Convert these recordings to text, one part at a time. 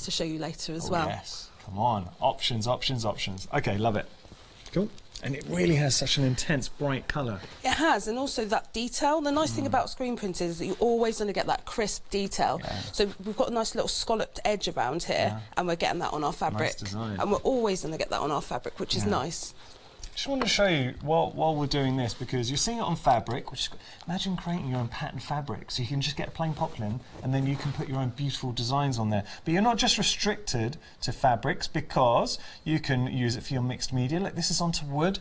to show you later as well. Yes, come on. Options, options, options. Okay, love it. Cool. And it really has such an intense, bright colour. It has, and also that detail. The nice thing about screen printing is that you're always going to get that crisp detail. Yeah. So we've got a nice little scalloped edge around here, and we're getting that on our fabric. Nice design. And we're always going to get that on our fabric, which is nice. Just wanted to show you while we're doing this, because you're seeing it on fabric, which is, imagine creating your own pattern fabric. So you can just get a plain poplin and then you can put your own beautiful designs on there. But you're not just restricted to fabrics, because you can use it for your mixed media. Look, this is onto wood,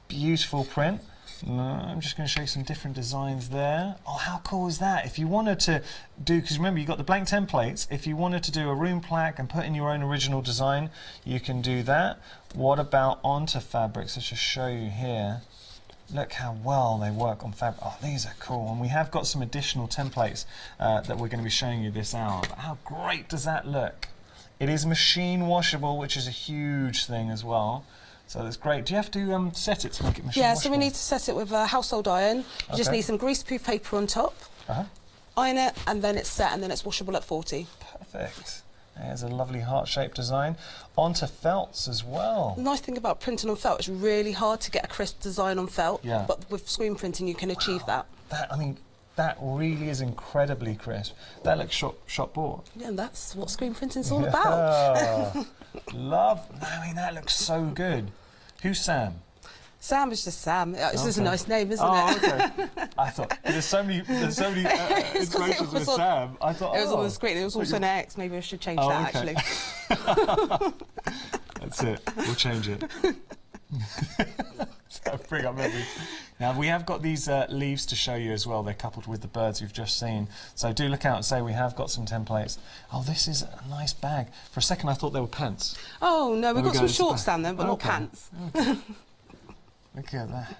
beautiful print. I'm just going to show you some different designs there. Oh, how cool is that? If you wanted to do, because remember you've got the blank templates, if you wanted to do a room plaque and put in your own original design, you can do that. What about onto fabrics? Let's just show you here. Look how well they work on fabric. Oh, these are cool. And we have got some additional templates that we're going to be showing you this hour. But how great does that look? It is machine washable, which is a huge thing as well. So that's great. Do you have to set it to make it machine washable? Yeah, so we need to set it with a household iron. You just need some greaseproof paper on top, iron it, and then it's set, and then it's washable at 40. Perfect. There's a lovely heart-shaped design. Onto felts as well. The nice thing about printing on felt, it's really hard to get a crisp design on felt, but with screen printing you can achieve that. I mean, that really is incredibly crisp. That looks shop bought. Yeah, and that's what screen printing's all about. I mean, that looks so good. Who's Sam? Sam is just Sam. It's just a nice name, isn't it? Okay. I thought there's so many inspirations with Sam. I thought it was on the screen. It was also an X. Maybe I should change that actually. That's it. We'll change it. Bring up memories. Now we have got these leaves to show you as well. They're coupled with the birds you've just seen. So do look out and say we have got some templates. Oh, this is a nice bag. For a second I thought they were pants. Oh no, we've got some shorts down there, but not pants. Okay. Look at that.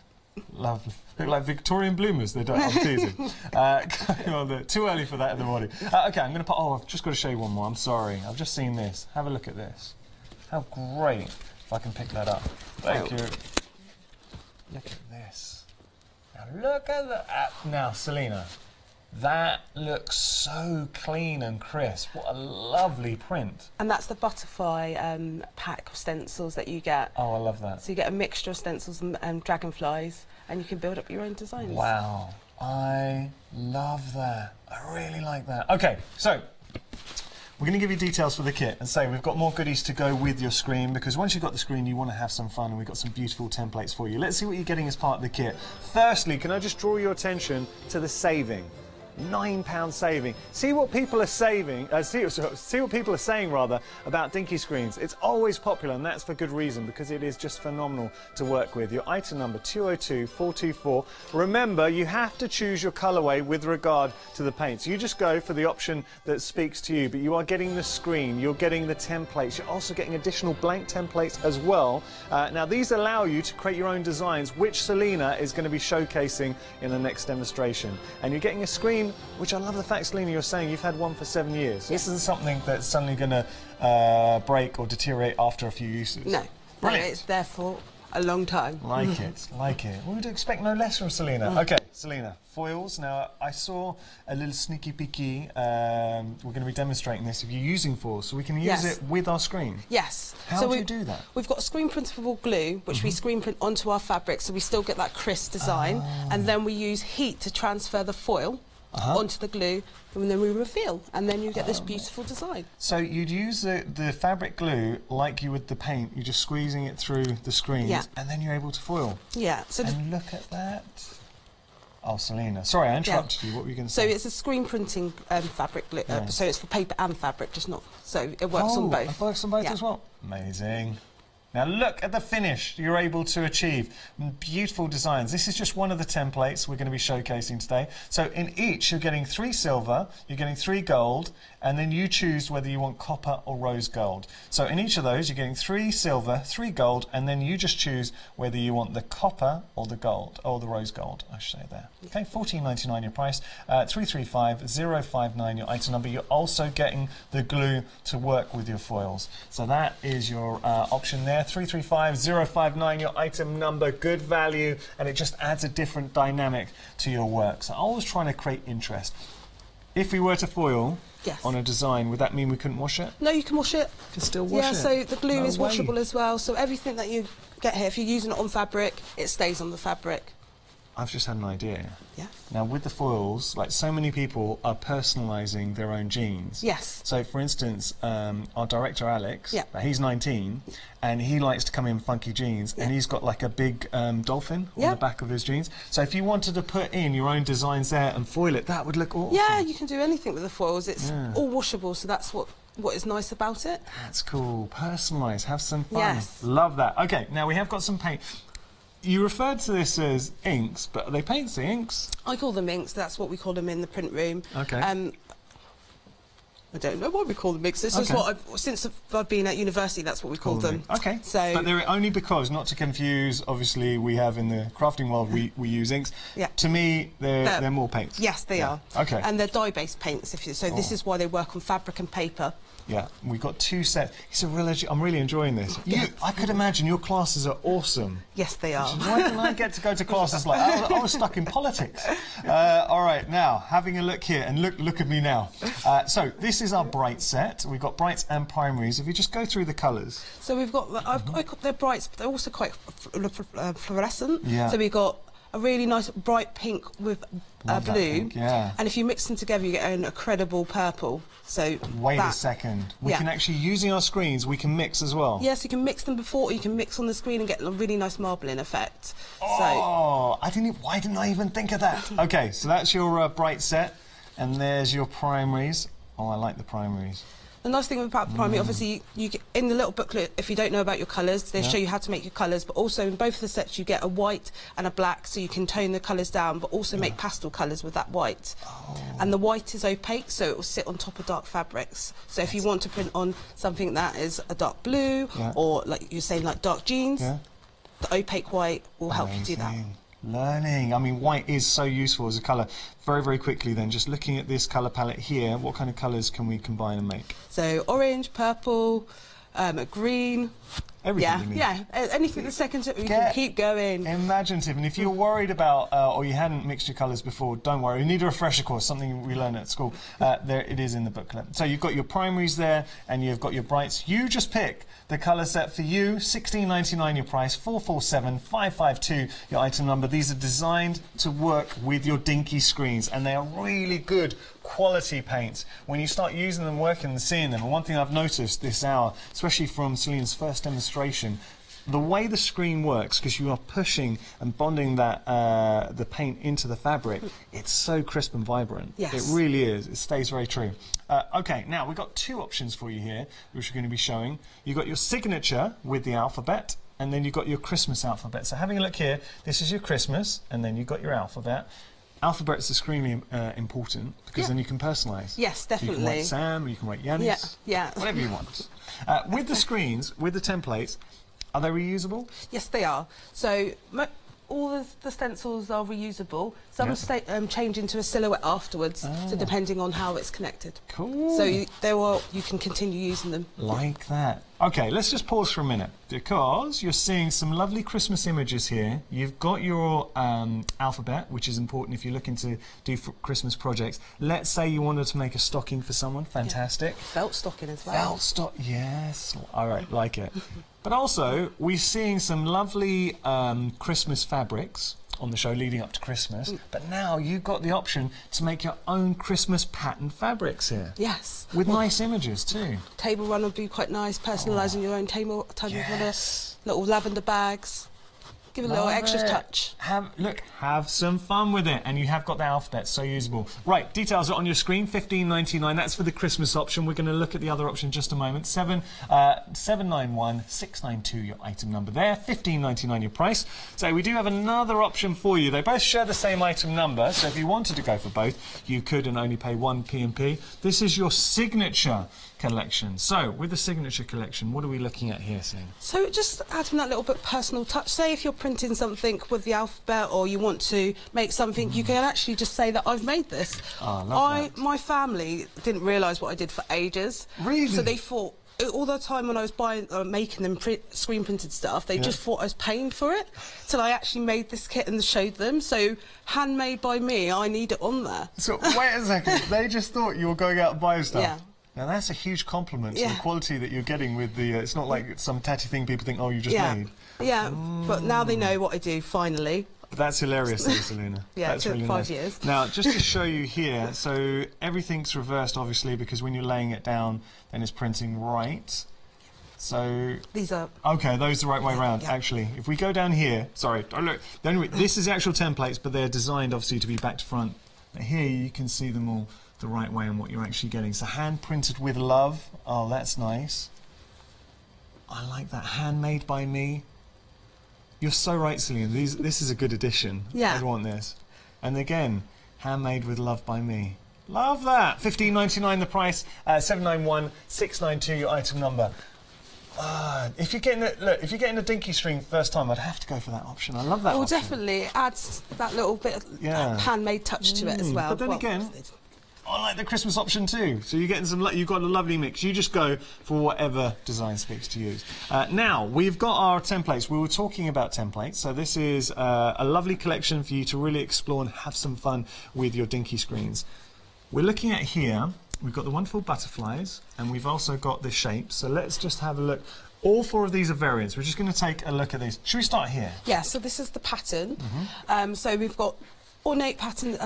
Lovely. Look like Victorian bloomers. They don't. I'm teasing. Going on there. Too early for that in the morning. Okay, I'm going to put. Oh, I've just got to show you one more. I'm sorry. I've just seen this. Have a look at this. How great! If I can pick that up. Thank you. Look at this. Now look at that. Now, Selena, that looks so clean and crisp. What a lovely print. And that's the butterfly pack of stencils that you get. Oh, I love that. So you get a mixture of stencils and dragonflies, and you can build up your own designs. Wow. I love that. I really like that. Okay, so we're going to give you details for the kit and say we've got more goodies to go with your screen, because once you've got the screen you want to have some fun, and we've got some beautiful templates for you. Let's see what you're getting as part of the kit. Firstly, can I just draw your attention to the saving? £9 saving. See what people are saving. See what people are saying rather about dinky screens. It's always popular, and that's for good reason, because it is just phenomenal to work with. Your item number 202424. Remember, you have to choose your colourway with regard to the paints. You just go for the option that speaks to you, but you are getting the screen, you're getting the templates, you're also getting additional blank templates as well. Now these allow you to create your own designs, which Selena is going to be showcasing in the next demonstration. And you're getting a screen, which I love the fact, Selena, you're saying you've had one for 7 years. This isn't something that's suddenly going to break or deteriorate after a few uses. No, it's there for a long time. Like it, like it. We would expect no less from Selena. Okay, Selena, foils. Now, I saw a little sneaky peeky. We're going to be demonstrating this if you're using foils, so we can use it with our screen. Yes. How do you do that? We've got screen printable glue, which we screen print onto our fabric, so we still get that crisp design, and then we use heat to transfer the foil onto the glue, and then we reveal, and then you get this beautiful design. So you'd use the fabric glue like you would the paint. You're just squeezing it through the screens, and then you're able to foil. Yeah. So and look at that. Oh, Selena, sorry, I interrupted you. What were you going to say? So it's a screen printing fabric glue. So it's for paper and fabric, just not. So it works on both. It works on both as well. Amazing. Now look at the finish you're able to achieve. Beautiful designs. This is just one of the templates we're going to be showcasing today. So in each you're getting 3 silver, you're getting 3 gold, and then you choose whether you want copper or rose gold. So in each of those you're getting 3 silver, 3 gold, and then you just choose whether you want the copper or the gold, or the rose gold, I should say there. Okay, $14.99 your price, 335059 your item number. You're also getting the glue to work with your foils. So that is your option there. 335059 your item number, good value, and it just adds a different dynamic to your work. So always trying to create interest. If we were to foil Yes. on a design, would that mean we couldn't wash it? No, you can wash it. You can still wash it? Yeah, so the glue is way. washable as well. So everything that you get here, if you're using it on fabric, it stays on the fabric. I've just had an idea. Yeah. Now, with the foils, like so many people are personalising their own jeans. Yes. So, for instance, our director, Alex, Yeah. he's 19, and he likes to come in funky jeans, and he's got like a big dolphin on the back of his jeans. So if you wanted to put in your own designs there and foil it, that would look awesome. Yeah, you can do anything with the foils. It's all washable, so that's what is nice about it. That's cool. Personalise, have some fun. Yes. Love that. Okay, now we have got some paint. You referred to this as inks, but are they paints, the inks? I call them inks. That's what we call them in the print room. Okay. I don't know what we call them inks. This is what since I've been at university, that's what we call them. Okay. So, but they're only because, not to confuse, obviously we have in the crafting world, we use inks. Yeah. To me, they're more paints. Yes, they are. Okay. And they're dye-based paints. So this is why they work on fabric and paper. Yeah, we've got two sets. I'm really enjoying this. I could imagine your classes are awesome. Yes, they are. Why didn't I get to go to classes like that? I was stuck in politics. All right, now, having a look here, and look at me now. So, this is our bright set. We've got brights and primaries. If you just go through the colours. So we've got, they're brights, but they're also quite fluorescent. Yeah. So we've got a really nice bright pink with blue. Pink, yeah. And if you mix them together, you get an incredible purple. So wait a second. We can actually, using our screens, we can mix as well. Yes, you can mix them before, you can mix on the screen and get a really nice marbling effect. Oh, why didn't I even think of that? Okay, so that's your bright set, and there's your primaries. Oh, I like the primaries. The nice thing about primary, obviously, you get, in the little booklet, if you don't know about your colours, they show you how to make your colours, but also in both of the sets you get a white and a black, so you can tone the colours down, but also make pastel colours with that white. And the white is opaque, so it will sit on top of dark fabrics. So if you want to print on something that is a dark blue, or like you're saying, like dark jeans, the opaque white will help you do that. Learning. I mean, white is so useful as a colour. Very, very quickly then, just looking at this colour palette here, what kind of colours can we combine and make? So orange, purple, green. Everything. Yeah, anything the second, you can keep going. Imaginative. And if you're worried about, or you hadn't mixed your colours before, don't worry. You need a refresher course, something we learned at school. There it is in the booklet. So you've got your primaries there, and you've got your brights. You just pick the colour set for you. $16.99 your price, 447-552 your item number. These are designed to work with your dinky screens, and they are really good quality paints. When you start using them, working and seeing them, and one thing I've noticed this hour, especially from Celine's first demonstration, the way the screen works, because you are pushing and bonding that the paint into the fabric, it's so crisp and vibrant. Yes. It really is. It stays very true. Okay, now we've got two options for you here, which we're going to be showing. You've got your signature with the alphabet, and then you've got your Christmas alphabet. So having a look here, this is your Christmas, and then you've got your alphabet. Alphabet is extremely important, because then you can personalise. Yes, definitely. You can write Sam, or you can write Yanis, whatever you want. With the screens, with the templates, are they reusable? Yes, they are. So all of the stencils are reusable. Some change into a silhouette afterwards, so depending on how it's connected. Cool. So you can continue using them. Like that. Okay, let's just pause for a minute, because you're seeing some lovely Christmas images here. You've got your alphabet, which is important if you're looking to do Christmas projects. Let's say you wanted to make a stocking for someone. Fantastic. Felt stocking as well. Felt stock, yes. All right, like it. But also, we're seeing some lovely Christmas fabrics on the show leading up to Christmas, but now you've got the option to make your own Christmas pattern fabrics here. Yes. With nice images too. Table run would be quite nice, personalising your own table runner, little lavender bags. Give it a little extra touch. Have some fun with it, and you have got the alphabet, so usable. Right, details are on your screen. $15.99. That's for the Christmas option. We're going to look at the other option in just a moment. 791-692 your item number there. $15.99 your price. So we do have another option for you. They both share the same item number, so if you wanted to go for both, you could and only pay one P&P. This is your signature collection. So with the signature collection, what are we looking at here, Celine? So just adding that little bit personal touch. Say if you're printing something with the alphabet, or you want to make something, you can actually just say that I've made this. Oh, I love that. My family didn't realise what I did for ages. Really? So they thought, all the time when I was buying, making them screen printed stuff, they just thought I was paying for it. So I actually made this kit and showed them. So handmade by me, I need it on there. So wait a second, they just thought you were going out and buying stuff. Yeah. Now that's a huge compliment to the quality that you're getting with the. It's not like it's some tatty thing people think, oh, you just made. Yeah, but now they know what I do. Finally. That's hilarious, though, Selena. Yeah, that's it took really 5 nice. years. Now, just to show you here, so everything's reversed, obviously, because when you're laying it down, then it's printing right. So these are okay. Those are the right way around. Yeah. Actually, if we go down here, sorry, oh, look. This is the actual templates, but they're designed obviously to be back to front. But here you can see them all the right way and what you're actually getting. So hand printed with love. Oh, that's nice. I like that. Handmade by me. You're so right, Selena. This is a good addition. Yeah. I'd want this. And again, handmade with love by me. Love that. $15.99 the price. 791-692 your item number. If you're getting a dinky string first time, I'd have to go for that option. I love that. Well, option. definitely it adds that little bit of handmade touch to it as well. But then again, I like the Christmas option too. So you're getting some. You've got a lovely mix. You just go for whatever design speaks to you. Now we've got our templates. We were talking about templates, so this is a lovely collection for you to really explore and have some fun with your dinky screens. We're looking at here. We've got the wonderful butterflies, and we've also got the shapes. So let's just have a look. All 4 of these are variants. We're just going to take a look at these. Should we start here? Yeah. So this is the pattern. So we've got ornate pattern.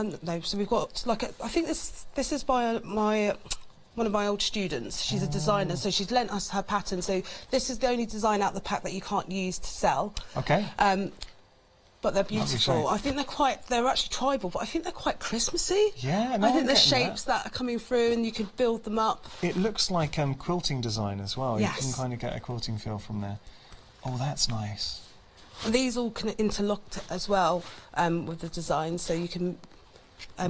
So we've got like I think this is by one of my old students. She's a designer, so she's lent us her pattern. So this is the only design out the pack that you can't use to sell. Okay. But they're beautiful. I think they're actually tribal, but I think they're quite Christmassy. Yeah, no, I think the shapes that are coming through, and you can build them up. It looks like quilting design as well. Yes. You can kind of get a quilting feel from there. Oh, that's nice. And these all can interlock as well with the design, so you can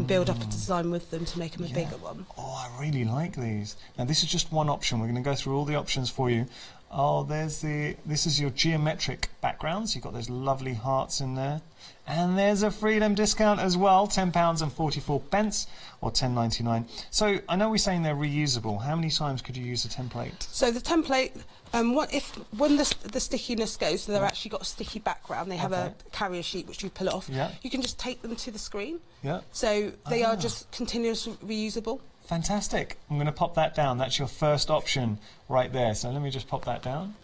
build up a design with them to make them a bigger one. Oh, I really like these. Now, this is just one option. We're going to go through all the options for you. Oh, this is your geometric backgrounds. You've got those lovely hearts in there. And there's a freedom discount as well, £10.44 or £10.99. So I know we're saying they're reusable. How many times could you use a template? So the template, when the stickiness goes, so they've actually got a sticky background. They have a carrier sheet which you pull it off. Yeah. You can just take them to the screen. Yeah. So they are just continuously reusable. Fantastic. I'm going to pop that down. That's your first option right there. So let me just pop that down.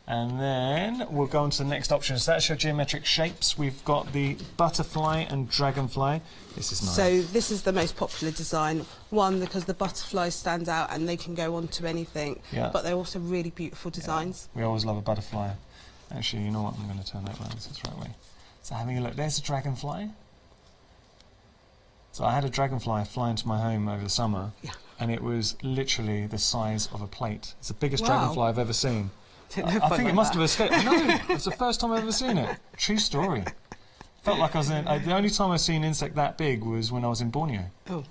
And then we'll go on to the next option. So that's your geometric shapes. We've got the butterfly and dragonfly. This is nice. So this is the most popular design. One, because the butterflies stand out and they can go onto anything. Yeah. But they're also really beautiful designs. Yeah. We always love a butterfly. Actually, you know what? I'm going to turn that around so it's the right way. So having a look. There's a dragonfly. So I had a dragonfly fly into my home over the summer, and it was literally the size of a plate. It's the biggest dragonfly I've ever seen. I think it must have escaped. No, it's the first time I've ever seen it. True story. Felt like I was in. The only time I've seen an insect that big was when I was in Borneo. Oh.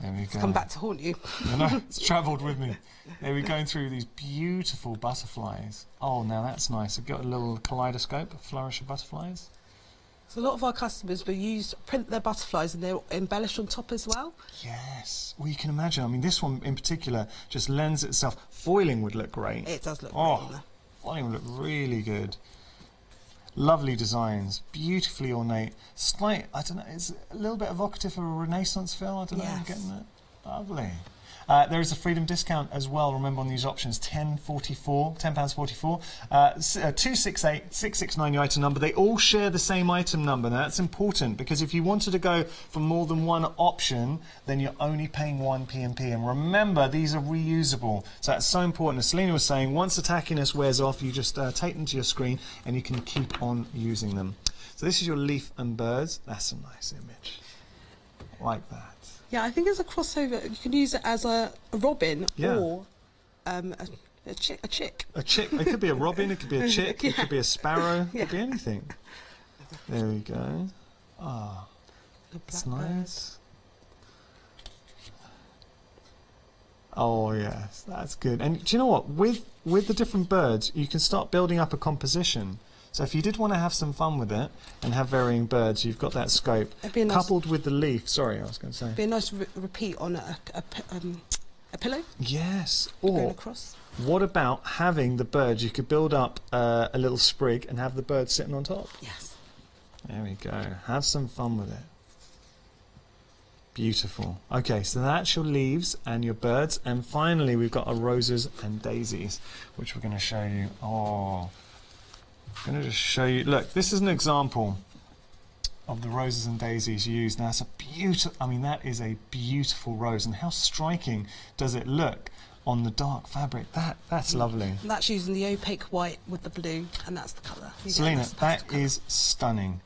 There we go. It's come back to haunt you. I know, it's travelled with me. There we're going through these beautiful butterflies. Oh, now that's nice. I've got a little kaleidoscope, a flourish of butterflies. So a lot of our customers will print their butterflies and they'll embellish on top as well. Yes. Well, you can imagine. I mean, this one in particular just lends itself. Foiling would look great. It does look great. Oh, foiling would look really good. Lovely designs, beautifully ornate. I don't know, it's a little bit evocative of a Renaissance feel. I don't know if I'm getting that. Lovely. There is a freedom discount as well, remember, on these options, £10.44, £268-669 your item number. They all share the same item number. Now that's important, because if you wanted to go for more than one option, then you're only paying one P&P. And remember, these are reusable. So that's so important. As Selena was saying, once the tackiness wears off, you just take them to your screen and you can keep on using them. So this is your leaf and birds. That's a nice image. Like that. Yeah, I think as a crossover, you can use it as a robin or a chick. A chick. It could be a robin, it could be a chick, it could be a sparrow, it could be anything. There we go. Ah, that's nice. Oh, yes, that's good. And do you know what? With the different birds, you can start building up a composition. So if you did want to have some fun with it and have varying birds, you've got that scope. Coupled with the leaf. Sorry, I was going to say. It'd be a nice repeat on a pillow. Yes. Going across. what about having the birds? You could build up a little sprig and have the bird sitting on top. Yes. There we go. Have some fun with it. Beautiful. Okay, so that's your leaves and your birds. And finally, we've got our roses and daisies, which we're going to show you. Oh, I'm going to just show you. Look, this is an example of the roses and daisies used. Now, that's a beautiful, I mean, that is a beautiful rose. And how striking does it look on the dark fabric? That's lovely. And that's using the opaque white with the blue, and that's the colour. Selena, that is stunning.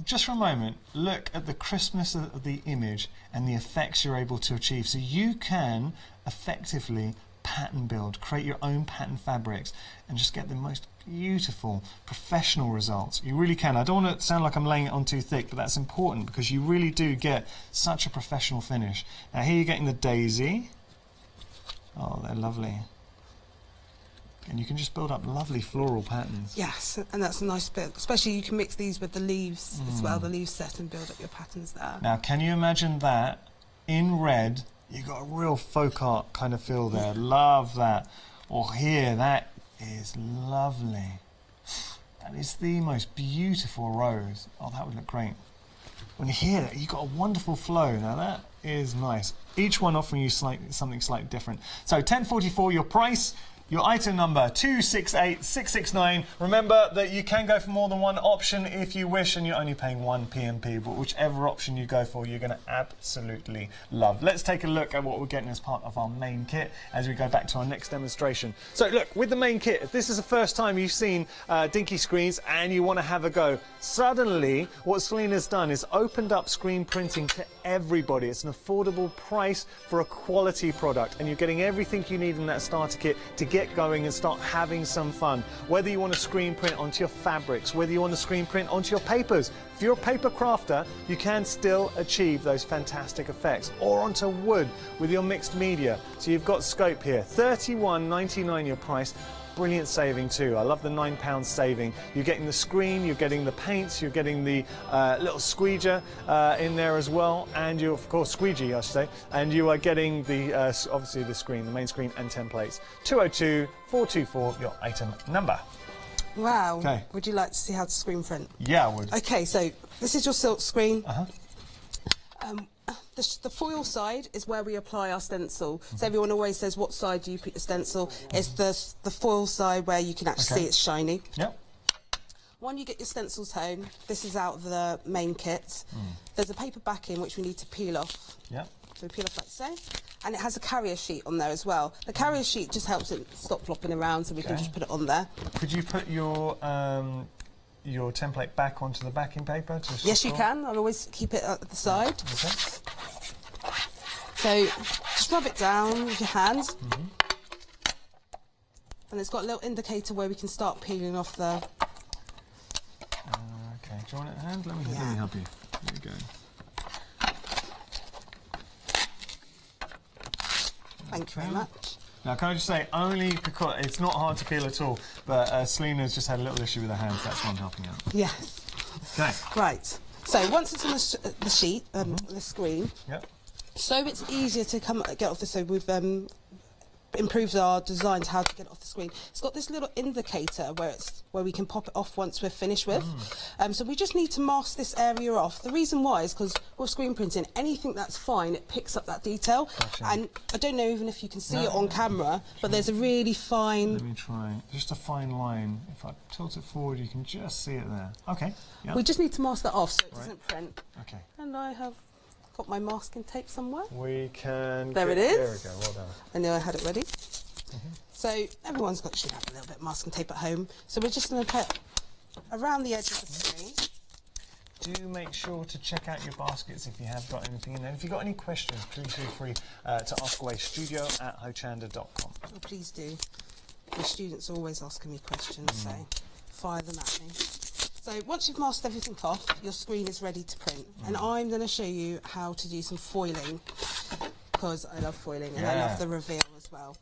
Just for a moment, look at the crispness of the image and the effects you're able to achieve. So you can effectively pattern build, create your own pattern fabrics, and just get the most beautiful professional results. You really can. I don't want to sound like I'm laying it on too thick, but that's important because you really do get such a professional finish. Now here you're getting the daisy. Oh, they're lovely. And you can just build up lovely floral patterns. Yes, and that's a nice bit. Especially you can mix these with the leaves as well, the leaf set, and build up your patterns there. Now, can you imagine that in red? You've got a real folk art kind of feel there. Love that. Or here, that is lovely. That is the most beautiful rose. Oh, that would look great. When you hear that, you've got a wonderful flow. Now, that is nice. Each one offering you something slightly different. So, 1044, your price. Your item number 268669. Remember that you can go for more than one option if you wish, and you're only paying 1 PMP, but whichever option you go for, you're going to absolutely love. Let's take a look at what we're getting as part of our main kit as we go back to our next demonstration. So look, with the main kit, if this is the first time you've seen Dinky Screens and you want to have a go, suddenly what Selena's done is opened up screen printing to everybody. It's an affordable price for a quality product, and you're getting everything you need in that starter kit to get going and start having some fun. Whether you want to screen print onto your fabrics, whether you want to screen print onto your papers, if you're a paper crafter, you can still achieve those fantastic effects, or onto wood with your mixed media. So you've got scope here. £31.99 your price. Brilliant saving too. I love the £9 saving. You're getting the screen, you're getting the paints, you're getting the little squeeger in there as well, and you, of course, squeegee, I should say, and you are getting the obviously the screen, the main screen, and templates. 202-424, your item number. Wow. Okay. Would you like to see how to screen print? Yeah, I would. Okay, so this is your silk screen. The foil side is where we apply our stencil. So everyone always says, what side do you put your stencil? It's the foil side where you can actually see it's shiny. Yep. When you get your stencils home, this is out of the main kit. There's a paper backing which we need to peel off. Yep. So we peel off like so. And it has a carrier sheet on there as well. The carrier sheet just helps it stop flopping around, so we can just put it on there. Could you put your template back onto the backing paper? Yes, you can. I'll always keep it at the side. Okay. So just rub it down with your hands. And it's got a little indicator where we can start peeling off the... Okay, do you want it in hand? Let me help you. There you go. Thank you very much. Now, can I just say, only because it's not hard to peel at all, but Selena's just had a little issue with her hands. That's why I'm helping out. Yes. Okay. Right. So once it's on the sheet, the screen, so it's easier to get off the... So we've improved our designs how to get it off the screen. It's got this little indicator where we can pop it off once we're finished with. So we just need to mask this area off. The reason why is because with screen printing, anything that's fine, it picks up that detail. Gotcha. And I don't know even if you can see it on camera, but there's a really fine... Let me try. Just a fine line. If I tilt it forward, you can just see it there. Okay. Yep. We just need to mask that off so it doesn't print. Okay. And I have got my masking tape somewhere. We can... There it is. There we go, well done. I knew I had it ready. So everyone's should have a little bit of masking tape at home. So we're just going to put around the edge of the screen. Do make sure to check out your baskets if you have got anything in there. If you've got any questions, please feel free to ask away. studio@hochanda.com. Oh, please do. My students are always asking me questions, so fire them at me. So once you've masked everything off, your screen is ready to print. And I'm going to show you how to do some foiling, because I love foiling and I love the reveal as well.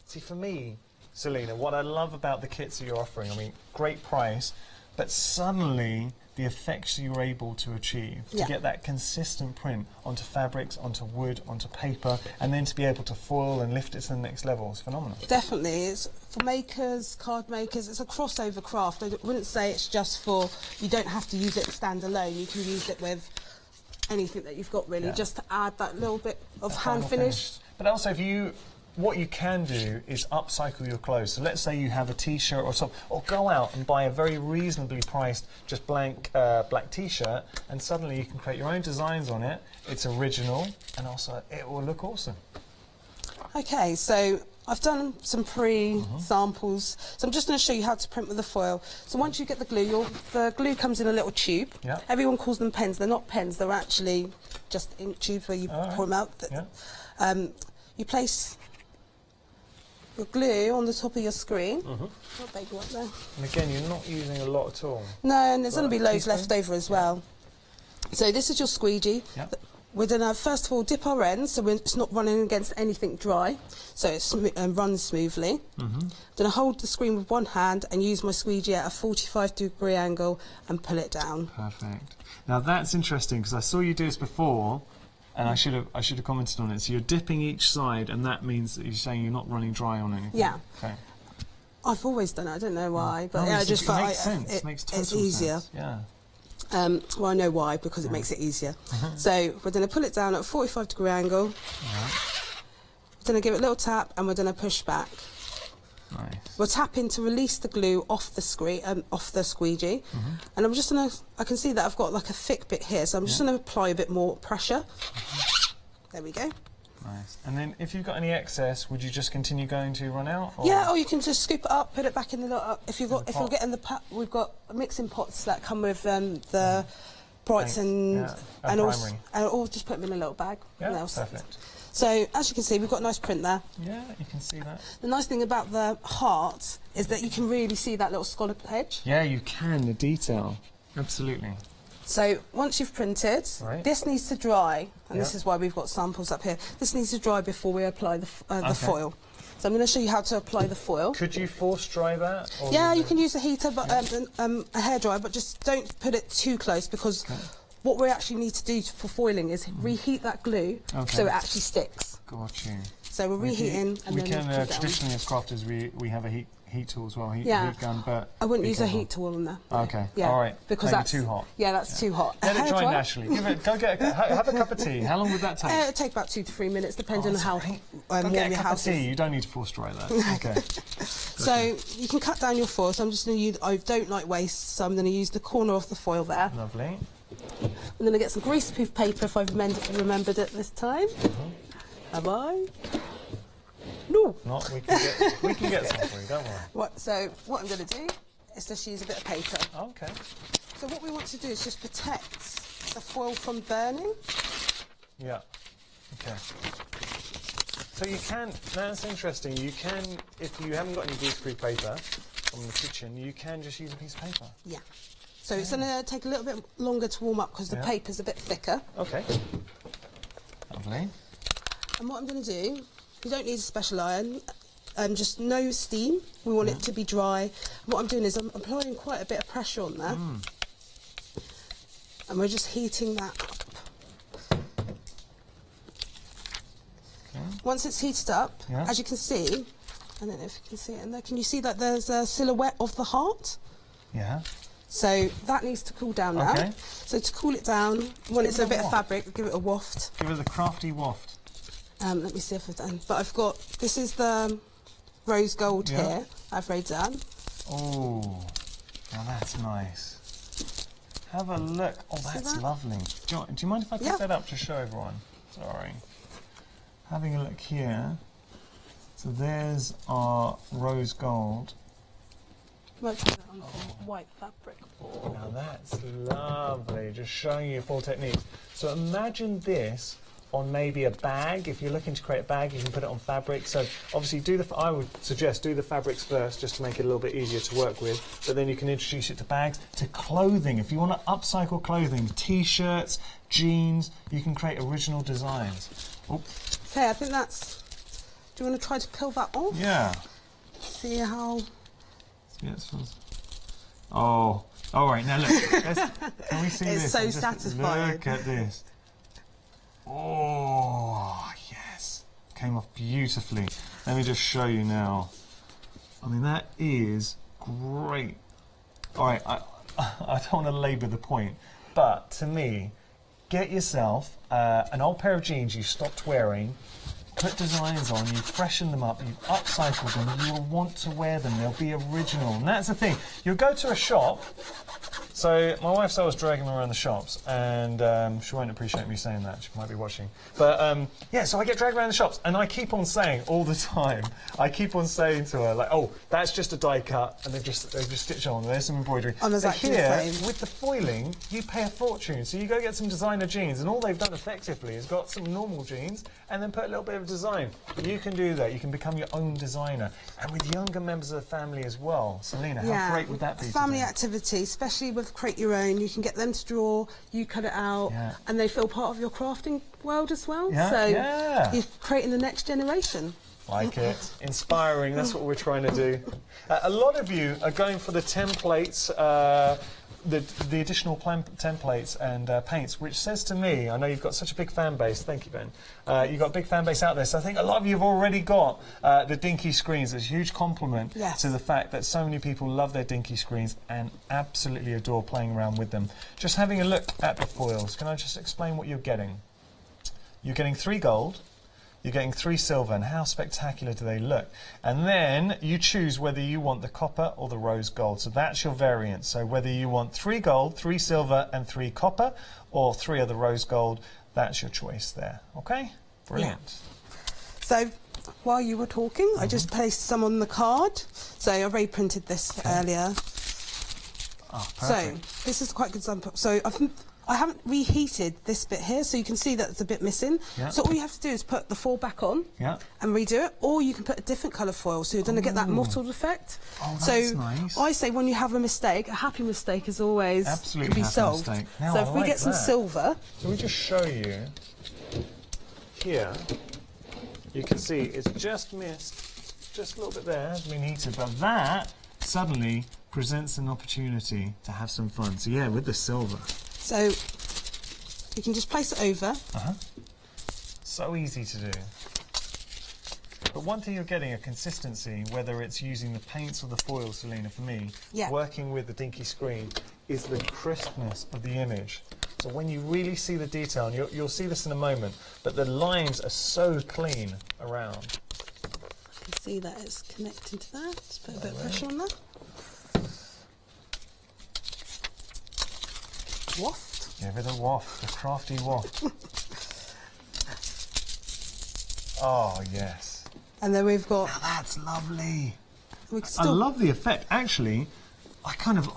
See, for me, Selena, what I love about the kits that you're offering, I mean, great price, but suddenly the effects you're able to achieve, to get that consistent print onto fabrics, onto wood, onto paper, and then to be able to foil and lift it to the next level is phenomenal. Definitely. It's for makers, card makers, it's a crossover craft. I wouldn't say it's just for, you don't have to use it standalone, you can use it with anything that you've got really, just to add that little bit of hand finish. But also what you can do is upcycle your clothes. So let's say you have a t-shirt or something, or go out and buy a very reasonably priced, just blank black t-shirt, and suddenly you can create your own designs on it. It's original, and also it will look awesome. Okay, so I've done some pre-samples, so I'm just going to show you how to print with the foil. So once you get the glue, the glue comes in a little tube. Everyone calls them pens. They're not pens, they're actually just ink tubes where you pour them out. You place your glue on the top of your screen. Not big one there. And again, you're not using a lot at all. No, and there's going to be loads left over as well. So this is your squeegee. We're going to first of all dip our ends so it's not running against anything dry, so it runs smoothly. I'm going to hold the screen with one hand and use my squeegee at a 45-degree angle and pull it down. Perfect. Now that's interesting because I saw you do this before. And I should have commented on it. So you're dipping each side, and that means that you're saying you're not running dry on anything. Yeah. Okay. I've always done it. I don't know why, but I just thought it makes total it's easier. Sense. Yeah. Well, I know why, because it makes it easier. So we're going to pull it down at a 45-degree angle. We're going to give it a little tap, and we're going to push back. Nice. We'll tap in to release the glue off the squeegee, and I'm just going to, I can see that I've got like a thick bit here, so I'm just going to apply a bit more pressure. There we go. Nice. And then if you've got any excess, would you just continue going to run out? Or? Yeah, or you can just scoop it up, put it back in the little, if you're getting the pot, we've got mixing pots that come with the brights and or just put them in a little bag. Yeah, perfect. So, as you can see, we've got a nice print there. Yeah, you can see that. The nice thing about the heart is that you can really see that little scallop edge. Yeah, you can, the detail. Absolutely. So, once you've printed, this needs to dry, and this is why we've got samples up here. This needs to dry before we apply the foil. So I'm going to show you how to apply the foil. Could you force dry that? Or yeah, you can use a heater, but a hairdryer, but just don't put it too close because what we actually need to do for foiling is reheat that glue so it actually sticks. Got you. So we're reheating and then can traditionally as crafters we have a heat tool as well, heat gun, but I wouldn't use a heat tool on there. Okay, yeah, all right, because maybe that's too hot. Yeah, that's too hot. Let it dry naturally. Go get have a cup of tea. How long would that take? It'll take about 2 to 3 minutes, depending on how warm your house is. You don't need to force dry that. Okay. So you can cut down your foil. So I'm just going to use. I don't like waste, so I'm going to use the corner of the foil there. Lovely. I'm going to get some greaseproof paper if I've remembered it this time. Have I? No. Not. We can get some for you. Don't worry. So what I'm going to do is just use a bit of paper. Okay. So what we want to do is just protect the foil from burning. Yeah. Okay. So you can. That's interesting. You can, if you haven't got any greaseproof paper from the kitchen, you can just use a piece of paper. Yeah. So it's going to take a little bit longer to warm up because the paper's a bit thicker. Okay. Lovely. And what I'm going to do, you don't need a special iron, just no steam. We want it to be dry. And what I'm doing is I'm applying quite a bit of pressure on there. And we're just heating that up. Okay. Once it's heated up, as you can see, I don't know if you can see it in there, can you see that there's a silhouette of the heart? Yeah. So that needs to cool down now. Okay. So to cool it down, when it's a bit of fabric, give it a waft. Give it a crafty waft. Let me see if I've done. But I've got, this is the rose gold here, I've laid down. Oh, now that's nice. Have a look. Oh, that's lovely. Do you mind if I pick that up to show everyone? Sorry. Having a look here. So there's our rose gold. Might try that on white fabric. Now that's lovely. Just showing you full technique. So imagine this on maybe a bag. If you're looking to create a bag, you can put it on fabric. So obviously I would suggest do the fabrics first just to make it a little bit easier to work with, but then you can introduce it to bags, to clothing. If you want to upcycle clothing, t-shirts, jeans, you can create original designs. Oh. Okay, I think that's, do you want to try to peel that off? Yeah. See how... Yeah, it smells. Oh, All right, now look. Can we see this? It's so satisfying. Look at this. Oh, yes. Came off beautifully. Let me just show you now. I mean, that is great. All right, I don't want to labour the point, but to me, get yourself an old pair of jeans you stopped wearing, put designs on, you freshen them up, you've upcycled them, you will want to wear them, they'll be original. And that's the thing, you'll go to a shop. So my wife's always dragging me around the shops, and she won't appreciate me saying that, she might be watching. But yeah, so I get dragged around the shops, and I keep on saying all the time, I keep on saying to her, like, oh, that's just a die cut, and they've just stitched on, there's some embroidery. But here, with the foiling, you pay a fortune. So you go get some designer jeans, and all they've done effectively is got some normal jeans, and then put a little bit of design. You can do that, you can become your own designer. And with younger members of the family as well. Selena, how great would that be? Family activity, especially with Create Your Own, you can get them to draw, you cut it out, and they feel part of your crafting world as well. So you're creating the next generation. Like it. Inspiring, that's what we're trying to do. A lot of you are going for the templates, the additional templates and paints, which says to me, I know you've got such a big fan base, thank you, Ben, you've got a big fan base out there, so I think a lot of you have already got the dinky screens. It's a huge compliment to the fact that so many people love their dinky screens and absolutely adore playing around with them. Just having a look at the foils, can I just explain what you're getting? You're getting 3 gold, you're getting 3 silver, and how spectacular do they look? And then you choose whether you want the copper or the rose gold. So that's your variant. So whether you want 3 gold, 3 silver, and 3 copper, or 3 of the rose gold, that's your choice there. Okay? Brilliant. So while you were talking, I just placed some on the card. So I already printed this earlier. Oh, perfect. So this is quite good example. So I haven't reheated this bit here, so you can see that it's a bit missing. So all you have to do is put the foil back on and redo it, or you can put a different colour foil, so you're going to get that mottled effect. Oh, that's nice. I say when you have a mistake, a happy mistake is always can be solved. Now, so if we get some silver... Can we just show you here, you can see it's just missed, just a little bit there, hasn't been heated, but that suddenly presents an opportunity to have some fun. So yeah, with the silver. So you can just place it over. So easy to do. But one thing you're getting a consistency, whether it's using the paints or the foils, Selena, for me, working with the dinky screen, is the crispness of the image. So when you really see the detail, and you'll see this in a moment, but the lines are so clean around. You can see that it's connecting to that. Just put a bit of pressure on that. Waft. Give it a waft, a crafty waft. Oh, yes. And then we've got... Now that's lovely. I love the effect. Actually, I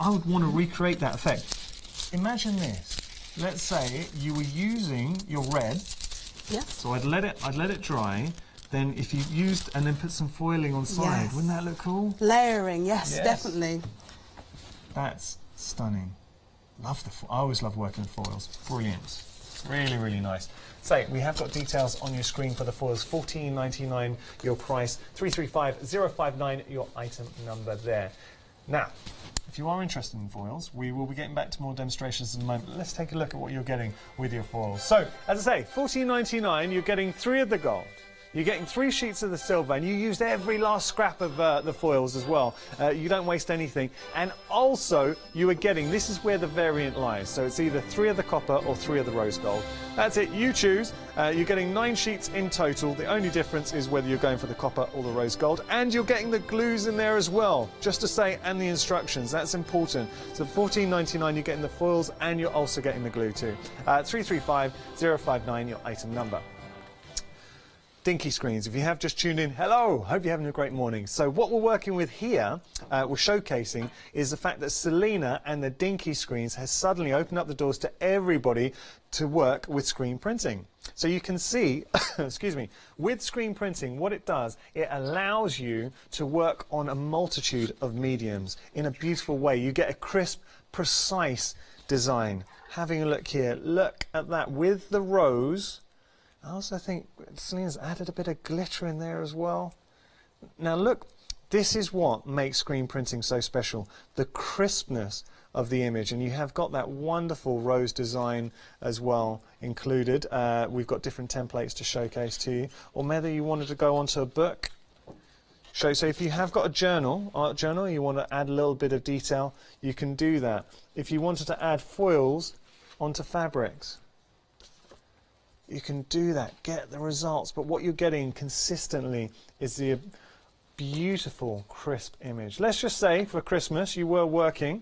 would want to recreate that effect. Imagine this. Let's say you were using your red. Yes. So I'd let it dry. Then if you used and then put some foiling on side, wouldn't that look cool? Layering, yes, definitely. That's stunning. Love I always love working with foils. Brilliant. Really, really nice. So we have got details on your screen for the foils. $14.99 your price, 335059 your item number there. Now, if you are interested in foils, we will be getting back to more demonstrations in a moment. Let's take a look at what you're getting with your foils. So, as I say, $14.99, you're getting 3 of the gold. You're getting 3 sheets of the silver, and you used every last scrap of the foils as well. You don't waste anything. And also, you are getting, this is where the variant lies. So it's either 3 of the copper or 3 of the rose gold. That's it, you choose. You're getting 9 sheets in total. The only difference is whether you're going for the copper or the rose gold. And you're getting the glues in there as well, just to say, and the instructions. That's important. So $14.99, you're getting the foils, and you're also getting the glue too. 335059 your item number. Dinky screens, if you have just tuned in, hello, hope you're having a great morning. So what we're working with here, we're showcasing, is the fact that Selena and the Dinky screens has suddenly opened up the doors to everybody to work with screen printing. So you can see, excuse me, with screen printing, what it does, it allows you to work on a multitude of mediums in a beautiful way. You get a crisp, precise design. Having a look here, look at that with the rose. I also think Selena's added a bit of glitter in there as well. Now look, this is what makes screen printing so special. The crispness of the image, and you have got that wonderful rose design as well included. We've got different templates to showcase to you, or whether you wanted to go onto a book. So if you have got a journal, art journal, you want to add a little bit of detail, you can do that. If you wanted to add foils onto fabrics, you can do that, get the results. But what you're getting consistently is the beautiful, crisp image. Let's just say for Christmas you were working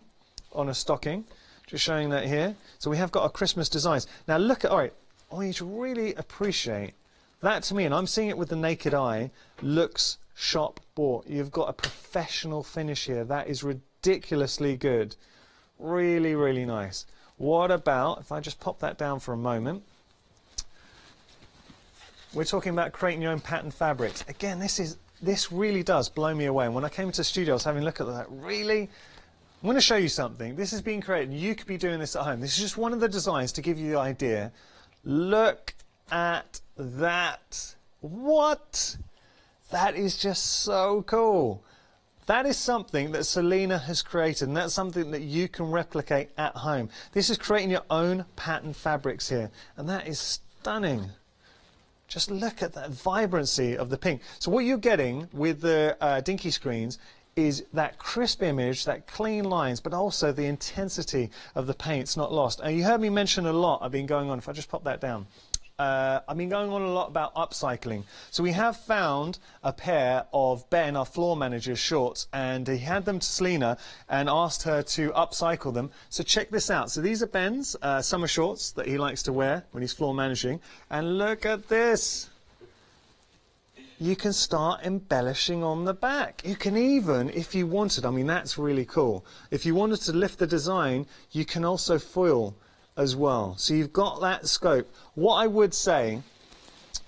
on a stocking, just showing that here. So we have got our Christmas designs. Now look at, all right, I want you to really appreciate that to me, and I'm seeing it with the naked eye, looks shop bought. You've got a professional finish here. That is ridiculously good. Really, really nice. What about, if I just pop that down for a moment, we're talking about creating your own pattern fabrics. Again, this really does blow me away. And when I came to the studio, I was having a look at that. Really? I'm going to show you something. This is being created. You could be doing this at home. This is just one of the designs to give you the idea. Look at that. What? That is just so cool. That is something that Selena has created, and that's something that you can replicate at home. This is creating your own pattern fabrics here, and that is stunning. Just look at that vibrancy of the pink. So what you're getting with the dinky screens is that crisp image, that clean lines, but also the intensity of the paint's not lost. And you heard me mention a lot, I've been going on, if I just pop that down. I've been going on a lot about upcycling. So we have found a pair of Ben, our floor manager's shorts, and he had them to Selena and asked her to upcycle them. So check this out. So these are Ben's summer shorts that he likes to wear when he's floor managing. And look at this. You can start embellishing on the back. You can even, if you wanted, I mean, that's really cool. If you wanted to lift the design, you can also foil as well. So you've got that scope. What I would say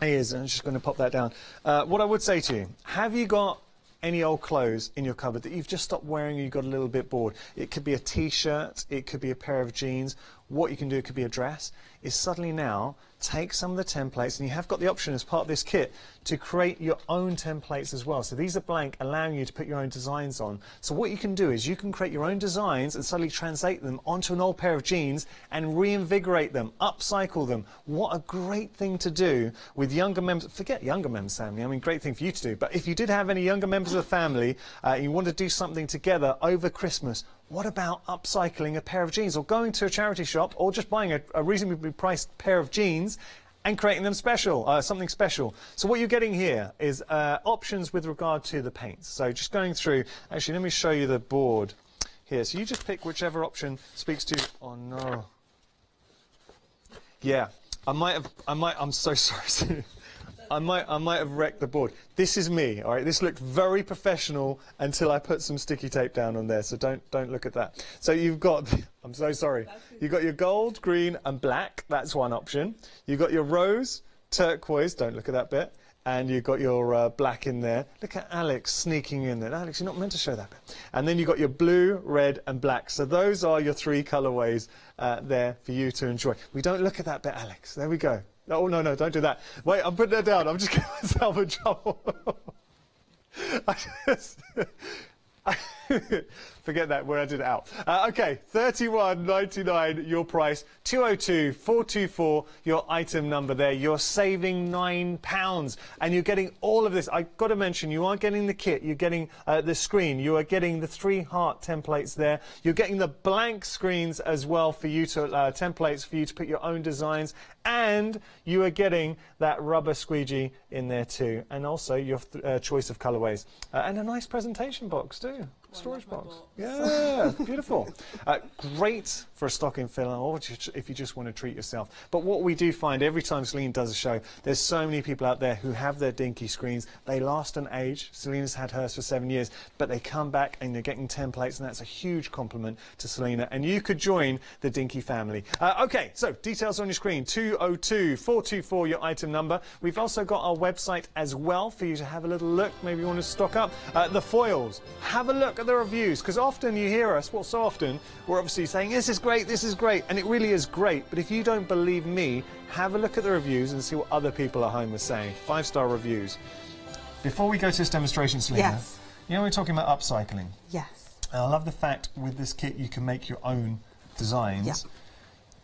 is, I'm just going to pop that down. What I would say to you, have you got any old clothes in your cupboard that you've just stopped wearing and you got a little bit bored? It could be a t-shirt, it could be a pair of jeans. What you can do, it could be a dress, is suddenly now take some of the templates, and you have got the option as part of this kit to create your own templates as well. So these are blank, allowing you to put your own designs on. So what you can do is you can create your own designs and suddenly translate them onto an old pair of jeans and reinvigorate them, upcycle them. What a great thing to do with younger members. Forget younger members, family. I mean, great thing for you to do. But if you did have any younger members of the family, you want to do something together over Christmas, what about upcycling a pair of jeans, or going to a charity shop, or just buying a reasonably priced pair of jeans and creating them special, something special? So what you're getting here is options with regard to the paints. So just going through, actually let me show you the board here. So you just pick whichever option speaks to you. Oh no. Yeah, I'm so sorry. I might have wrecked the board. This is me, all right? This looked very professional until I put some sticky tape down on there, so don't look at that. So you've got, I'm so sorry. You've got your gold, green and black, that's one option. You've got your rose, turquoise, don't look at that bit, and you've got your black in there. Look at Alex sneaking in there. Alex, you're not meant to show that bit. And then you've got your blue, red and black. So those are your three colourways there for you to enjoy. We don't look at that bit, Alex. There we go. Oh, no, don't do that. Wait, I'm putting that down. I'm just getting myself in trouble. Forget that, we're edited it out. Okay, $31.99 your price, $202,424 your item number there. You're saving £9 and you're getting all of this. I've got to mention, you are getting the kit, you're getting the screen, you are getting the 3 heart templates there, you're getting the blank screens as well for you to, templates for you to put your own designs, and you are getting that rubber squeegee in there too, and also your choice of colourways. And a nice presentation box too. Storage box. Yeah, beautiful. Great for a stocking filler, or if you just want to treat yourself. But what we do find every time Celine does a show, there's so many people out there who have their dinky screens. They last an age. Selena's had hers for 7 years, but they come back and they're getting templates, and that's a huge compliment to Selena. And you could join the dinky family. Okay, so details on your screen. 202,424 your item number. We've also got our website as well for you to have a little look. Maybe you want to stock up. The foils. Have a look at the reviews, because often you hear us, well, so often we're obviously saying this is great, and it really is great. But if you don't believe me, have a look at the reviews and see what other people at home are saying. 5-star reviews. Before we go to this demonstration, Selena, yes, you know we're talking about upcycling. Yes. And I love the fact with this kit you can make your own designs. Yeah.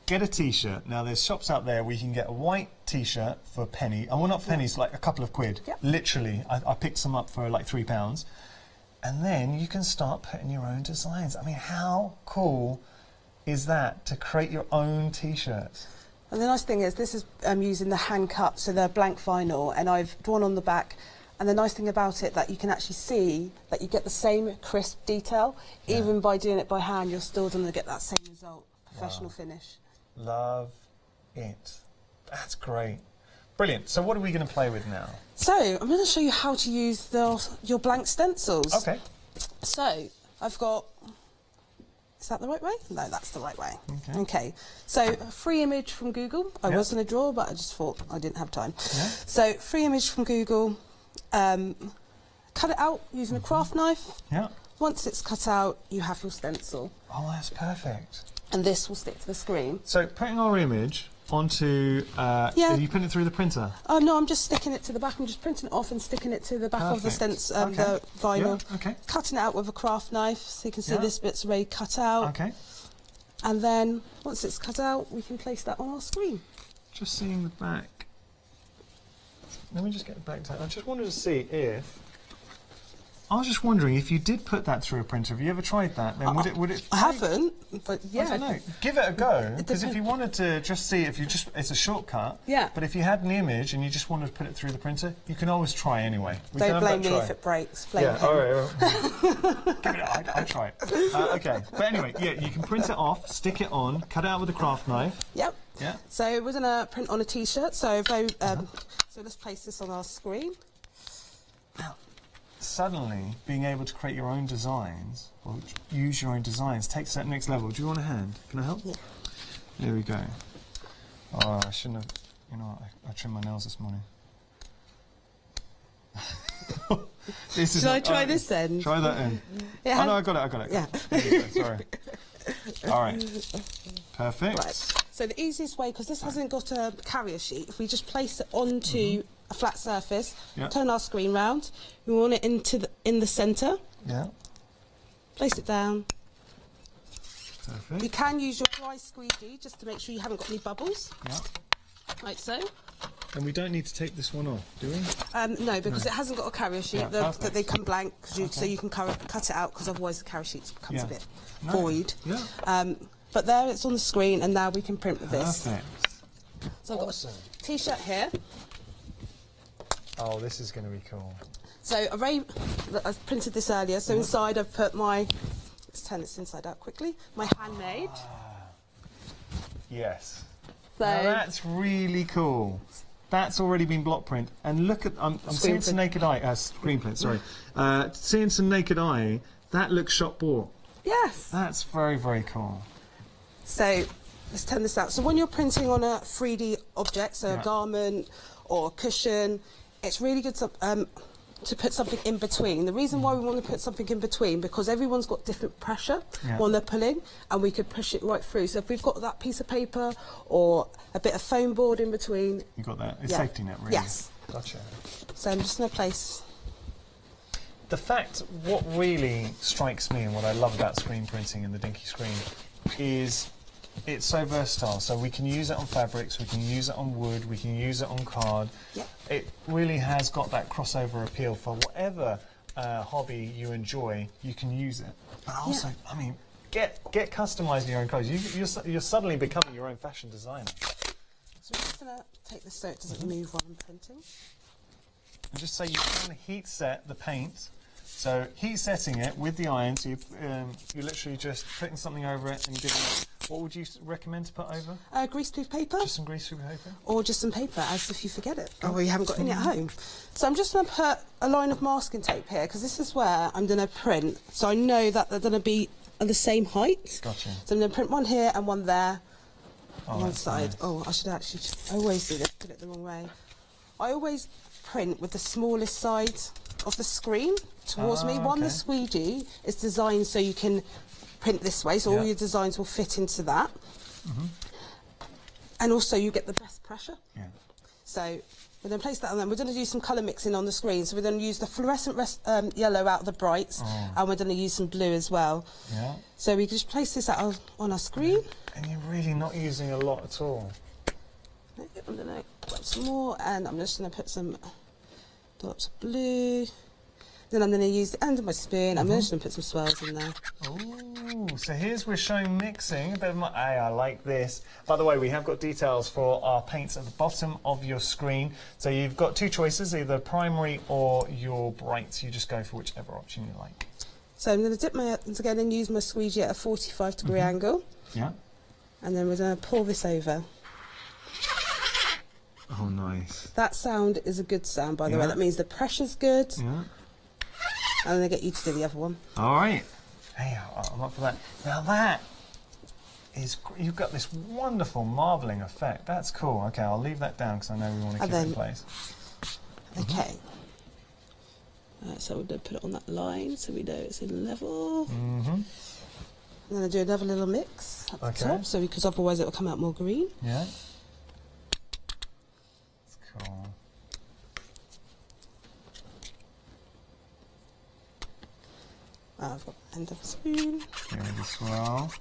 Get a t-shirt. Now there's shops out there where you can get a white t-shirt for a penny. And well, not pennies, like a couple of quid. Yep. Literally, I picked some up for like £3. And then you can start putting your own designs. I mean, how cool is that to create your own t-shirts? And the nice thing is, this is using the hand cut, so they're blank vinyl, and I've drawn on the back. And the nice thing about it that you can actually see that you get the same crisp detail. Yeah. Even by doing it by hand, you're still going to get that same result, professional finish. Love it. That's great. Brilliant. So what are we going to play with now? So I'm going to show you how to use your blank stencils. Okay. So I've got... Is that the right way? No, that's the right way. Okay. So a free image from Google. I was going to draw, but I just thought I didn't have time. Yeah. So free image from Google. Cut it out using a craft knife. Yeah. Once it's cut out, you have your stencil. Oh, that's perfect. And this will stick to the screen. So putting our image onto... are you putting it through the printer? Oh, no, I'm just sticking it to the back. I'm just printing it off and sticking it to the back of the stencil, the vinyl. Yeah. Okay. Cutting it out with a craft knife, so you can see this bit's already cut out. Okay. And then, once it's cut out, we can place that on our screen. Just seeing the back. Let me just get the back to... I just wanted to see if... I was just wondering if you did put that through a printer. Have you ever tried that? Then would it? I haven't, but yeah. I don't know. Give it a go, because if you wanted to just see if it's a shortcut. Yeah. But if you had an image and you just wanted to put it through the printer, you can always try anyway. Don't blame me if it breaks. Blame him. All right. Give it. I'll try it. Okay. But anyway, yeah, you can print it off, stick it on, cut it out with a craft knife. Yep. Yeah. So we're gonna print on a T-shirt. So so let's place this on our screen. Now, suddenly being able to create your own designs or use your own designs takes that next level. Do you want a hand? Can I help? Yeah. There we go. Oh, I shouldn't have. You know what? I trimmed my nails this morning. Should I try this then? Try that in. Yeah. Oh no, I got it. Yeah. Sorry. All right. Perfect. Right. So the easiest way, because this hasn't got a carrier sheet, if we just place it onto a flat surface, turn our screen round, we want it in the centre. Yeah. Place it down. Perfect. You can use your dry squeegee just to make sure you haven't got any bubbles. Yeah. Like so. And we don't need to take this one off, do we? No, because it hasn't got a carrier sheet that they come blank, so you can cut it out, because otherwise the carrier sheet becomes a bit void. Yeah. But there it's on the screen, and now we can print with this. Perfect. So I've got a T-shirt here. Oh, this is going to be cool. So I've printed this earlier, so inside I've put my... Let's turn this inside out quickly. My handmade. Yes. So now that's really cool. That's already been block print. And look at... I'm seeing some naked eye... screen print, sorry. Seeing some naked eye, that looks shop bought. Yes. That's very, very cool. So let's turn this out. So when you're printing on a 3D object, so a garment or a cushion, it's really good to put something in between. The reason why we want to put something in between, because everyone's got different pressure when they're pulling, and we could push it right through. So if we've got that piece of paper or a bit of foam board in between... You've got that. It's safety net, really. Yes. Gotcha. So I'm just going to place... The fact, what really strikes me and what I love about screen printing and the dinky screen is it's so versatile. So we can use it on fabrics, we can use it on wood, we can use it on card. Yep. It really has got that crossover appeal for whatever hobby you enjoy, you can use it. But also, I mean, get customising your own clothes. You're suddenly becoming your own fashion designer. So I'm just going to take this so it doesn't move while I'm printing. And just so you can heat set the paint. So heat setting it with the iron, so you're literally just putting something over it and giving it... What would you recommend to put over? Greaseproof paper. Just some greaseproof paper? Or just some paper, as if you forget it. Or you haven't got any at home. So I'm just going to put a line of masking tape here, because this is where I'm going to print. So I know that they're going to be at the same height. Gotcha. So I'm going to print one here and one there. On one side. Nice. Oh, I should actually... I always do this, put it the wrong way. I always print with the smallest side of the screen towards me. The squeegee is designed so you can print this way, so all your designs will fit into that. And also you get the best pressure. Yeah. So We're going to place that on there. We're going to do some colour mixing on the screen. So we're going to use the fluorescent yellow out of the brights, and we're going to use some blue as well. Yeah. So we can just place this out on our screen. And you're really not using a lot at all. I'm going to grab some more, and I'm just going to put some dots of blue. Then I'm going to use the end of my spoon. I'm just going to put some swirls in there. Oh, so here's we're showing mixing. A bit of my, hey, I like this. By the way, we have got details for our paints at the bottom of your screen. So you've got two choices, either primary or your brights. You just go for whichever option you like. So I'm going to dip my hands again and use my squeegee at a 45-degree angle. Yeah. And then we're going to pour this over. Oh, nice. That sound is a good sound, by the way. That means the pressure's good. Yeah. I'm going to get you to do the other one. All right. Hey, I'm up for that. Now that is, you've got this wonderful marbling effect. That's cool. Okay, I'll leave that down because I know we want to keep it in place. Okay. So we're going to put it on that line so we know it's in level. I'm going to do another little mix at the top, so because otherwise it will come out more green. Yeah. That's cool. I've got the end of the spoon. Here as well.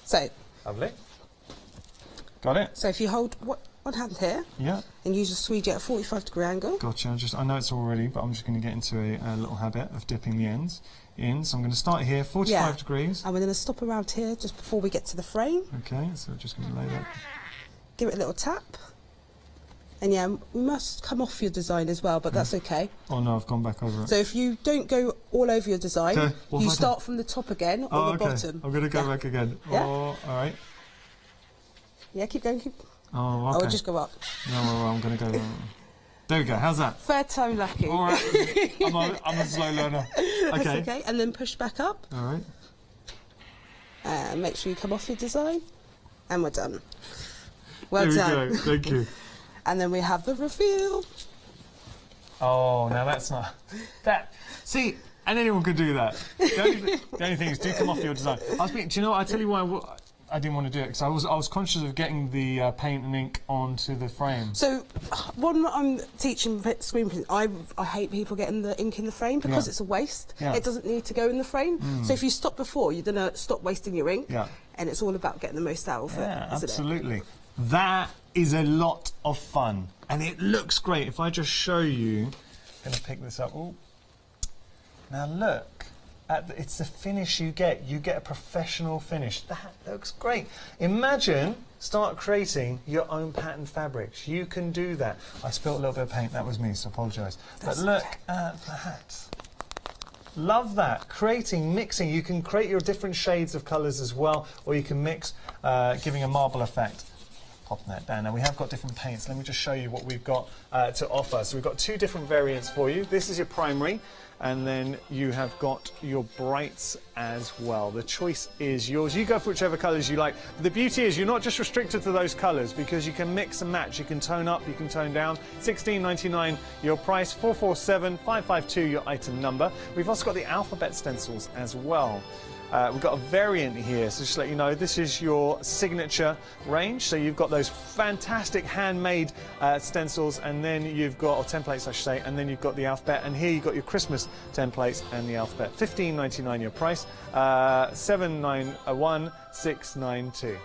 So. Lovely. Got it. So if you hold one hand here. Yeah. And use your squeegee at a 45-degree angle. Gotcha. I know it's all ready, but I'm just going to get into a little habit of dipping the ends in. So I'm going to start here, 45 degrees. And we're going to stop around here just before we get to the frame. Okay, so we're just going to lay that. Give it a little tap. And yeah, we must come off your design as well, but that's okay. Oh no, I've gone back over it. So if you don't go all over your design, you start from the top again or the bottom. I'm going to go back again. Yeah. Oh, all right. Yeah, keep going. Oh, okay. Or just go up. No, I'm going to go. There we go. How's that? Third time lucky. All right. I'm a slow learner. Okay. That's okay. And then push back up. All right. And make sure you come off your design. And we're done. Well there done. We go. Thank you. And then we have the reveal. Oh, now that's not... That... See, and anyone could do that. The only thing is, do come off your design. Do you know what? I tell you why I didn't want to do it, because I was conscious of getting the paint and ink onto the frame. So, when I'm teaching screen printing, I hate people getting the ink in the frame because it's a waste. Yeah. It doesn't need to go in the frame. So if you stop before, you're going to stop wasting your ink. Yeah. And it's all about getting the most out of it, isn't absolutely. it? That is a lot of fun, and it looks great. If I just show you, I'm going to pick this up. Ooh. Now look, it's the finish you get. You get a professional finish. That looks great. Imagine start creating your own patterned fabrics. You can do that. I spilt a little bit of paint. That was me, so apologise. But look at that. Love that. Creating, mixing. You can create your different shades of colours as well, or you can mix, giving a marble effect. Popping that down. Now we have got different paints. Let me just show you what we've got to offer. So we've got two different variants for you. This is your primary, and then you have got your brights as well. The choice is yours. You go for whichever colours you like. The beauty is you're not just restricted to those colours, because you can mix and match. You can tone up, you can tone down. $16.99 your price, 447-552 your item number. We've also got the alphabet stencils as well. We've got a variant here, so just to let you know, this is your signature range. So you've got those fantastic handmade stencils, and then you've got, or templates I should say, and then you've got the alphabet, and here you've got your Christmas templates and the alphabet. $15.99 your price, $791,692.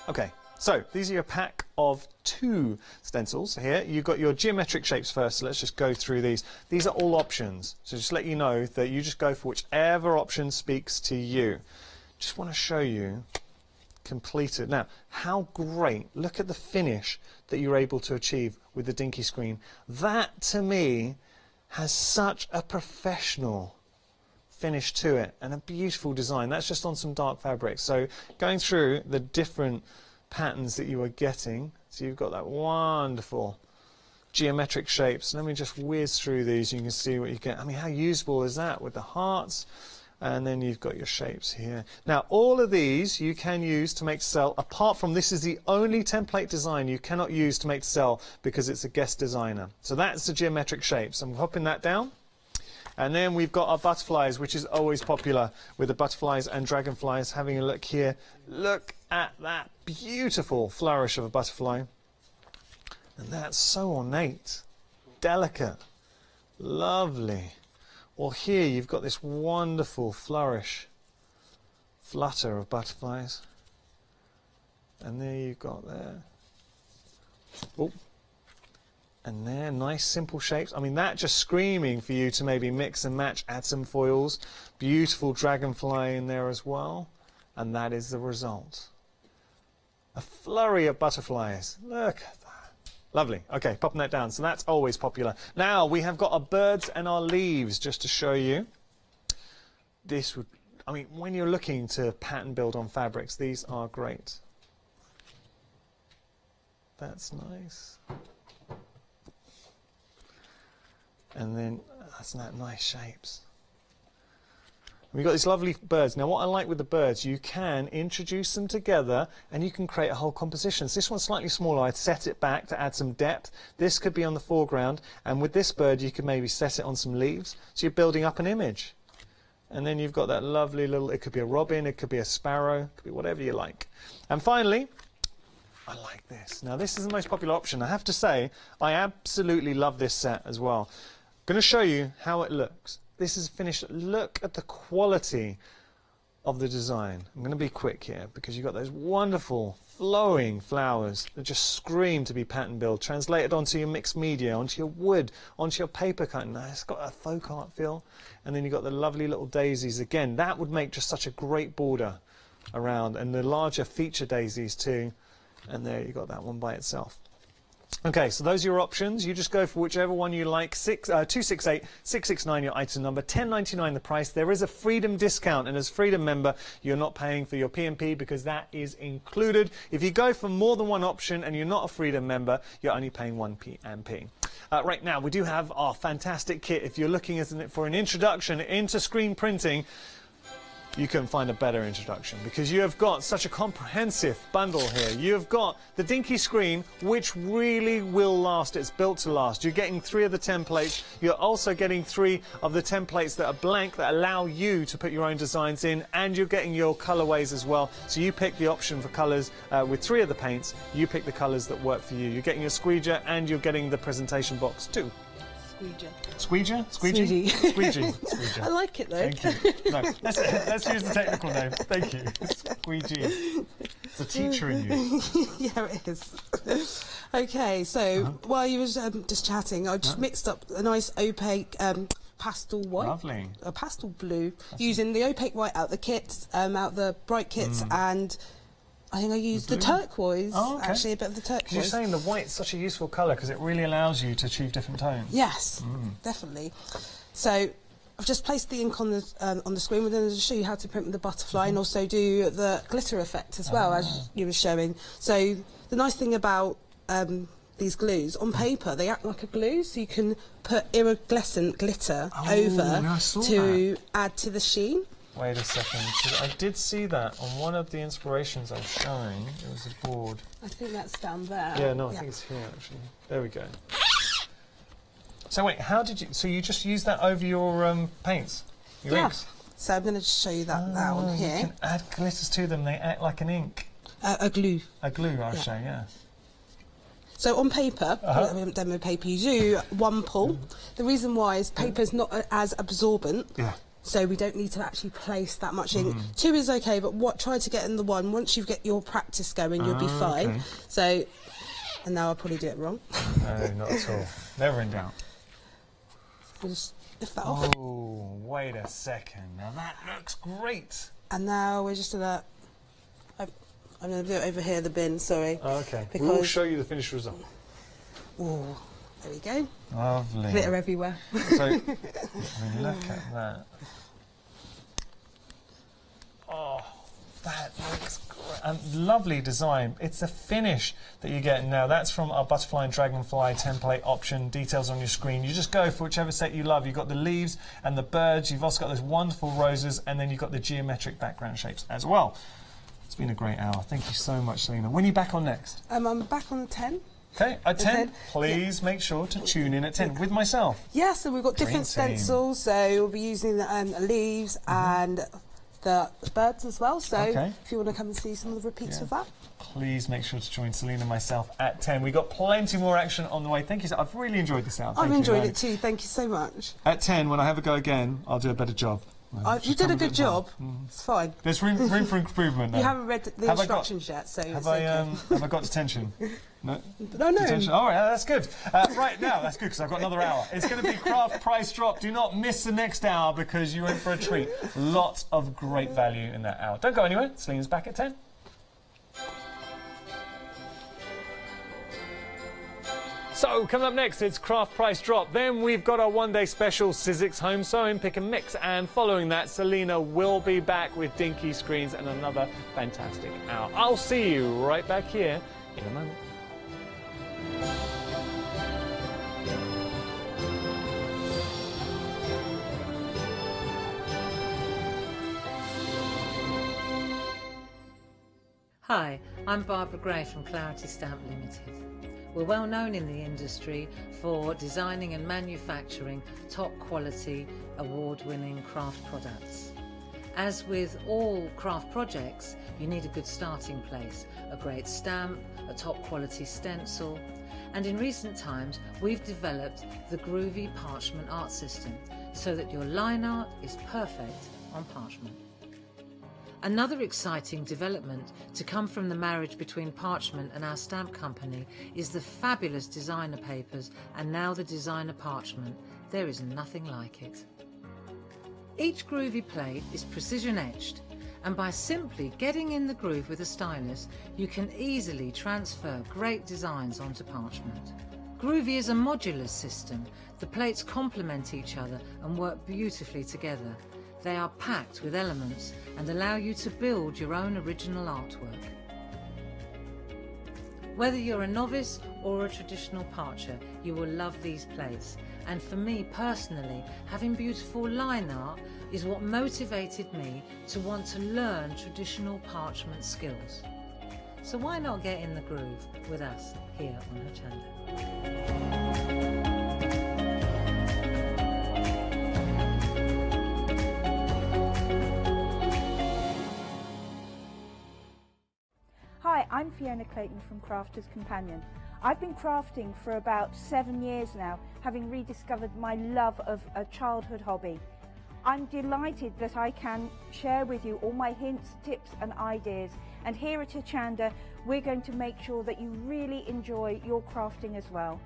Okay. So, these are your pack of 2 stencils here. You've got your geometric shapes first, so let's just go through these. These are all options, so just let you know that you just go for whichever option speaks to you. Just want to show you completed. Now, how great, look at the finish that you're able to achieve with the dinky screen. That, to me, has such a professional finish to it, and a beautiful design. That's just on some dark fabric. So, going through the different patterns that you are getting, so you've got that wonderful geometric shapes. Let me just whiz through these, you can see what you get. I mean, how usable is that with the hearts? And then you've got your shapes here. Now, all of these you can use to make to sell, apart from this is the only template design you cannot use to make to sell because it's a guest designer. So that's the geometric shapes. I'm popping that down. And then we've got our butterflies, which is always popular with the butterflies and dragonflies. Having a look here, look at that beautiful flourish of a butterfly. And that's so ornate, delicate, lovely. Or here you've got this wonderful flourish, flutter of butterflies. And there you've got there. Oh. And there, nice simple shapes. I mean, that just screaming for you to maybe mix and match, add some foils. Beautiful dragonfly in there as well. And that is the result. A flurry of butterflies. Look at that. Lovely. Okay, popping that down. So that's always popular. Now, we have got our birds and our leaves, just to show you. This would, I mean, when you're looking to pattern build on fabrics, these are great. That's nice. And then, that's that nice shapes. We've got these lovely birds. Now, what I like with the birds, you can introduce them together and you can create a whole composition. So this one's slightly smaller. I'd set it back to add some depth. This could be on the foreground. And with this bird, you could maybe set it on some leaves. So you're building up an image. And then you've got that lovely little, it could be a robin, it could be a sparrow, it could be whatever you like. And finally, I like this. Now, this is the most popular option. I have to say, I absolutely love this set as well. I'm going to show you how it looks. This is finished. Look at the quality of the design. I'm going to be quick here because you've got those wonderful flowing flowers that just scream to be pattern build, translated onto your mixed media, onto your wood, onto your paper cutting. Now, it's got a folk art feel. And then you've got the lovely little daisies again. That would make just such a great border around, and the larger feature daisies too. And there you've got that one by itself. Okay, so those are your options. You just go for whichever one you like. 268 669 your item number, $10.99 the price. There is a Freedom discount, and as Freedom member, you're not paying for your P&P because that is included. If you go for more than one option and you're not a Freedom member, you're only paying one P&P. Right now, we do have our fantastic kit. If you're looking for an introduction into screen printing, you couldn't find a better introduction because you have got such a comprehensive bundle here. You have got the dinky screen, which really will last. It's built to last. You're getting 3 of the templates. You're also getting 3 of the templates that are blank that allow you to put your own designs in, and you're getting your colorways as well. So you pick the option for colors with 3 of the paints. You pick the colors that work for you. You're getting your squeegee and you're getting the presentation box too. Squeegee? Squeegee? Squeegee. Squeegee. I like it though. Thank you. No, let's use the technical name. Thank you. Squeegee. It's a teacher in you. Yeah, it is. Okay, so while you was just chatting, I just mixed up a nice opaque pastel white. Lovely. A pastel blue, using the opaque white out the kits, out the bright kits, and I think I used the turquoise, actually a bit of the turquoise. You're saying the white's such a useful colour because it really allows you to achieve different tones. Yes, definitely. So I've just placed the ink on the screen. We're going to show you how to print with the butterfly and also do the glitter effect as well, as you were showing. So the nice thing about these glues, on paper, they act like a glue, so you can put iridescent glitter over to add to the sheen. Wait a second, because I did see that on one of the inspirations I was showing. It was a board. I think that's down there. Yeah, no, I think it's here actually. There we go. So wait, how did you? So you just use that over your paints, your inks? So I'm going to show you that on here. You can add glitters to them. They act like an ink. A glue. A glue, I'll show. Yeah. So on paper, we haven't done with paper. You do one pull. The reason why is paper's not as absorbent. Yeah. So we don't need to actually place that much ink. 2 is okay, but try to get in the 1. Once you get your practice going, you'll be fine. Okay. So, and now I'll probably do it wrong. No, not at all. Never in doubt. I'll just lift that off. Oh, wait a second. Now that looks great. And now we're just gonna. I'm gonna do it over here, the bin. Sorry. Okay. Because We'll show you the finished result. Oh, there we go. Lovely. Glitter everywhere. So, I mean, look at that. Oh, that looks great. And lovely design. It's a finish that you get now. That's from our Butterfly and Dragonfly template option. Details on your screen. You just go for whichever set you love. You've got the leaves and the birds. You've also got those wonderful roses, and then you've got the geometric background shapes as well. It's been a great hour. Thank you so much, Selena. When are you back on next? I'm back on 10. Okay, at 10, please make sure to tune in at 10 with myself. Yeah, so we've got different stencils, so we'll be using the leaves and the birds as well, so if you want to come and see some of the repeats of that. please make sure to join Selena and myself at 10. We've got plenty more action on the way. Thank you. I've really enjoyed this hour. I've enjoyed it too. Thank you so much. At 10, when I have a go again, I'll do a better job. You did a good job. It's fine. There's room for improvement. You haven't read the instructions yet, so have I got detention? No. No. Detention. All right, that's good. Right now, that's good because I've got another hour. It's going to be craft price drop. Do not miss the next hour because you're in for a treat. Lots of great value in that hour. Don't go anywhere. Selena's back at 10. So, coming up next, it's Craft Price Drop. Then we've got our one-day special, Sizzix Home Sewing, Pick and Mix. And following that, Selena will be back with Dinky Screens and another fantastic hour. I'll see you right back here in a moment. Hi, I'm Barbara Gray from Clarity Stamp Limited. We're well known in the industry for designing and manufacturing top quality, award-winning craft products. As with all craft projects, you need a good starting place, a great stamp, a top quality stencil, and in recent times we've developed the Groovy Parchment art system so that your line art is perfect on parchment. Another exciting development to come from the marriage between Parchment and our stamp company is the fabulous designer papers and now the designer parchment. There is nothing like it. Each groovy plate is precision etched, and by simply getting in the groove with a stylus, you can easily transfer great designs onto parchment. Groovy is a modular system. The plates complement each other and work beautifully together. They are packed with elements and allow you to build your own original artwork. Whether you're a novice or a traditional parcher, you will love these plates. And for me personally, having beautiful line art is what motivated me to want to learn traditional parchment skills. So why not get in the groove with us here on Hochanda? Hi, I'm Fiona Clayton from Crafter's Companion. I've been crafting for about 7 years now, having rediscovered my love of a childhood hobby. I'm delighted that I can share with you all my hints, tips and ideas, and here at Hochanda we're going to make sure that you really enjoy your crafting as well.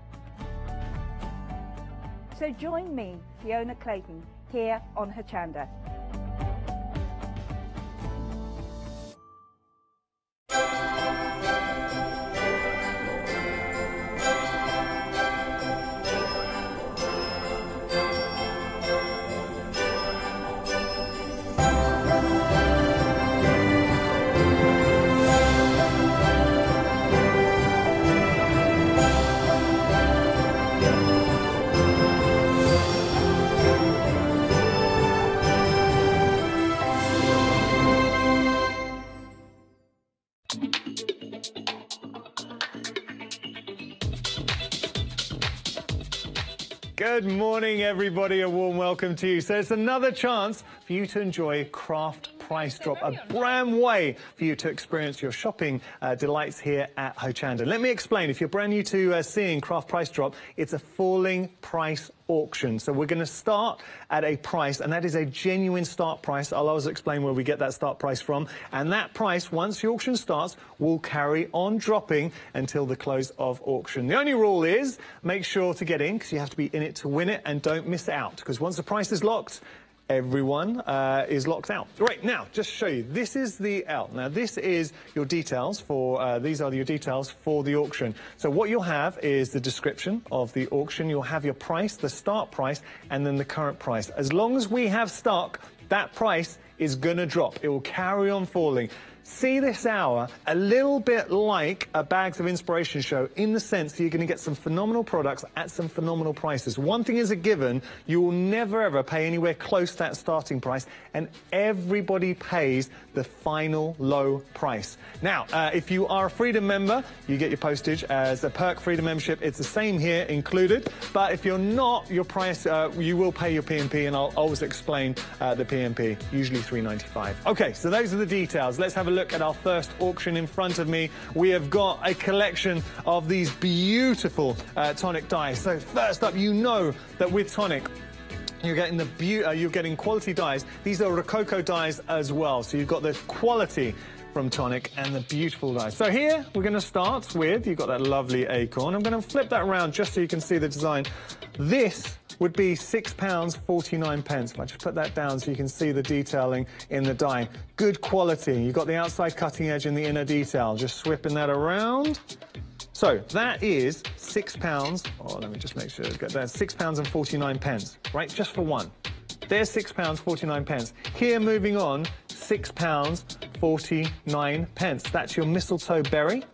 So join me, Fiona Clayton, here on Hochanda. Good morning, everybody. A warm welcome to you. So it's another chance for you to enjoy Craft Price Drop, a brand way for you to experience your shopping delights here at Hochanda. Let me explain. If you're brand new to seeing Craft Price Drop, it's a falling price auction. So we're going to start at a price, and that is a genuine start price. I'll always explain where we get that start price from. And that price, once the auction starts, will carry on dropping until the close of auction. The only rule is make sure to get in, because you have to be in it to win it, and don't miss it out, because once the price is locked, everyone is locked out. Right, now, just to show you, this is the L. Now, this is your details for, these are your details for the auction. So what you'll have is the description of the auction. You'll have your price, the start price, and then the current price. As long as we have stock, that price is gonna drop. It will carry on falling. See this hour a little bit like a Bags of Inspiration show in the sense that you're going to get some phenomenal products at some phenomenal prices. One thing is a given, you will never ever pay anywhere close to that starting price, and everybody pays the final low price. Now, if you are a Freedom member, you get your postage as a perk Freedom membership. It's the same here included, but if you're not, your price, you will pay your P&P, and I'll always explain the P&P, usually $3.95. Okay, so those are the details. Let's have a look look at our first auction in front of me. We have got a collection of these beautiful Tonic dies. So first up, you know that with Tonic, you're getting quality dies. These are Rococo dies as well. So you've got the quality from Tonic and the beautiful dies. So here we're going to start with, you've got that lovely Acorn. I'm going to flip that around just so you can see the design. This would be £6.49. If I just put that down so you can see the detailing in the die. Good quality. You've got the outside cutting edge and the inner detail. Just swipping that around. So that is £6. Oh, let me just make sure. That's £6.49, right? Just for one. There's £6.49. Here, moving on, £6.49. That's your mistletoe berry.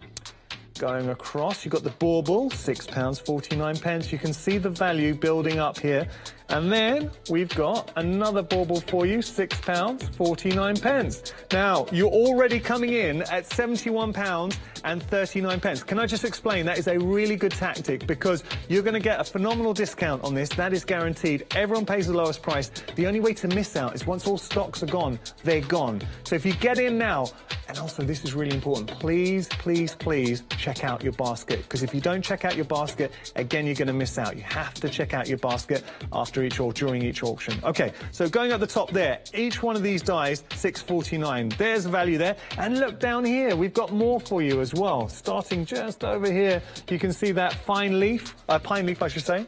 Going across, you've got the bauble, £6.49. You can see the value building up here. And then we've got another bauble for you, £6.49. Now, you're already coming in at £71.39. Can I just explain, that is a really good tactic because you're going to get a phenomenal discount on this. That is guaranteed. Everyone pays the lowest price. The only way to miss out is once all stocks are gone, they're gone. So if you get in now, and also this is really important, please, please, please check out your basket, because if you don't check out your basket, again, you're going to miss out. You have to check out your basket after each or during each auction. Okay, so going at the top there, each one of these dies, $6.49. There's value there. And look down here, we've got more for you as well. Starting just over here, you can see that pine leaf, I should say.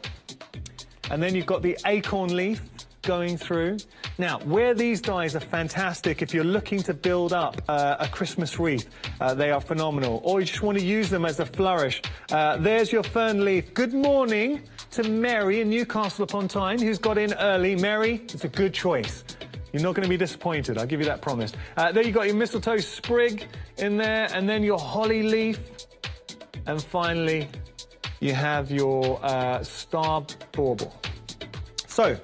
And then you've got the acorn leaf going through. Now, where these dies are fantastic, if you're looking to build up a Christmas wreath, they are phenomenal. Or you just want to use them as a flourish. There's your fern leaf. Good morning to Mary in Newcastle upon Tyne, who's got in early. Mary, it's a good choice. You're not going to be disappointed, I'll give you that promise. There you've got your mistletoe sprig in there, and then your holly leaf. And finally, you have your star bauble. So,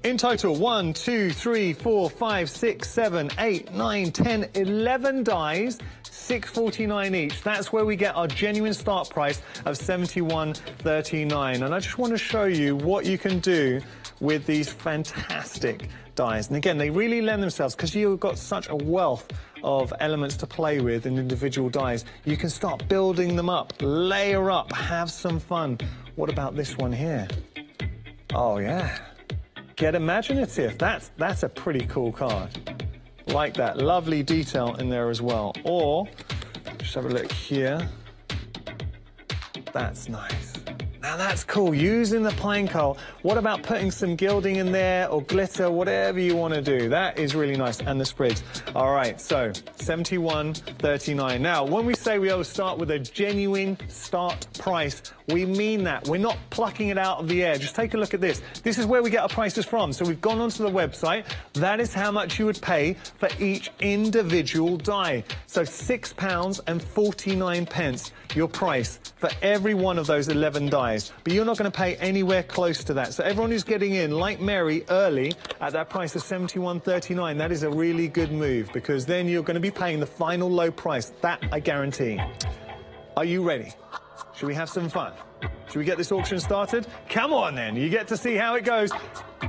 in total, 1, 2, 3, 4, 5, 6, 7, 8, 9, 10, 11 dies, $6.49 each. That's where we get our genuine start price of $71.39. And I just want to show you what you can do with these fantastic dies. And again, they really lend themselves, because you've got such a wealth of elements to play with in individual dies. You can start building them up, layer up, have some fun. What about this one here? Oh, yeah. Get imaginative. That's a pretty cool card. Like that. Lovely detail in there as well. Or, just have a look here. That's nice. Now that's cool, using the pine coal. What about putting some gilding in there or glitter, whatever you want to do? That is really nice, and the sprigs. All right, so $71.39. Now, when we say we always start with a genuine start price, we mean that. We're not plucking it out of the air. Just take a look at this. This is where we get our prices from. So we've gone onto the website. That is how much you would pay for each individual die. So £6.49, your price for every one of those 11 dies. But you're not going to pay anywhere close to that. So everyone who's getting in, like Mary, early at that price of $71.39, that is a really good move, because then you're going to be paying the final low price. That I guarantee. Are you ready? Should we have some fun? Should we get this auction started? Come on then, you get to see how it goes.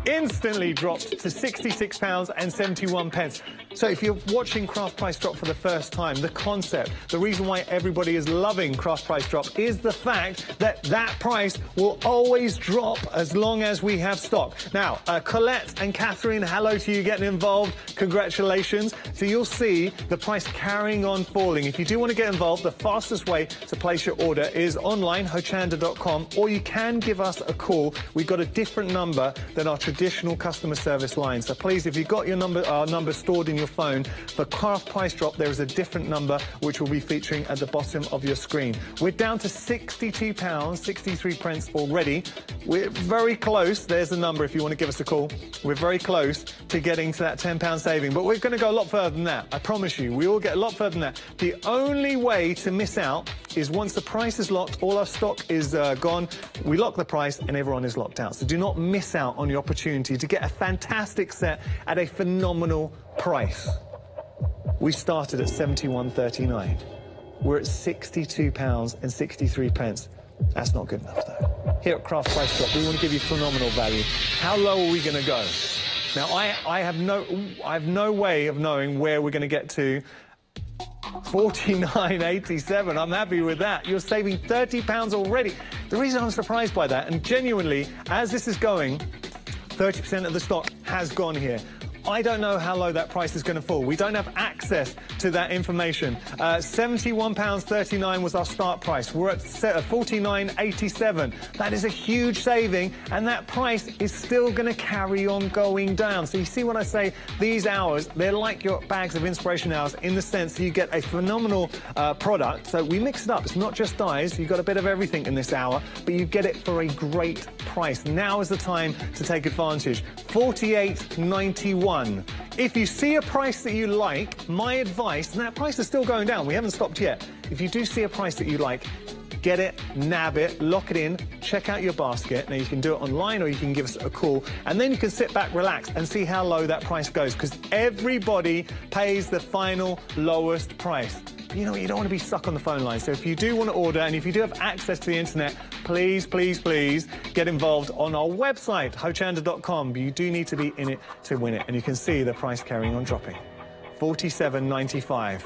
Instantly dropped to £66.71. So if you're watching Craft Price Drop for the first time, the concept, the reason why everybody is loving Craft Price Drop is the fact that that price will always drop as long as we have stock. Now, Colette and Catherine, hello to you getting involved. Congratulations. So you'll see the price carrying on falling. If you do want to get involved, the fastest way to place your order is online, hochanda.com, or you can give us a call. We've got a different number than our traditional customer service line. So please, if you've got your number, our number stored in your phone, for Craft Price Drop, there is a different number which will be featuring at the bottom of your screen. We're down to £62.63 already. We're very close. There's the number if you want to give us a call. We're very close to getting to that £10 saving, but we're going to go a lot further than that. I promise you, we will get a lot further than that. The only way to miss out is once the price is locked, all our stock is gone, we lock the price and everyone is locked out. So do not miss out on your opportunity to get a fantastic set at a phenomenal price. We started at £71.39. We're at £62.63. That's not good enough, though. Here at Craft Price Drop, we want to give you phenomenal value. How low are we going to go? Now, I have no way of knowing where we're going to get to $49.87. I'm happy with that. You're saving £30 already. The reason I'm surprised by that, and genuinely, as this is going, 30% of the stock has gone here. I don't know how low that price is going to fall. We don't have access to that information. £71.39 was our start price. We're at $49.87. That is a huge saving, and that price is still going to carry on going down. So you see when I say these hours, they're like your bags of inspiration hours in the sense that you get a phenomenal product. So we mix it up. It's not just dyes. You've got a bit of everything in this hour, but you get it for a great price. Now is the time to take advantage. $48.91. If you see a price that you like, my advice, and that price is still going down, we haven't stopped yet. If you do see a price that you like, get it, nab it, lock it in, check out your basket. Now, you can do it online or you can give us a call, and then you can sit back, relax, and see how low that price goes, because everybody pays the final lowest price. You know, you don't want to be stuck on the phone line. So if you do want to order, and if you do have access to the internet, please, please, please get involved on our website, hochanda.com. But you do need to be in it to win it. And you can see the price carrying on dropping. $47.95.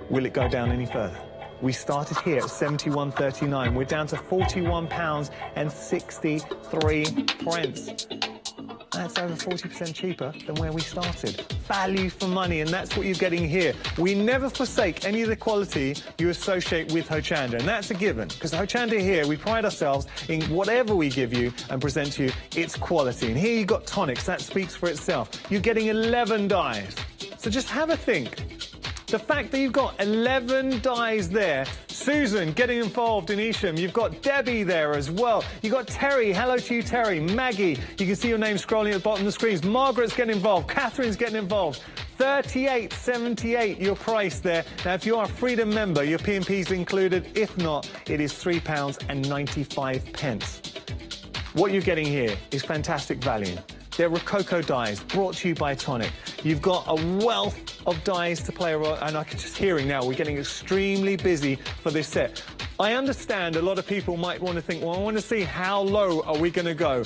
Will it go down any further? We started here at £71.39. We're down to £41.63. That's over 40% cheaper than where we started. Value for money, and that's what you're getting here. We never forsake any of the quality you associate with Hochanda, and that's a given, because Hochanda here, we pride ourselves in whatever we give you and present to you, it's quality. And here you've got tonics, that speaks for itself. You're getting 11 dyes. So just have a think. The fact that you've got 11 dyes there, Susan getting involved in Isham, you've got Debbie there as well, you've got Terry, hello to you Terry, Maggie, you can see your name scrolling at the bottom of the screens, Margaret's getting involved, Catherine's getting involved, $38.78 your price there. Now if you are a Freedom member, your P&P's included, if not, it is £3.95. What you're getting here is fantastic value. They're Rococo dyes, brought to you by Tonic. You've got a wealth of dyes to play around, and I can just hearing now, we're getting extremely busy for this set. I understand a lot of people might want to think, well, I want to see how low are we going to go.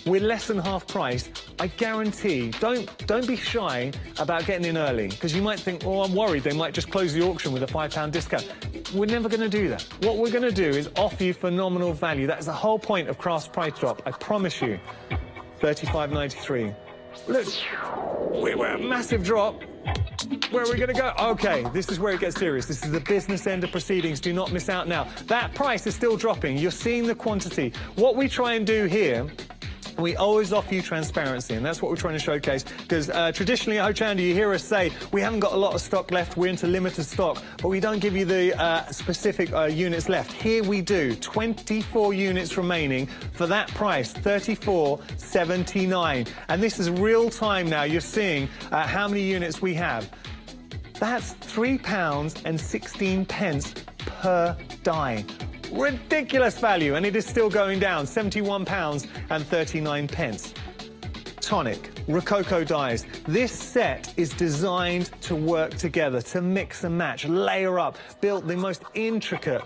We're less than half price. I guarantee, don't be shy about getting in early, because you might think, oh, I'm worried they might just close the auction with a £5 discount. We're never going to do that. What we're going to do is offer you phenomenal value. That's the whole point of Craft's price drop, I promise you. $35.93. Look, we're a massive drop. Where are we going to go? OK, this is where it gets serious. This is the business end of proceedings. Do not miss out now. That price is still dropping. You're seeing the quantity. What we try and do here, we always offer you transparency, and that's what we're trying to showcase, because traditionally at Hochanda you hear us say we haven't got a lot of stock left, we're into limited stock, but we don't give you the specific units left. Here we do, 24 units remaining for that price, $34.79, and this is real time now. You're seeing how many units we have. That's £3.16 per die. Ridiculous value, and it is still going down, £71.39. Tonic, Rococo dyes. This set is designed to work together, to mix and match, layer up, build the most intricate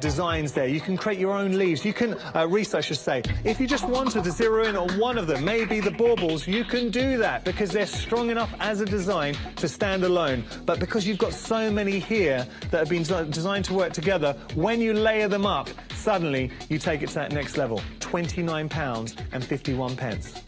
designs there. You can create your own leaves. You can, Reese, I should say, if you just wanted to zero in on one of them, maybe the baubles, you can do that because they're strong enough as a design to stand alone. But because you've got so many here that have been designed to work together, when you layer them up, suddenly you take it to that next level, £29.51.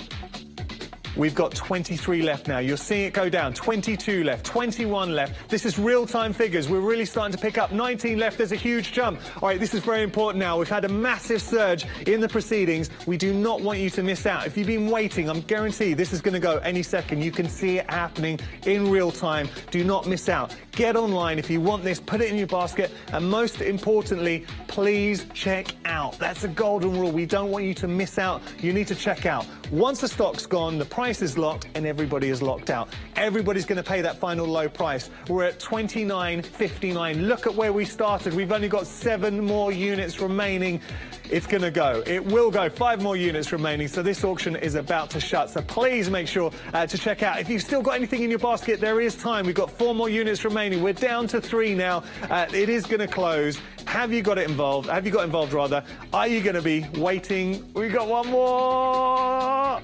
We've got 23 left now. You're seeing it go down. 22 left, 21 left. This is real-time figures. We're really starting to pick up. 19 left. There's a huge jump. All right, this is very important now. We've had a massive surge in the proceedings. We do not want you to miss out. If you've been waiting, I'm guaranteed this is going to go any second. You can see it happening in real time. Do not miss out. Get online if you want this. Put it in your basket. And most importantly, please check out. That's a golden rule. We don't want you to miss out. You need to check out. Once the stock's gone, the price is locked and everybody is locked out. Everybody's going to pay that final low price. We're at $29.59. Look at where we started. We've only got 7 more units remaining. It's going to go. It will go. 5 more units remaining. So this auction is about to shut. So please make sure to check out. If you've still got anything in your basket, there is time. We've got 4 more units remaining. We're down to 3 now. It is going to close. Have you got it involved? Have you got involved, rather? Are you going to be waiting? We've got 1 more.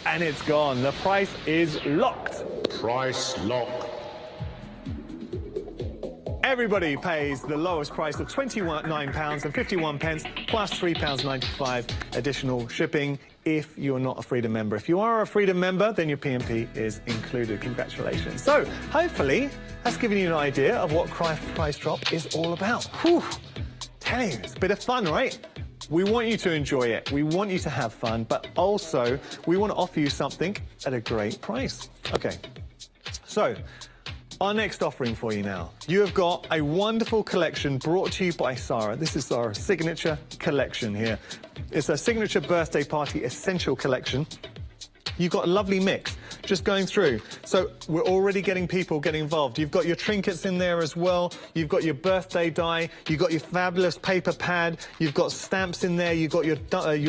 And it's gone. The price is locked. Price lock. everybody pays the lowest price of £29.51 plus £3.95 additional shipping if you're not a Freedom member. If you are a Freedom member, then your P&P is included. Congratulations. So, hopefully, that's given you an idea of what Craft Price Drop is all about. Whew. Telling you, it's a bit of fun, right? We want you to enjoy it. We want you to have fun, but also we want to offer you something at a great price. Okay, so our next offering for you now. You have got a wonderful collection brought to you by Sarah. This is our signature collection here. It's a signature birthday party essential collection. You've got a lovely mix just going through. So we're already getting people getting involved. You've got your trinkets in there as well. You've got your birthday die. You've got your fabulous paper pad. You've got stamps in there. You've got your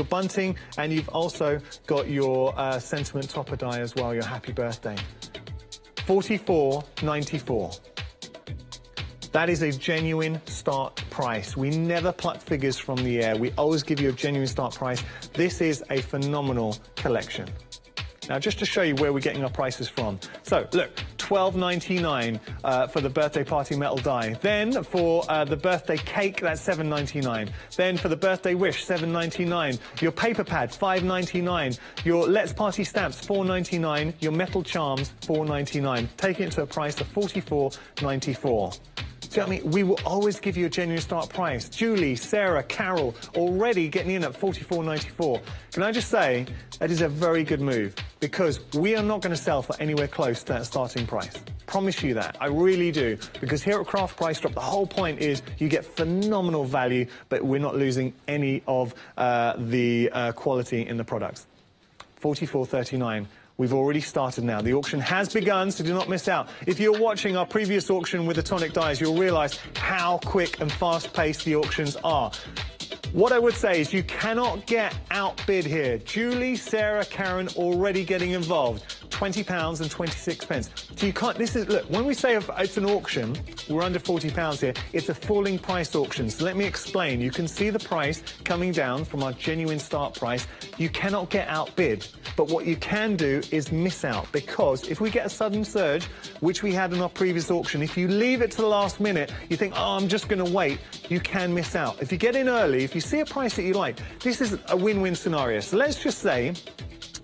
bunting. And you've also got your sentiment topper die as well, your happy birthday. $44.94. That is a genuine start price. We never pluck figures from the air. We always give you a genuine start price. This is a phenomenal collection. Now, just to show you where we're getting our prices from. So, look, $12.99 for the birthday party metal die. Then for the birthday cake, that's $7.99. Then for the birthday wish, $7.99. Your paper pad, $5.99. Your Let's Party stamps, $4.99. Your metal charms, $4.99. Taking it to a price of $44.94. So, I mean, we will always give you a genuine start price. Julie, Sarah, Carol, already getting in at $44.94. Can I just say, that is a very good move, because we are not going to sell for anywhere close to that starting price. Promise you that. I really do. Because here at Craft Price Drop, the whole point is you get phenomenal value, but we're not losing any of the quality in the products. $44.39. We've already started now. The auction has begun, so do not miss out. If you're watching our previous auction with the tonic dies, you'll realise how quick and fast-paced the auctions are. What I would say is you cannot get outbid here. Julie, Sarah, Karen already getting involved. £20.26. So you can't, this is, look, when we say it's an auction, we're under £40 here, it's a falling price auction. So let me explain. You can see the price coming down from our genuine start price. You cannot get outbid. But what you can do is miss out, because if we get a sudden surge, which we had in our previous auction, if you leave it to the last minute, you think, oh, I'm just going to wait, you can miss out. If you get in early, if you see a price that you like, this is a win-win scenario. So let's just say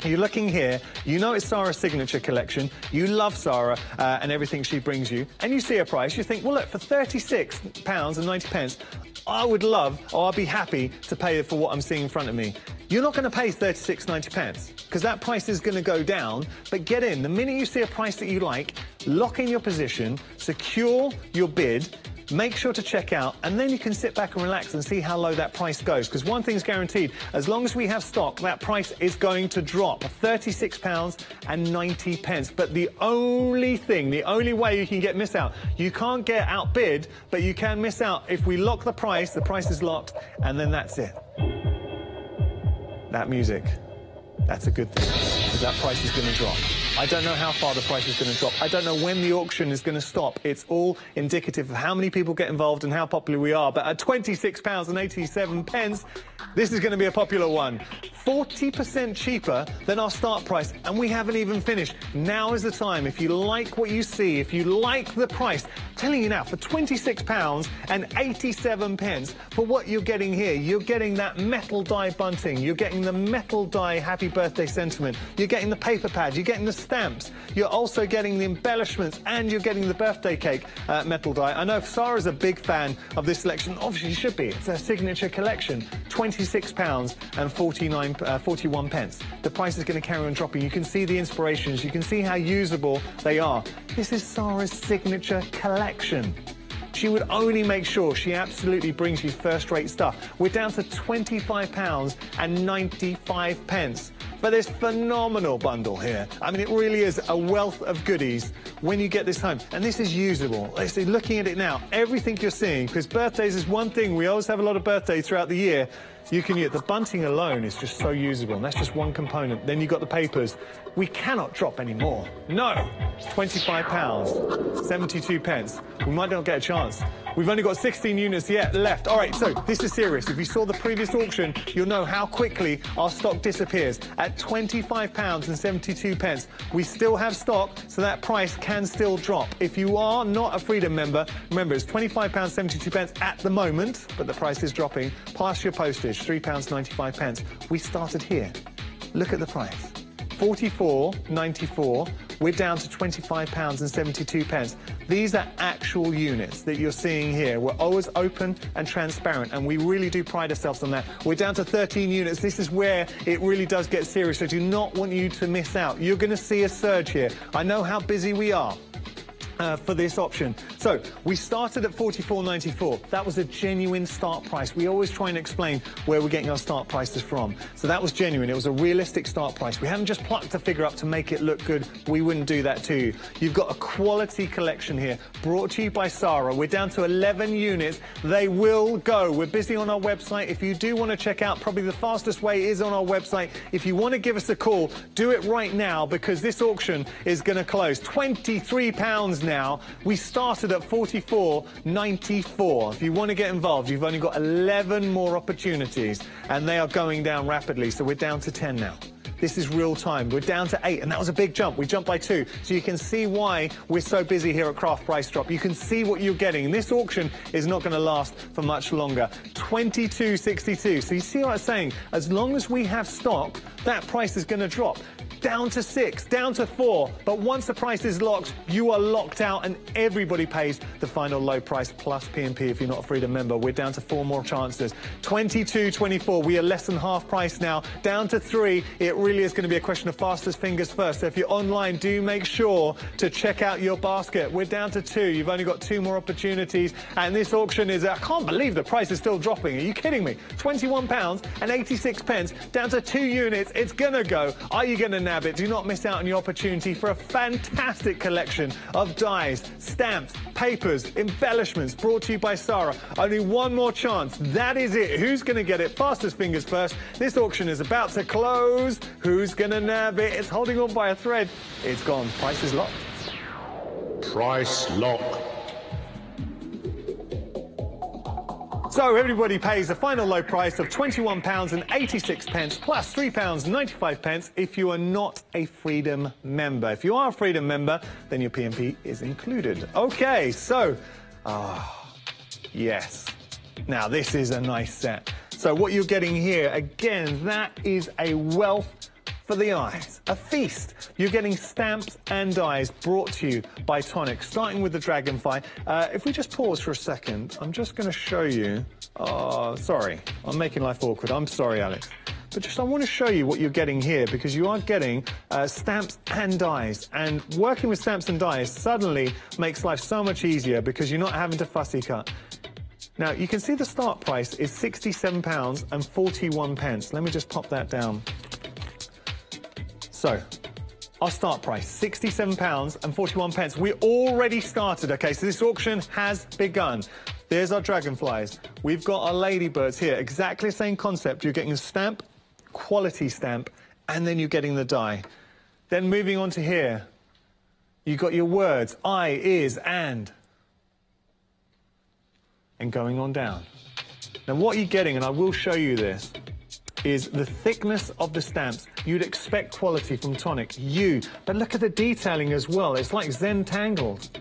you're looking here, you know it's Sarah's signature collection, you love Sarah and everything she brings you, and you see a price, you think, well, look, for £36.90, I would love, or I'd be happy to pay for what I'm seeing in front of me. You're not going to pay £36.90, because that price is going to go down, but get in. The minute you see a price that you like, lock in your position, secure your bid, make sure to check out, and then you can sit back and relax and see how low that price goes. Because one thing's guaranteed, as long as we have stock, that price is going to drop. £36.90. But the only thing, the only way you can miss out, you can't get outbid, but you can miss out. If we lock the price is locked, and then that's it. That music, that's a good thing, because that price is going to drop. I don't know how far the price is going to drop. I don't know when the auction is going to stop. It's all indicative of how many people get involved and how popular we are. But at £26.87, this is going to be a popular one. 40% cheaper than our start price, and we haven't even finished. Now is the time. If you like what you see, if you like the price, I'm telling you now, for £26.87 for what you're getting here, you're getting that metal die bunting, you're getting the metal die happy birthday sentiment, you're getting the paper pad, you're getting the stamps, you're also getting the embellishments, and you're getting the birthday cake metal die. I know Sarah's a big fan of this selection. Obviously, she should be. It's her signature collection. £26.41. The price is going to carry on dropping. You can see the inspirations. You can see how usable they are. This is Sarah's signature collection. She would only make sure she absolutely brings you first-rate stuff. We're down to £25.95 for this phenomenal bundle here. I mean, it really is a wealth of goodies when you get this home. And this is usable. Looking at it now, everything you're seeing, because birthdays is one thing. We always have a lot of birthdays throughout the year. You can use the bunting alone is just so usable, and that's just one component. Then you've got the papers. We cannot drop any more. No, £25, 72 pence. We might not get a chance. We've only got 16 units yet left. All right, so this is serious. If you saw the previous auction, you'll know how quickly our stock disappears. At £25 and 72 pence, we still have stock, so that price can still drop. If you are not a Freedom member, remember it's £25, 72 pence at the moment, but the price is dropping. Pass your postage, £3.95. We started here. Look at the price. £44.94. We're down to £25 and 72 pence. These are actual units that you're seeing here. We're always open and transparent, and we really do pride ourselves on that. We're down to 13 units. This is where it really does get serious. I do not want you to miss out. You're going to see a surge here. I know how busy we are for this option. So we started at £44.94. That was a genuine start price. We always try and explain where we're getting our start prices from. So that was genuine. It was a realistic start price. We haven't just plucked a figure up to make it look good. We wouldn't do that to you. You've got a quality collection here brought to you by Sarah. We're down to 11 units. They will go. We're busy on our website. If you do want to check out, probably the fastest way is on our website. If you want to give us a call, do it right now, because this auction is going to close. £23 now. We started at £44.94. If you want to get involved, you've only got 11 more opportunities, and they are going down rapidly. So we're down to 10 now. This is real time. We're down to 8, and that was a big jump. We jumped by 2. So you can see why we're so busy here at Craft Price Drop. You can see what you're getting. This auction is not going to last for much longer. $22.62. So you see what I'm saying? As long as we have stock, that price is going to drop. Down to 6, down to 4. But once the price is locked, you are locked out, and everybody pays the final low price plus P&P if you're not a Freedom member. We're down to 4 more chances. $22.24. We are less than half price now. Down to 3. It really is going to be a question of fastest fingers first. So if you're online, do make sure to check out your basket. We're down to 2. You've only got 2 more opportunities. And this auction is, I can't believe the price is still dropping. Are you kidding me? £21 and 86 pence, down to 2 units. It's going to go. Are you going to nab it? Do not miss out on your opportunity for a fantastic collection of dies, stamps, papers, embellishments brought to you by Sarah. Only 1 more chance. That is it. Who's going to get it? Fastest fingers first. This auction is about to close. Who's going to nab it? It's holding on by a thread. It's gone. Price is locked. Price lock. So everybody pays a final low price of £21 and 86 pence plus £3.95 if you are not a Freedom member. If you are a Freedom member, then your P&P is included. Okay, so, yes. Now this is a nice set. So what you're getting here, again, that is a wealth for the eyes, a feast. You're getting stamps and dies brought to you by Tonic, starting with the Dragonfly. If we just pause for a second, I'm just going to show you. Oh, sorry, I'm making life awkward. I'm sorry, Alex. But just I want to show you what you're getting here, because you are getting stamps and dies. And working with stamps and dies suddenly makes life so much easier because you're not having to fussy cut. Now, you can see the start price is £67 and 41 pence. Let me just pop that down. So, our start price, £67 and 41 pence. We already started, okay, so this auction has begun. There's our Dragonflies. We've got our Ladybirds here. Exactly the same concept. You're getting a stamp, quality stamp, and then you're getting the die. Then moving on to here, you've got your words, I, is, and going on down. Now, what you're getting, and I will show you this, is the thickness of the stamps. You'd expect quality from Tonic, but look at the detailing as well. It's like Zen Tangled.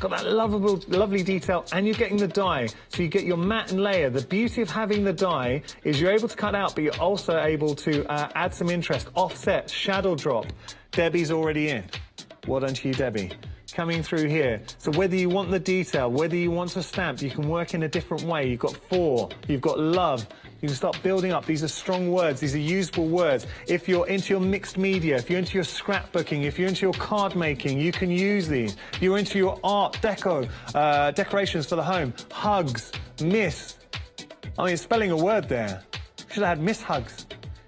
Got that lovely detail, and you're getting the die. So you get your matte and layer. The beauty of having the die is you're able to cut out, but you're also able to add some interest, offset, shadow drop. Debbie's already in. Well done to you, Debbie. Coming through here. So whether you want the detail, whether you want to stamp, you can work in a different way. You've got 4, you've got love. You can start building up. These are strong words. These are usable words. If you're into your mixed media, if you're into your scrapbooking, if you're into your card making, you can use these. If you're into your art, decorations for the home, hugs, miss. I mean, spelling a word there. Should have had miss hugs.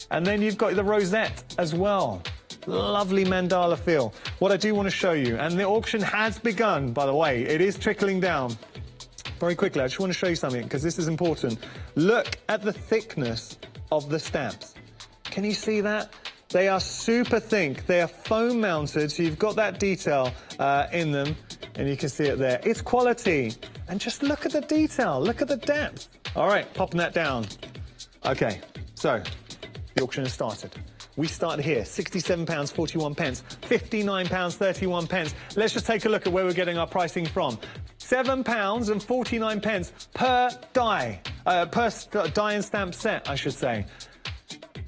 And then you've got the rosette as well. Lovely mandala feel. What I do want to show you, and the auction has begun, by the way, it is trickling down. very quickly, I just want to show you something, because this is important. Look at the thickness of the stamps. Can you see that? They are super thick. They are foam mounted, so you've got that detail in them, and you can see it there. It's quality. And just look at the detail. Look at the depth. All right, popping that down. Okay, so the auction has started. We started here, £67.41, £59.31. Let's just take a look at where we're getting our pricing from. £7.49 per die, die and stamp set, I should say.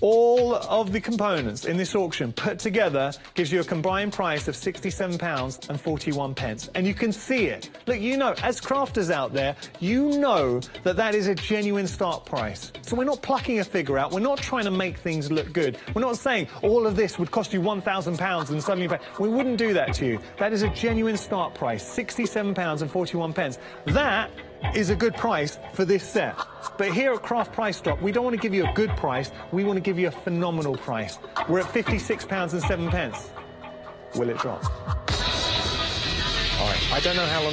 All of the components in this auction put together gives you a combined price of £67.41. And you can see it. Look, you know, as crafters out there, you know that that is a genuine start price. So we're not plucking a figure out. We're not trying to make things look good. We're not saying all of this would cost you £1,000 and suddenly pay. We wouldn't do that to you. That is a genuine start price, £67.41. That is a good price for this set. But here at Craft Price Drop, we don't want to give you a good price, we want to give you a phenomenal price. We're at £56.07. Will it drop? All right, I don't know how low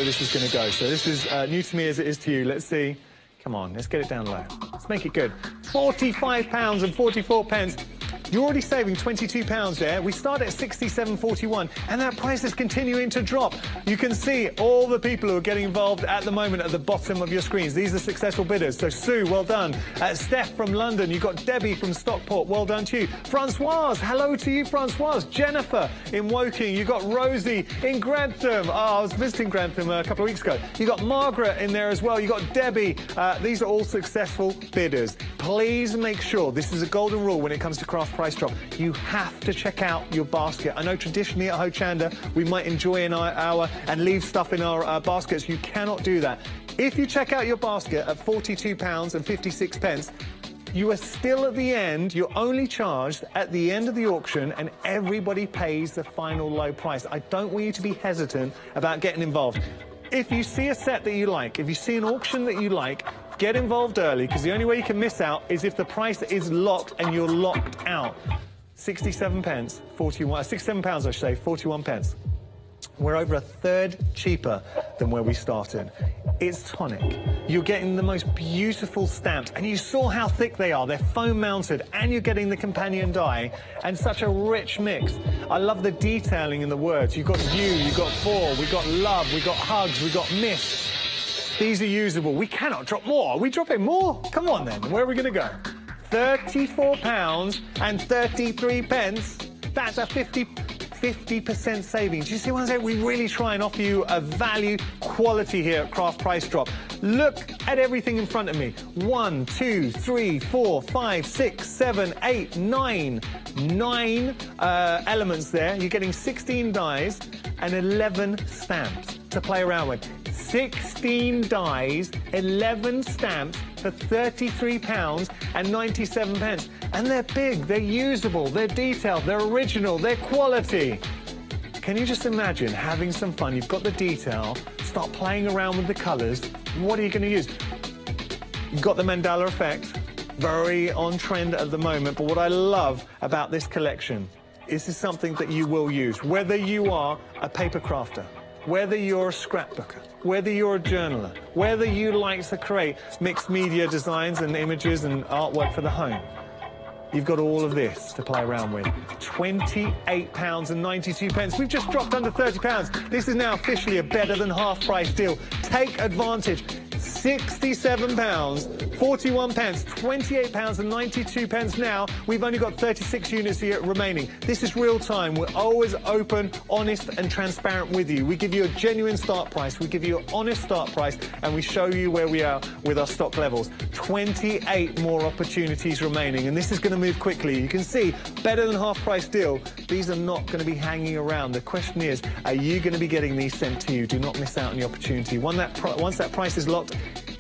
this is going to go, so this is new to me as it is to you. Let's see. Come on, let's get it down low. Let's make it good. £45.44. You're already saving £22 there. We start at £67.41, and that price is continuing to drop. You can see all the people who are getting involved at the moment at the bottom of your screens. These are successful bidders. So Sue, well done. Steph from London. You've got Debbie from Stockport. Well done to you. Francoise, hello to you, Francoise. Jennifer in Woking. You've got Rosie in Grantham. Oh, I was visiting Grantham a couple of weeks ago. You've got Margaret in there as well. You've got Debbie. These are all successful bidders. Please make sure, this is a golden rule when it comes to Craft Price Drop, you have to check out your basket. I know traditionally at Hochanda we might enjoy an hour and leave stuff in our baskets. You cannot do that. If you check out your basket at £42.56, you are still at the end, you're only charged at the end of the auction, and everybody pays the final low price. I don't want you to be hesitant about getting involved. If you see a set that you like, if you see an auction that you like, get involved early, because the only way you can miss out is if the price is locked and you're locked out. £67, I should say, 41 pence. We're over a third cheaper than where we started. It's tonic. You're getting the most beautiful stamps, and you saw how thick they are. They're foam mounted, and you're getting the companion die, and such a rich mix. I love the detailing in the words. You've got you, you've got for, we've got love, we've got hugs, we've got miss. These are usable. We cannot drop more. Are we dropping more? Come on then. Where are we going to go? £34.33. That's a 50% savings. Do you see what I'm saying? We really try and offer you a value quality here at Craft Price Drop. Look at everything in front of me. 1, 2, 3, 4, 5, 6, 7, 8, 9. 9 elements there. You're getting 16 dies and 11 stamps to play around with. 16 dies, 11 stamps for £33.97. And they're big, they're usable, they're detailed, they're original, they're quality. Can you just imagine having some fun? You've got the detail, start playing around with the colours. What are you going to use? You've got the mandala effect, very on trend at the moment. But what I love about this collection is this is something that you will use, whether you are a paper crafter, whether you're a scrapbooker, whether you're a journaler, whether you like to create mixed media designs and images and artwork for the home. You've got all of this to play around with. £28.92. We've just dropped under £30. This is now officially a better than half price deal. Take advantage. £67.41, £28.92 now. We've only got 36 units here remaining. This is real time. We're always open, honest and transparent with you. We give you a genuine start price. We give you an honest start price, and we show you where we are with our stock levels. 28 more opportunities remaining, and this is going to move quickly. You can see, better than half price deal. These are not going to be hanging around. The question is, are you going to be getting these sent to you? Do not miss out on the opportunity. Once that price is locked,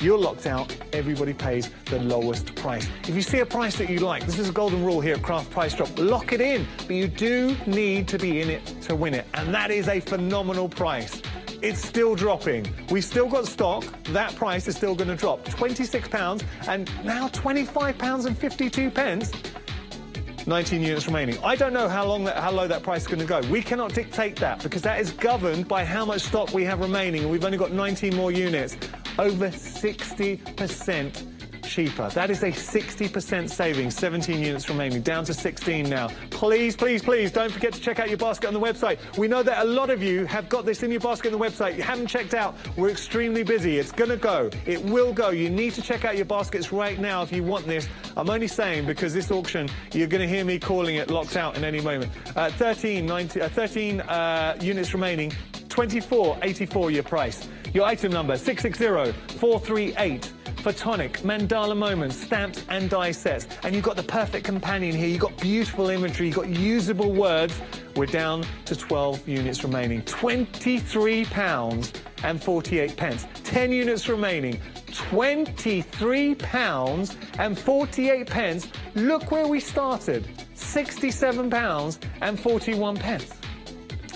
you're locked out. Everybody pays the lowest price. If you see a price that you like, this is a golden rule here at Craft Price Drop. Lock it in, but you do need to be in it to win it, and that is a phenomenal price. It's still dropping. We've still got stock. That price is still going to drop. £26 and now £25.52. 19 units remaining. I don't know how low that price is going to go. We cannot dictate that because that is governed by how much stock we have remaining, and we've only got 19 more units. Over 60% cheaper. That is a 60% saving. 17 units remaining, down to 16 now. Please, please, please don't forget to check out your basket on the website. We know that a lot of you have got this in your basket on the website. You haven't checked out. We're extremely busy. It's going to go. It will go. You need to check out your baskets right now if you want this. I'm only saying because this auction, you're going to hear me calling it locked out in any moment. 13 units remaining, $24.84 your price. Your item number, 660438. Photonic, Mandala Moments, stamped and die sets. And you've got the perfect companion here. You've got beautiful imagery. You've got usable words. We're down to 12 units remaining. £23.48. 10 units remaining. £23.48. Look where we started. £67.41.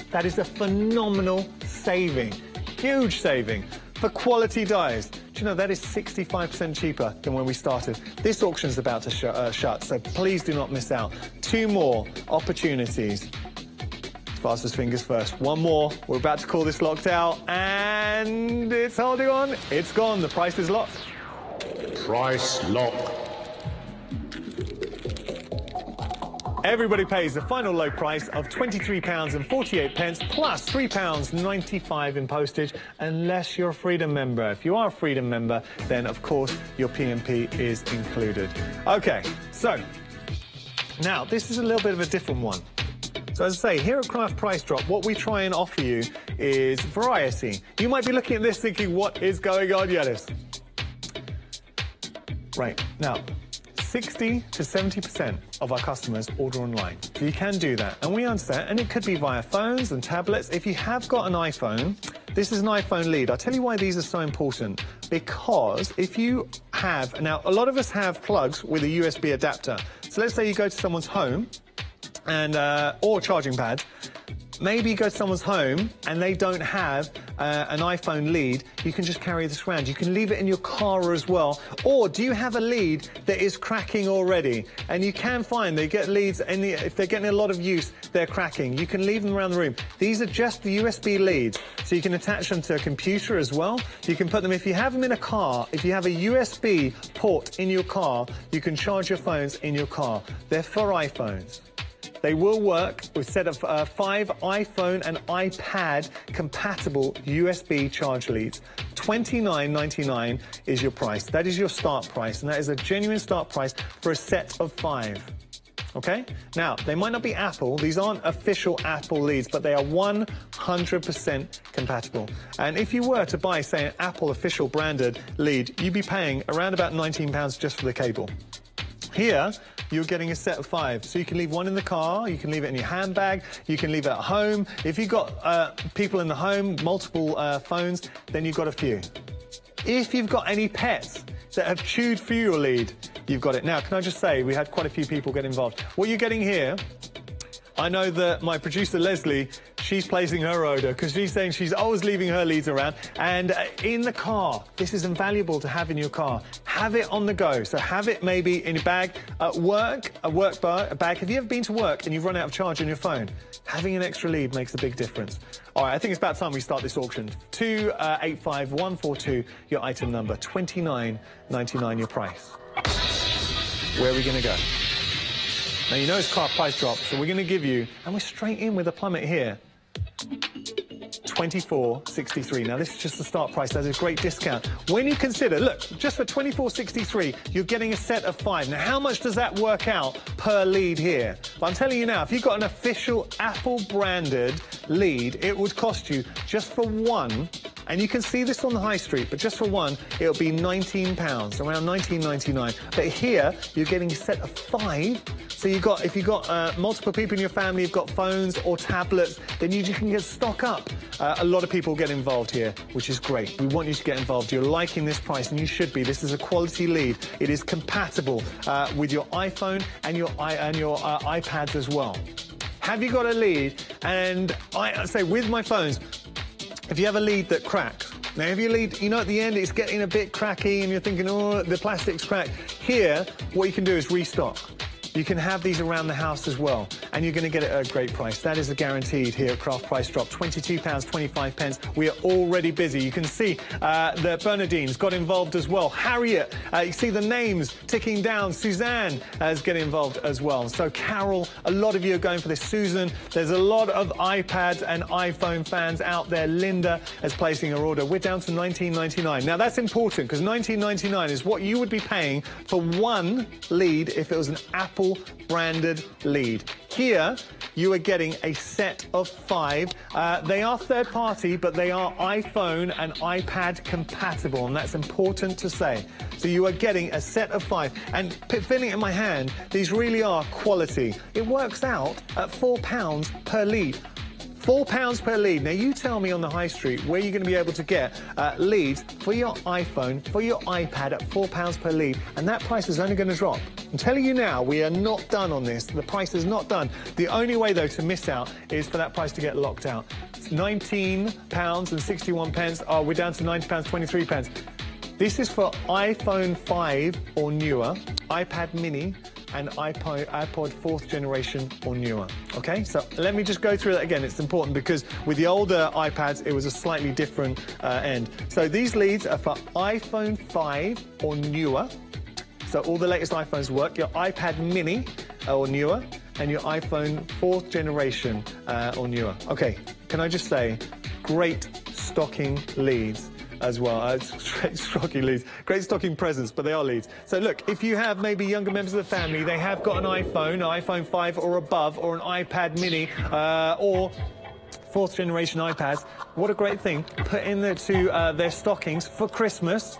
That is a phenomenal saving. Huge saving for quality dies. Do you know that is 65% cheaper than when we started? This auction is about to shut, so please do not miss out. 2 more opportunities. Fastest fingers first. 1 more. We're about to call this locked out, and it's holding on. It's gone. The price is locked. Price lock. Everybody pays the final low price of £23.48 plus £3.95 in postage, unless you're a Freedom member. If you are a Freedom member, then of course your P&P is included. Okay, so now this is a little bit of a different one. So as I say, here at Craft Price Drop, what we try and offer you is variety. You might be looking at this thinking, what is going on, Yanis? Right, now, 60 to 70% of our customers order online. So you can do that, and we understand, and it could be via phones and tablets. If you have got an iPhone, this is an iPhone lead. I'll tell you why these are so important. Because if you have, now a lot of us have plugs with a USB adapter. So let's say you go to someone's home, and or charging pad. Maybe you go to someone's home and they don't have an iPhone lead. You can just carry this around. You can leave it in your car as well. Or do you have a lead that is cracking already? And you can find they get leads, if they're getting a lot of use, they're cracking. You can leave them around the room. These are just the USB leads, so you can attach them to a computer as well. You can put them, if you have them in a car, if you have a USB port in your car, you can charge your phones in your car. They're for iPhones. They will work with a set of 5 iPhone and iPad compatible USB charge leads. $29.99 is your price. That is your start price, and that is a genuine start price for a set of 5. Okay? Now, they might not be Apple. These aren't official Apple leads, but they are 100% compatible. And if you were to buy, say, an Apple official branded lead, you'd be paying around about £19 just for the cable. Here, you're getting a set of 5. So you can leave one in the car, you can leave it in your handbag, you can leave it at home. If you've got people in the home, multiple phones, then you've got a few. If you've got any pets that have chewed through your lead, you've got it. Now, can I just say, we had quite a few people get involved. What you're getting here, I know that my producer, Leslie, she's placing her order because she's saying she's always leaving her leads around. And in the car, this is invaluable to have in your car. Have it on the go. So have it maybe in your bag at work, a bag. Have you ever been to work and you've run out of charge on your phone? Having an extra lead makes a big difference. All right, I think it's about time we start this auction. 285142, your item number, $29.99 your price. Where are we going to go? Now, you know it's Craft Price Drop, so we're going to give you, and we're straight in with a plummet here, $24.63. Now, this is just the start price. That's a great discount. When you consider, look, just for $24.63, you're getting a set of 5. Now, how much does that work out per lead here? Well, I'm telling you now, if you've got an official Apple-branded lead, it would cost you, just for one, and you can see this on the high street, but just for one, it'll be £19, around $19.99. But here, you're getting a set of 5. So if you've got multiple people in your family, you've got phones or tablets, then you can get stock up. A lot of people get involved here, which is great. We want you to get involved. You're liking this price, and you should be. This is a quality lead. It is compatible with your iPhone and your iPads as well. Have you got a lead? And I say, with my phones, if you have a lead that cracks, now if your lead, you know, at the end it's getting a bit cracky and you're thinking, oh, the plastic's cracked. Here, what you can do is restock. you can have these around the house as well, and you're going to get it at a great price. That is a guaranteed here at Craft Price Drop. £22.25. We are already busy. You can see the Bernadines got involved as well. Harriet, you see the names ticking down. Suzanne is getting involved as well. So Carol, a lot of you are going for this. Susan, there's a lot of iPads and iPhone fans out there. Linda is placing her order. We're down to $19.99. Now that's important because $19.99 is what you would be paying for one lead if it was an Apple branded lead. Here you are getting a set of 5. They are third party, but they are iPhone and iPad compatible, and that's important to say. So you are getting a set of 5, and feeling it in my hand, these really are quality. It works out at £4 per lead. £4 per lead. Now, you tell me on the high street where you're going to be able to get leads for your iPhone, for your iPad at £4 per lead, and that price is only going to drop. I'm telling you now, we are not done on this. The price is not done. The only way, though, to miss out is for that price to get locked out. It's £19.61. Oh, we're down to £90.23. This is for iPhone 5 or newer, iPad mini, and iPod 4th generation or newer. Okay, so let me just go through that again. It's important because with the older iPads, it was a slightly different end. So these leads are for iPhone 5 or newer. So all the latest iPhones work. Your iPad mini or newer, and your iPhone 4th generation or newer. Okay, can I just say, great stocking leads as well. Great stocking leads, great stocking presents, but they are leads. So look, if you have maybe younger members of the family, they have got an iPhone 5 or above, or an iPad mini, or 4th generation iPads, what a great thing. Put in there to their stockings for Christmas.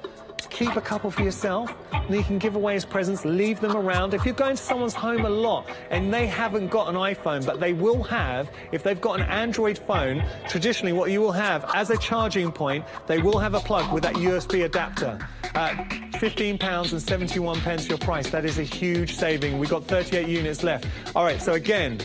Keep a couple for yourself, and you can give away as presents, leave them around. If you're going to someone's home a lot and they haven't got an iPhone, but they will have, if they've got an Android phone, traditionally what you will have as a charging point, they will have a plug with that USB adapter. £15.71 your price. That is a huge saving. We've got 38 units left. All right, so again,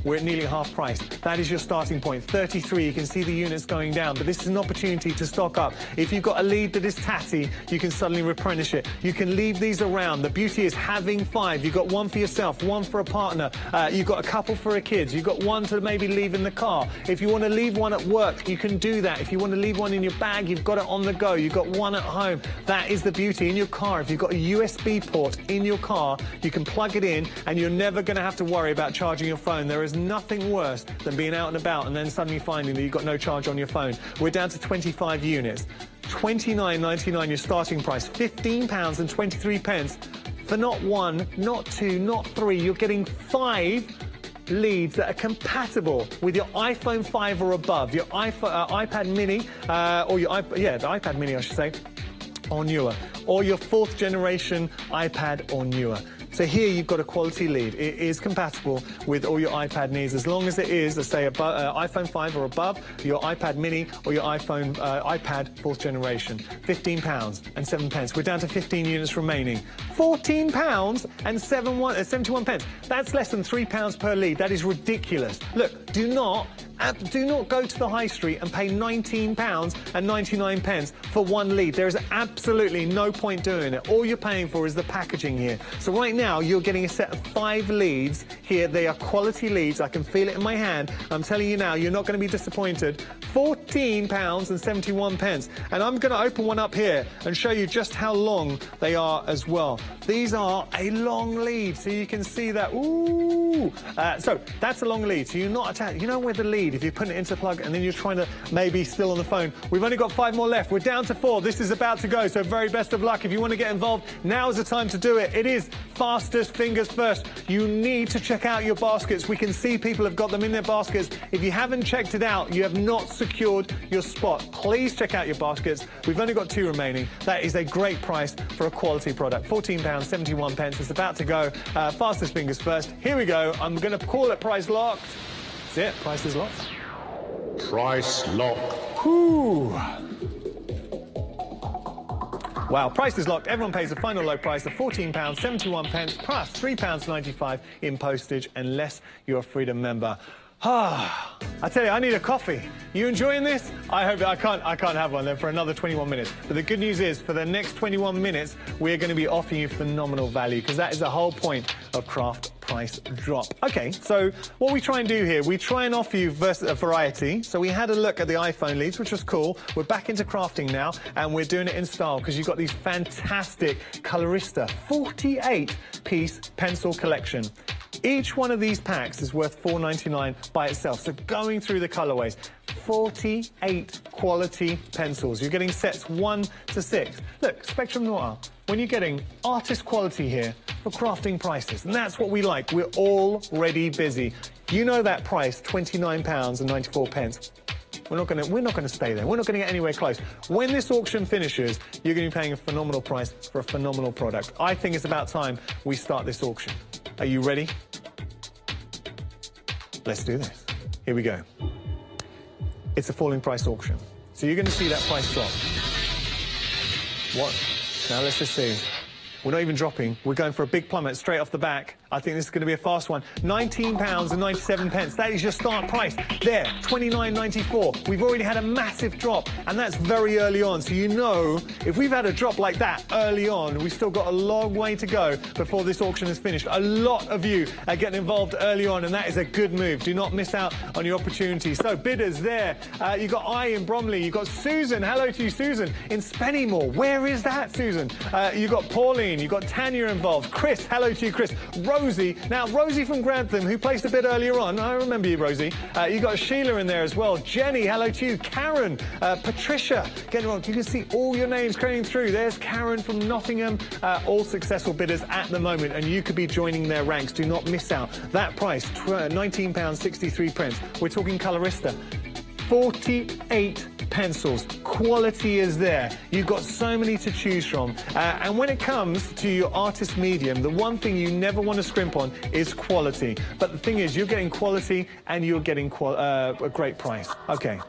we're at nearly half price. That is your starting point. 33, you can see the units going down, but this is an opportunity to stock up. If you've got a lead that is tatty, you can suddenly replenish it. You can leave these around. The beauty is having 5. You've got one for yourself, one for a partner. You've got a couple for a kids. You've got one to maybe leave in the car. If you want to leave one at work, you can do that. If you want to leave one in your bag, you've got it on the go. You've got one at home. That is the beauty. In your car, if you've got a USB port in your car, you can plug it in, and you're never going to have to worry about charging your phone. There is nothing worse than being out and about and then suddenly finding that you've got no charge on your phone. We're down to 25 units. £29.99 your starting price. £15.23 for not 1, not 2, not 3. You're getting 5 leads that are compatible with your iPhone 5 or above, your iPad mini, or your the iPad mini, I should say, or newer, or your 4th generation iPad or newer. So here you've got a quality lead. It is compatible with all your iPad needs, as long as it is, let's say, iPhone 5 or above, your iPad mini or your iPad 4th generation. £15.07. We're down to 15 units remaining. £14.71. That's less than £3 per lead. That is ridiculous. Look, do not go to the high street and pay £19.99 for one lead. There is absolutely no point doing it. All you're paying for is the packaging here. So right now, you're getting a set of 5 leads here. They are quality leads. I can feel it in my hand. I'm telling you now, you're not going to be disappointed. £14.71. And I'm going to open one up here and show you just how long they are as well. These are a long lead, so you can see that. Ooh! So that's a long lead. So you're not attached. You know where the lead, if you put it into plug and then you're trying to maybe still on the phone. We've only got 5 more left. We're down to 4. This is about to go, so very best of luck. If you want to get involved, now is the time to do it. It is fastest fingers first. You need to check out your baskets. We can see people have got them in their baskets. If you haven't checked it out, you have not secured your spot. Please check out your baskets. We've only got 2 remaining. That is a great price for a quality product. £14.71. It's about to go. Fastest fingers first. Here we go. I'm going to call it price locked. That's it. Price is locked. Price locked. Whew. Wow, price is locked. Everyone pays the final low price of £14.71 plus £3.95 in postage unless you're a Freedom member. I tell you, I need a coffee. You enjoying this? I hope. I can't have one then for another 21 minutes. But the good news is, for the next 21 minutes, we're going to be offering you phenomenal value, because that is the whole point of craft price drop. Okay, so what we try and do here, we try and offer you a variety. So we had a look at the iPhone leads, which was cool. We're back into crafting now, and we're doing it in style, because you've got these fantastic Colorista 48-piece pencil collection. Each one of these packs is worth $4.99 by itself. So going through the colorways, 48 quality pencils. You're getting sets 1 to 6. Look, Spectrum Noir, when you're getting artist quality here for crafting prices, and that's what we like. We're already busy. You know that price, £29.94. We're not going to stay there. We're not going to get anywhere close. When this auction finishes, you're going to be paying a phenomenal price for a phenomenal product. I think it's about time we start this auction. Are you ready? Let's do this. Here we go. It's a falling price auction. So you're going to see that price drop. What? Now let's just see. We're not even dropping. We're going for a big plummet straight off the back. I think this is going to be a fast one. £19.97. That is your start price. There, $29.94. We've already had a massive drop, and that's very early on. So you know, if we've had a drop like that early on, we've still got a long way to go before this auction is finished. A lot of you are getting involved early on, and that is a good move. Do not miss out on your opportunity. So bidders there. You've got I in Bromley. You've got Susan. Hello to you, Susan. In Spennymoor. Where is that, Susan? You've got Pauline. You've got Tanya involved. Chris. Hello to you, Chris. Rosie. Now, Rosie from Grantham, who placed a bid earlier on. I remember you, Rosie. You got Sheila in there as well. Jenny, hello to you. Karen, Patricia, getting on. You can see all your names coming through. There's Karen from Nottingham. All successful bidders at the moment, and you could be joining their ranks. Do not miss out. That price, £19.63. We're talking Colorista. 48 pencils. Quality is there. You've got so many to choose from. And when it comes to your artist medium, the one thing you never want to scrimp on is quality. But the thing is, you're getting quality and you're getting a great price. Okay.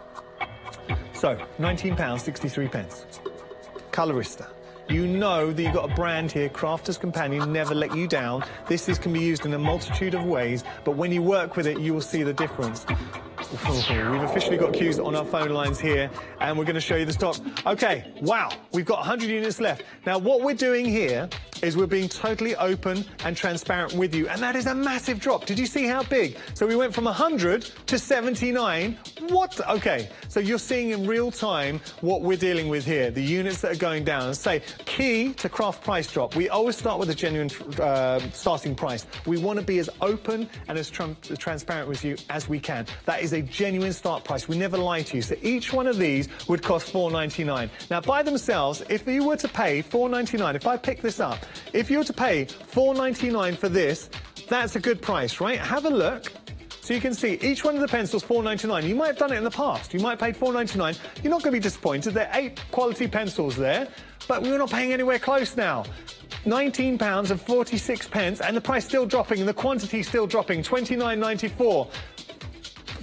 So, £19.63. Colorista. You know that you've got a brand here, Crafter's Companion, never let you down. This can be used in a multitude of ways, but when you work with it, you will see the difference. We've officially got queues on our phone lines here, and we're going to show you the stock. Okay, wow, we've got 100 units left. Now, what we're doing here is we're being totally open and transparent with you, and that is a massive drop. Did you see how big? So we went from 100 to 79. What? Okay, so you're seeing in real time what we're dealing with here, the units that are going down. And say, key to craft price drop, we always start with a genuine starting price. We want to be as open and as transparent with you as we can. That is a genuine start price. We never lie to you. So each one of these would cost $4.99. Now, by themselves, if you were to pay $4.99, if I pick this up, if you were to pay $4.99 for this, that's a good price, right? Have a look. So you can see each one of the pencils, $4.99. You might have done it in the past. You might have paid $4.99. You're not going to be disappointed. There are 8 quality pencils there, but we're not paying anywhere close now. £19.46, and the price still dropping, and the quantity still dropping. $29.94.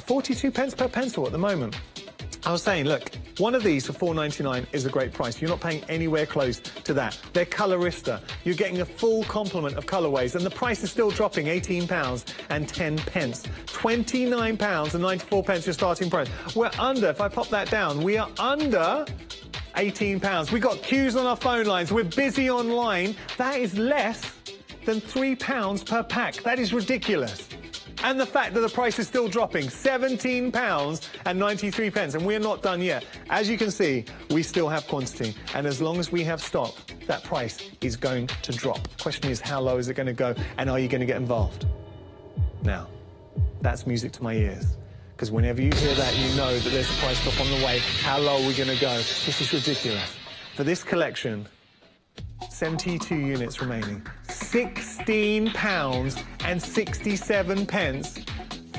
42 pence per pencil at the moment. I was saying, look, one of these for $4.99 is a great price. You're not paying anywhere close to that. They're Colorista. You're getting a full complement of colourways, and the price is still dropping, £18.10. £29.94 your starting price. We're under, if I pop that down, we are under £18. We've got queues on our phone lines. We're busy online. That is less than £3 per pack. That is ridiculous. And the fact that the price is still dropping, £17.93, and we're not done yet. As you can see, we still have quantity, and as long as we have stock, that price is going to drop. The question is, how low is it going to go, and are you going to get involved? Now, that's music to my ears, because whenever you hear that, you know that there's a price drop on the way. How low are we going to go? This is ridiculous. For this collection, 72 units remaining. £16.67.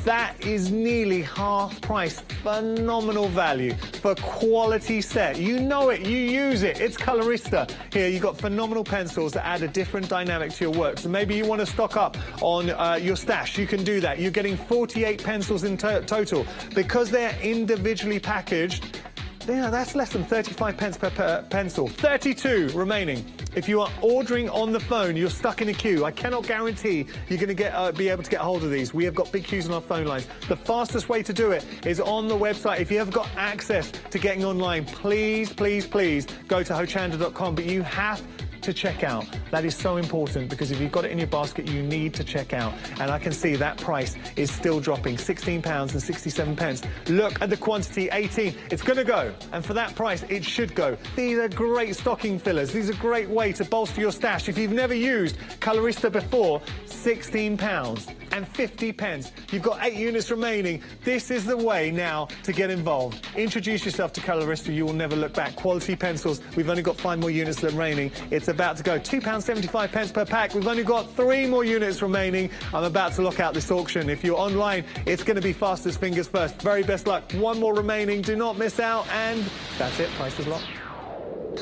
That is nearly half price. Phenomenal value for quality set. You know it, you use it. It's Colorista. Here, you've got phenomenal pencils that add a different dynamic to your work. So maybe you want to stock up on your stash. You can do that. You're getting 48 pencils in total. Because they're individually packaged, yeah, that's less than 35 pence per pencil. 32 remaining. If you are ordering on the phone, you're stuck in a queue. I cannot guarantee you're going to be able to get hold of these. We have got big queues on our phone lines. The fastest way to do it is on the website. If you have got access to getting online, please, please, please go to hochanda.com. But you have to check out. That is so important, because if you've got it in your basket, you need to check out. And I can see that price is still dropping, £16.67. Look at the quantity, 18. It's going to go, and for that price, it should go. These are great stocking fillers. These are a great way to bolster your stash. If you've never used Colorista before, £16.50. You've got 8 units remaining. This is the way now to get involved. Introduce yourself to Colorista. You will never look back. Quality pencils. We've only got 5 more units remaining. It's about to go. £2.75 per pack. We've only got 3 more units remaining. I'm about to lock out this auction. If you're online, it's going to be fastest fingers first. Very best luck. 1 more remaining. Do not miss out. And that's it. Price is locked.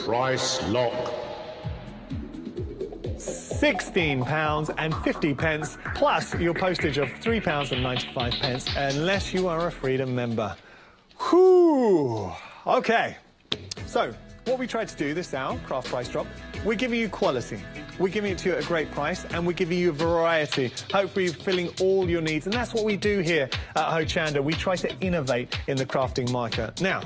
Price lock. £16.50 plus your postage of £3.95 unless you are a Freedom member. Whew. Okay. So, what we tried to do this hour, craft price drop, we're giving you quality. We're giving it to you at a great price, and we're giving you a variety. Hopefully you're filling all your needs, and that's what we do here at Hochanda. We try to innovate in the crafting market. Now,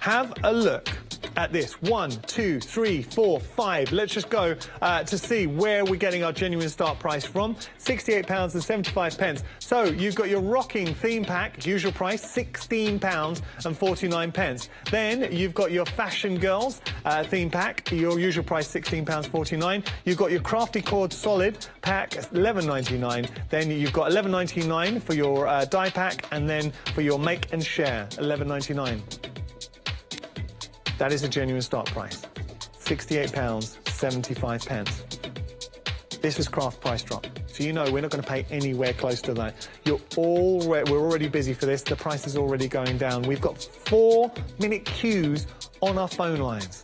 have a look at this. 1, 2, 3, 4, 5. Let's just go to see where we're getting our genuine start price from. £68.75. So you've got your rocking theme pack, usual price, £16.49. Then you've got your fashion girls theme pack, your usual price, £16.49. You've got your crafty cord solid pack, £11.99. Then you've got £11.99 for your die pack, and then for your make and share, £11.99. That is a genuine start price, £68.75. This is craft price drop. So you know we're not going to pay anywhere close to that. We're already busy for this. The price is already going down. We've got 4-minute queues on our phone lines.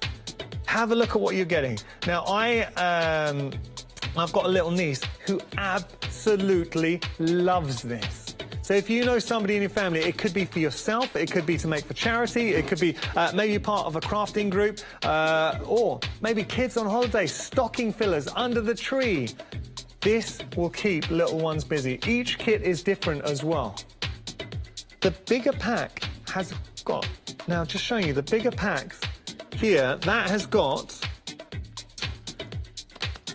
Have a look at what you're getting. Now, I've got a little niece who absolutely loves this. So if you know somebody in your family, it could be for yourself, it could be to make for charity, it could be maybe part of a crafting group, or maybe kids on holiday, stocking fillers under the tree. This will keep little ones busy. Each kit is different as well. The bigger pack has got, now just showing you, the bigger packs here, that has got,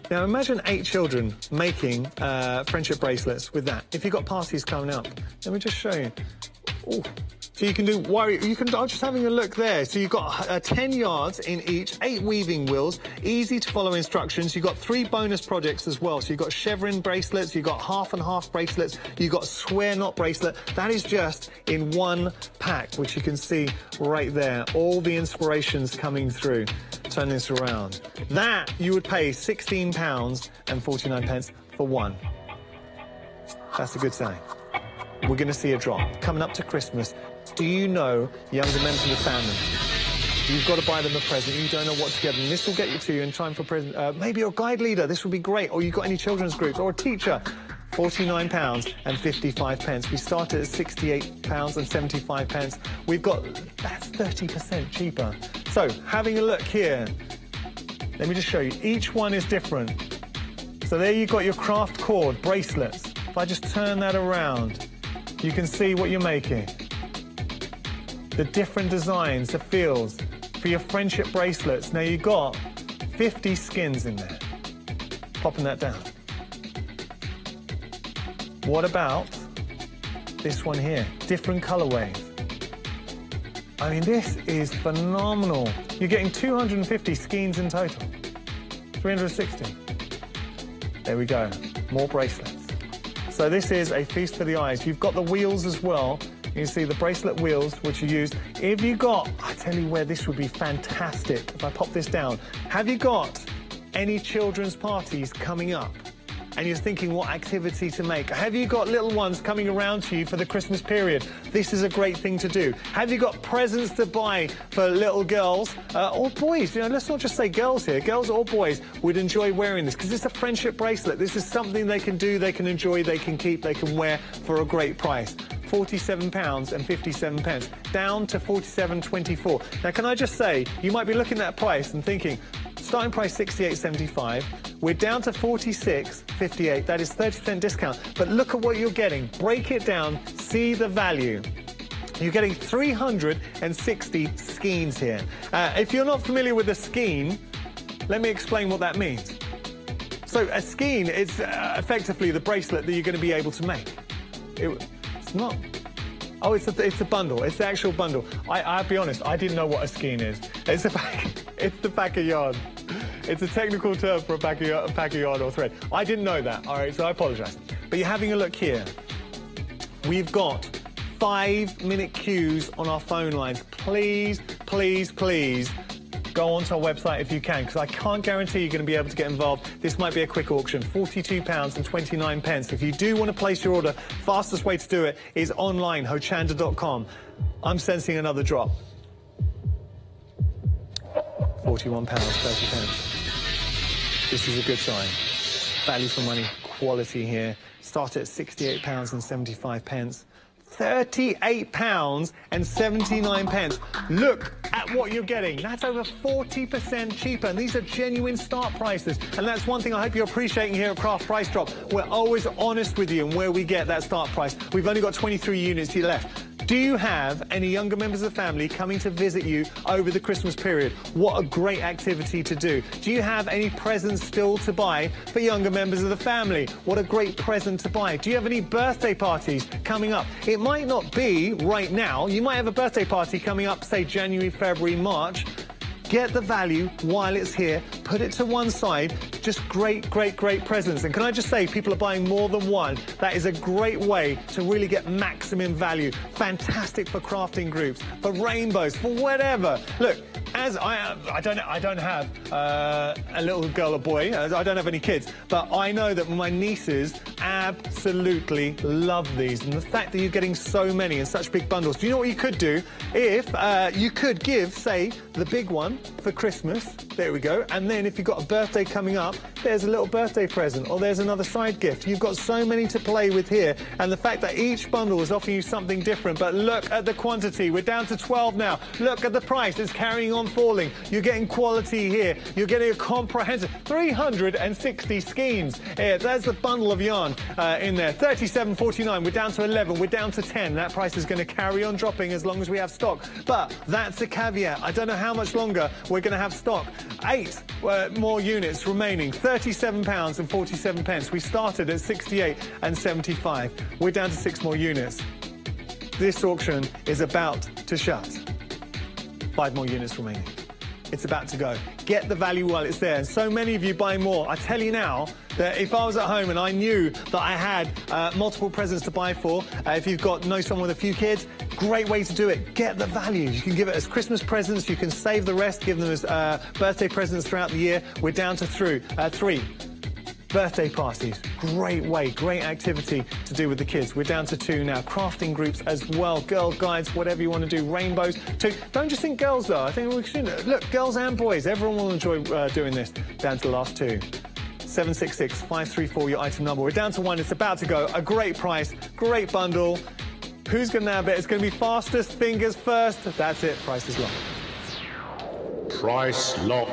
now imagine 8 children making friendship bracelets with that. If you've got parties coming up, let me just show you. Ooh. So you can do I'm just having a look there. So you've got 10 yards in each, 8 weaving wheels, easy to follow instructions. You've got 3 bonus projects as well. So you've got chevron bracelets, you've got half and half bracelets, you've got square knot bracelet. That is just in one pack, which you can see right there. All the inspirations coming through. Turn this around. That you would pay £16.49 for one. That's a good sign. We're going to see a drop. Coming up to Christmas, do you know younger members of the family? You've got to buy them a present. You don't know what to get them. This will get you to you in time for present. Maybe you're a guide leader. This would be great. Or you've got any children's groups. Or a teacher. £49.55. We started at £68.75. We've got, that's 30% cheaper. So, having a look here. Let me just show you. Each one is different. So there you've got your craft cord bracelets. If I just turn that around, you can see what you're making. The different designs, the feels for your friendship bracelets. Now you've got 50 skins in there. Popping that down. What about this one here? Different colorways. I mean, this is phenomenal. You're getting 250 skeins in total. 360. There we go. More bracelets. So this is a feast for the eyes. You've got the wheels as well. You can see the bracelet wheels, which are used. If you got, I tell you where this would be fantastic. If I pop this down, have you got any children's parties coming up? And you're thinking what activity to make. Have you got little ones coming around to you for the Christmas period? This is a great thing to do. Have you got presents to buy for little girls or boys? You know, let's not just say girls here. Girls or boys would enjoy wearing this because it's a friendship bracelet. This is something they can do, they can enjoy, they can keep, they can wear for a great price. £47.57, down to £47.24. Now, can I just say, you might be looking at that price and thinking, starting price $68.75. We're down to $46.58. That is 30% discount. But look at what you're getting. Break it down. See the value. You're getting 360 skeins here. If you're not familiar with a skein, let me explain what that means. So a skein is effectively the bracelet that you're going to be able to make. It's not... Oh, it's a bundle. It's the actual bundle. I'll be honest, I didn't know what a skein is. It's the pack of yarn. It's a technical term for a pack of yarn or thread. I didn't know that, all right, so I apologise. But you're having a look here. We've got 5-minute queues on our phone lines. Please, please, please go onto our website if you can, because I can't guarantee you're going to be able to get involved. This might be a quick auction. £42.29. If you do want to place your order, fastest way to do it is online, Hochanda.com. I'm sensing another drop. £41.30. This is a good sign. Value for money, quality here. Start at £68.75. £38.79. Look at what you're getting. That's over 40% cheaper, and these are genuine start prices. And that's one thing I hope you're appreciating here at Craft Price Drop. We're always honest with you on where we get that start price. We've only got 23 units left. Do you have any younger members of the family coming to visit you over the Christmas period? What a great activity to do. Do you have any presents still to buy for younger members of the family? What a great present to buy. Do you have any birthday parties coming up? It might not be right now. You might have a birthday party coming up, say January, February, March. Get the value while it's here. Put it to one side. Just great, great, great presents. And can I just say, people are buying more than one. That is a great way to really get maximum value. Fantastic for crafting groups, for rainbows, for whatever. Look, as I don't have a little girl or boy. I don't have any kids, but I know that my nieces absolutely love these. And the fact that you're getting so many in such big bundles. Do you know what you could do? If you could give, say, the big one for Christmas. There we go. And then if you've got a birthday coming up, there's a little birthday present, or there's another side gift. You've got so many to play with here. And the fact that each bundle is offering you something different. But look at the quantity. We're down to 12 now. Look at the price. It's carrying on falling. You're getting quality here. You're getting a comprehensive 360 skeins. Here, there's the bundle of yarn in there. $37.49. We're down to 11. We're down to 10. That price is going to carry on dropping as long as we have stock. But that's a caveat. I don't know how much longer we're going to have stock. 8 more units remaining. £37.47. We started at 68.75. We're down to 6 more units. This auction is about to shut. 5 more units remaining. It's about to go. Get the value while it's there. And so many of you buying more. I tell you now that if I was at home and I knew that I had multiple presents to buy for, if you've got someone with a few kids, great way to do it. Get the value. You can give it as Christmas presents. You can save the rest, give them as birthday presents throughout the year. We're down to 3. Birthday parties, great way, great activity to do with the kids. We're down to 2 now. Crafting groups as well, girl guides, whatever you want to do, rainbows. 2. Don't just think girls though. I think we should look, girls and boys. Everyone will enjoy doing this. Down to the last 2. 766-534, your item number. We're down to 1. It's about to go. A great price, great bundle. Who's going to nab it? It's going to be fastest fingers first. That's it. Price is locked. Price lock.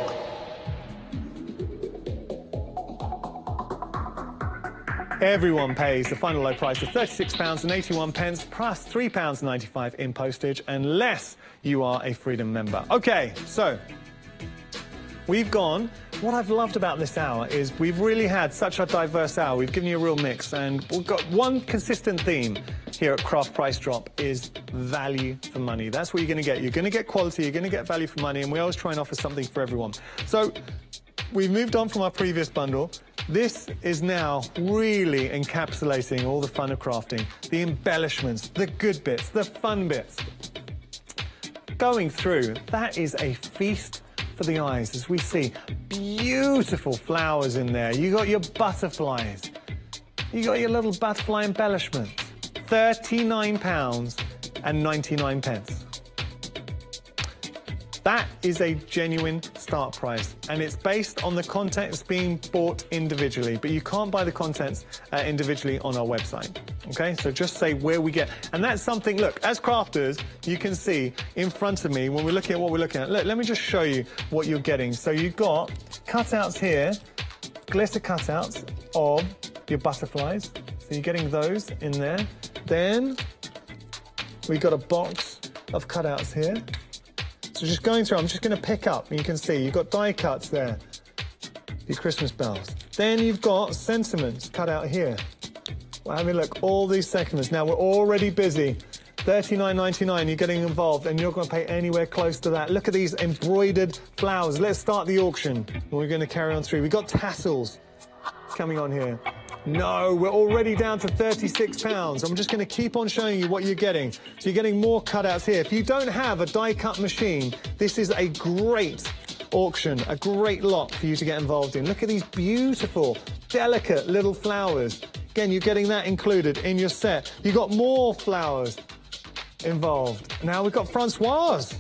Everyone pays the final low price of £36.81 plus £3.95 in postage, unless you are a Freedom member. OK, so we've gone. What I've loved about this hour is we've really had such a diverse hour. We've given you a real mix, and we've got one consistent theme here at Craft Price Drop is value for money. That's what you're going to get. You're going to get quality, you're going to get value for money, and we always try and offer something for everyone. So we've moved on from our previous bundle. This is now really encapsulating all the fun of crafting, the embellishments, the good bits, the fun bits. Going through, that is a feast for the eyes, as we see beautiful flowers in there. You got your butterflies. You got your little butterfly embellishments. £39.99. That is a genuine start price, and it's based on the contents being bought individually, but you can't buy the contents individually on our website. Okay, so just say where we get, and that's something, look, as crafters, you can see in front of me when we're looking at what we're looking at. Look, let me just show you what you're getting. So you've got cutouts here, glitter cutouts of your butterflies. So you're getting those in there. Then we got a box of cutouts here. So just going through, I'm just going to pick up, and you can see you've got die cuts there, your Christmas bells. Then you've got sentiments cut out here. Well, have a look, all these sentiments. Now we're already busy. $39.99, you're getting involved, and you're not going to pay anywhere close to that. Look at these embroidered flowers. Let's start the auction. We're going to carry on through. We've got tassels coming on here. No, we're already down to £36. I'm just going to keep on showing you what you're getting. So you're getting more cutouts here. If you don't have a die-cut machine, this is a great auction, a great lot for you to get involved in. Look at these beautiful, delicate little flowers. Again, you're getting that included in your set. You've got more flowers involved. Now we've got Francoise,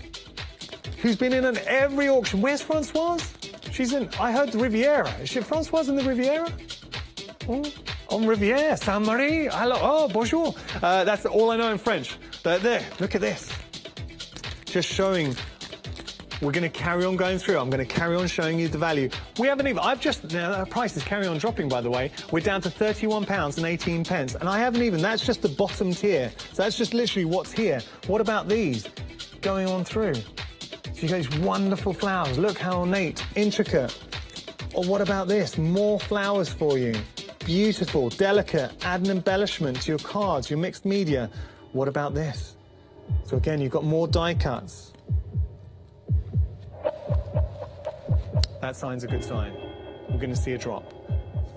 who's been in every auction. Where's Francoise? She's in, I heard, the Riviera. Is she Francoise in the Riviera? Oh, on Riviera, Saint-Marie. Hello, oh, bonjour. That's all I know in French. But there, look at this. Just showing. We're going to carry on going through. I'm going to carry on showing you the value. We haven't even, now the price is carrying on dropping, by the way. We're down to £31.18. And I haven't even, that's just the bottom tier. So that's just literally what's here. What about these? Going on through. So you got these wonderful flowers. Look how ornate, intricate. Or what about this? More flowers for you. Beautiful, delicate, add an embellishment to your cards, your mixed media. What about this? So again, you've got more die cuts. That sign's a good sign. We're going to see a drop.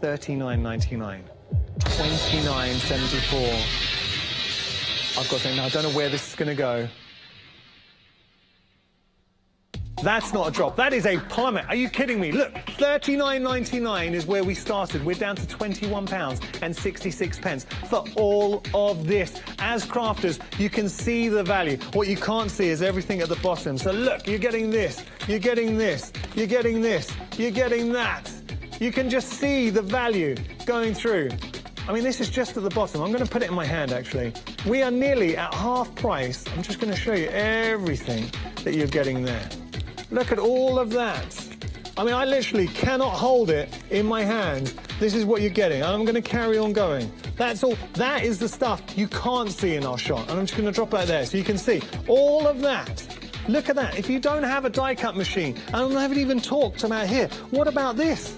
$39.99. $29.74. I've got something now. I don't know where this is going to go. That's not a drop. That is a plummet. Are you kidding me? Look, $39.99 is where we started. We're down to £21.66 for all of this. As crafters, you can see the value. What you can't see is everything at the bottom. So look, you're getting this, you're getting this, you're getting this, you're getting that. You can just see the value going through. I mean, this is just at the bottom. I'm going to put it in my hand, actually. We are nearly at half price. I'm just going to show you everything that you're getting there. Look at all of that. I mean, I literally cannot hold it in my hand. This is what you're getting. I'm going to carry on going. That's all. That is the stuff you can't see in our shot. And I'm just going to drop that there so you can see all of that. Look at that. If you don't have a die-cut machine, and I haven't even talked about here, what about this?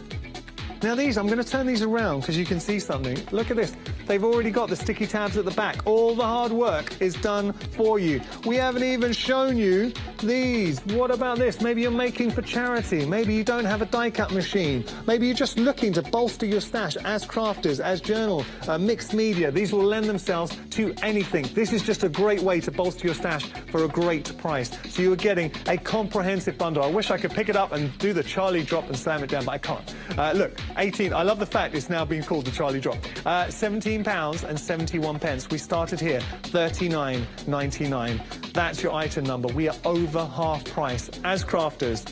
Now these, I'm going to turn these around because you can see something. Look at this. They've already got the sticky tabs at the back. All the hard work is done for you. We haven't even shown you these. What about this? Maybe you're making for charity. Maybe you don't have a die-cut machine. Maybe you're just looking to bolster your stash as crafters, as journal, mixed media. These will lend themselves to anything. This is just a great way to bolster your stash for a great price. So you're getting a comprehensive bundle. I wish I could pick it up and do the Charlie drop and slam it down, but I can't. Look, 18. I love the fact it's now being called the Charlie drop. £17.71. We started here, $39.99. That's your item number. We are over half price. As crafters,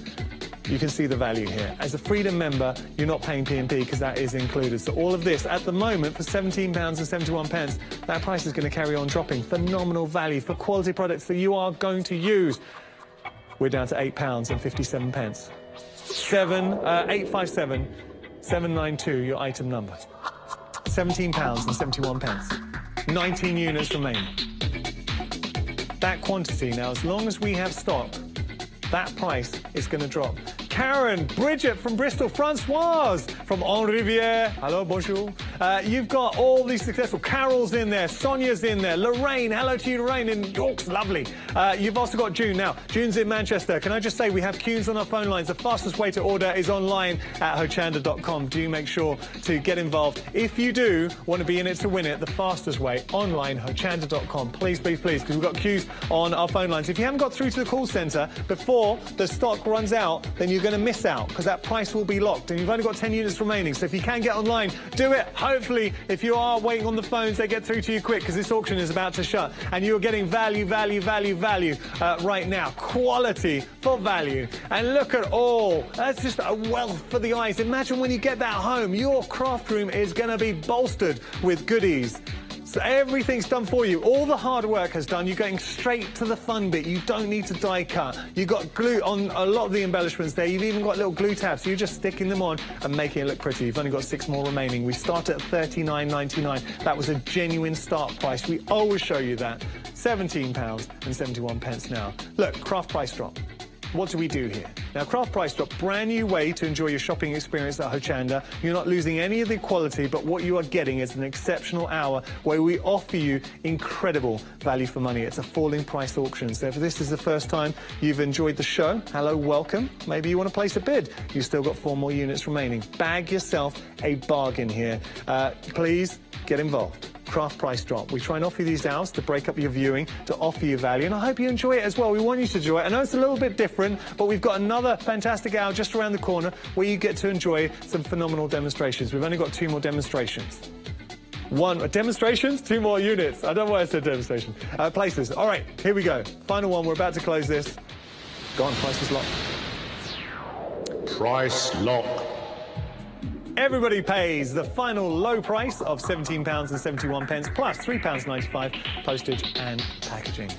you can see the value here. As a Freedom member, you're not paying P&P because that is included. So all of this, at the moment, for £17.71, that price is going to carry on dropping. Phenomenal value for quality products that you are going to use. We're down to £8.57. 857 792, your item number. £17.71. 19 units remain. That quantity, now, as long as we have stock, that price is going to drop. Karen, Bridget from Bristol, Francoise from En Rivière. Hello, bonjour. You've got all these successful. Carol's in there, Sonia's in there, Lorraine. Hello to you, Lorraine in York's lovely. You've also got June. Now, June's in Manchester. Can I just say we have queues on our phone lines. The fastest way to order is online at hochanda.com. Do make sure to get involved. If you do want to be in it to win it, the fastest way, online, hochanda.com. Please, please, please, because we've got queues on our phone lines. If you haven't got through to the call centre before the stock runs out, then you're going to miss out because that price will be locked and you've only got 10 units remaining. So if you can get online, do it. Hopefully, if you are waiting on the phones, they get through to you quick because this auction is about to shut and you're getting value right now. Quality for value. And look at all. That's just a wealth for the eyes. Imagine when you get that home, your craft room is going to be bolstered with goodies. So everything's done for you. All the hard work is done. You're going straight to the fun bit. You don't need to die cut. You've got glue on a lot of the embellishments there. You've even got little glue tabs. So you're just sticking them on and making it look pretty. You've only got 6 more remaining. We start at £39.99. That was a genuine start price. We always show you that. £17.71 now. Look, craft price drop. What do we do here? Now, craft price drop, brand new way to enjoy your shopping experience at Hochanda. You're not losing any of the quality, but what you are getting is an exceptional hour where we offer you incredible value for money. It's a falling price auction. So if this is the first time you've enjoyed the show, hello, welcome. Maybe you want to place a bid. You've still got 4 more units remaining. Bag yourself a bargain here. Please get involved. Craft price drop. We try and offer you these hours to break up your viewing, to offer you value, and I hope you enjoy it as well. We want you to enjoy it. I know it's a little bit different, but we've got another fantastic hour just around the corner where you get to enjoy some phenomenal demonstrations. We've only got 2 more demonstrations. 1 demonstrations, 2 more units. I don't know why I said demonstration. Places. All right, here we go. Final one. We're about to close this. Go on, price is locked. Price lock. Everybody pays the final low price of £17.71 plus £3.95 postage and packaging.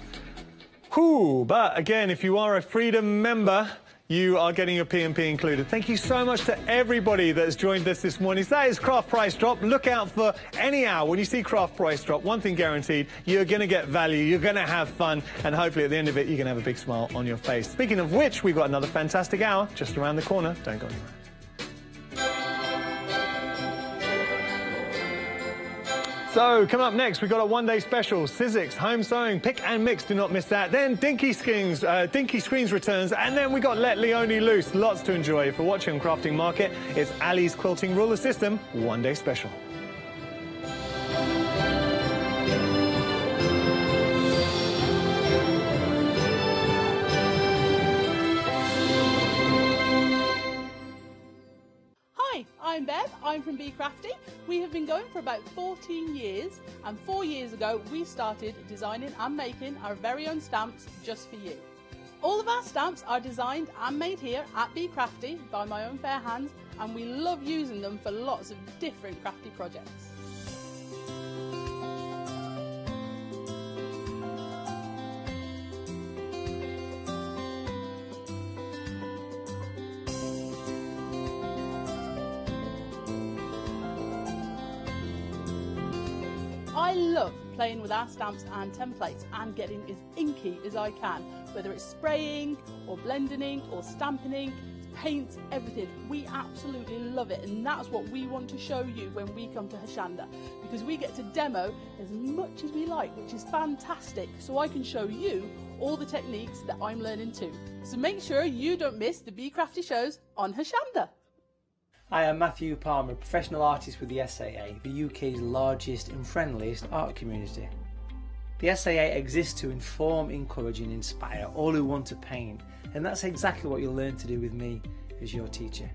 Whew, but again, if you are a Freedom member, you are getting your P&P included. Thank you so much to everybody that has joined us this morning. So that is Craft Price Drop. Look out for any hour when you see Craft Price Drop. One thing guaranteed, you're going to get value, you're going to have fun, and hopefully at the end of it, you're going to have a big smile on your face. Speaking of which, we've got another fantastic hour just around the corner. Don't go anywhere. So, coming up next, we've got a one-day special. Sizzix, home sewing, pick and mix, do not miss that. Then Dinky Screens returns, and then we got Let Leone Loose. Lots to enjoy. If you're watching Crafting Market, it's Ali's Quilting Ruler System, one-day special. Hi, I'm Bev, I'm from Be Crafty. We have been going for about 14 years, and 4 years ago we started designing and making our very own stamps just for you. All of our stamps are designed and made here at Be Crafty by my own fair hands, and we love using them for lots of different crafty projects. I love playing with our stamps and templates and getting as inky as I can, whether it's spraying or blending ink or stamping ink, paint, everything. We absolutely love it, and that's what we want to show you when we come to Hochanda, because we get to demo as much as we like, which is fantastic, so I can show you all the techniques that I'm learning too. So make sure you don't miss the Be Crafty shows on Hochanda. I am Matthew Palmer, professional artist with the SAA, the UK's largest and friendliest art community. The SAA exists to inform, encourage and inspire all who want to paint, and that's exactly what you'll learn to do with me as your teacher.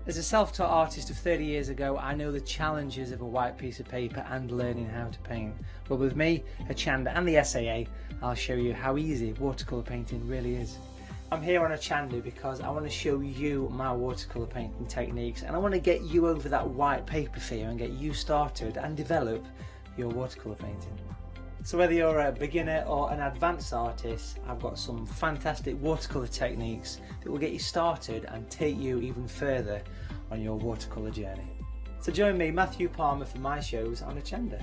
As a self-taught artist of 30 years ago, I know the challenges of a white piece of paper and learning how to paint. But with me, Hochanda and the SAA, I'll show you how easy watercolour painting really is. I'm here on Hochanda because I want to show you my watercolour painting techniques, and I want to get you over that white paper fear and get you started and develop your watercolour painting. So whether you're a beginner or an advanced artist, I've got some fantastic watercolour techniques that will get you started and take you even further on your watercolour journey. So join me, Matthew Palmer, for my shows on Hochanda.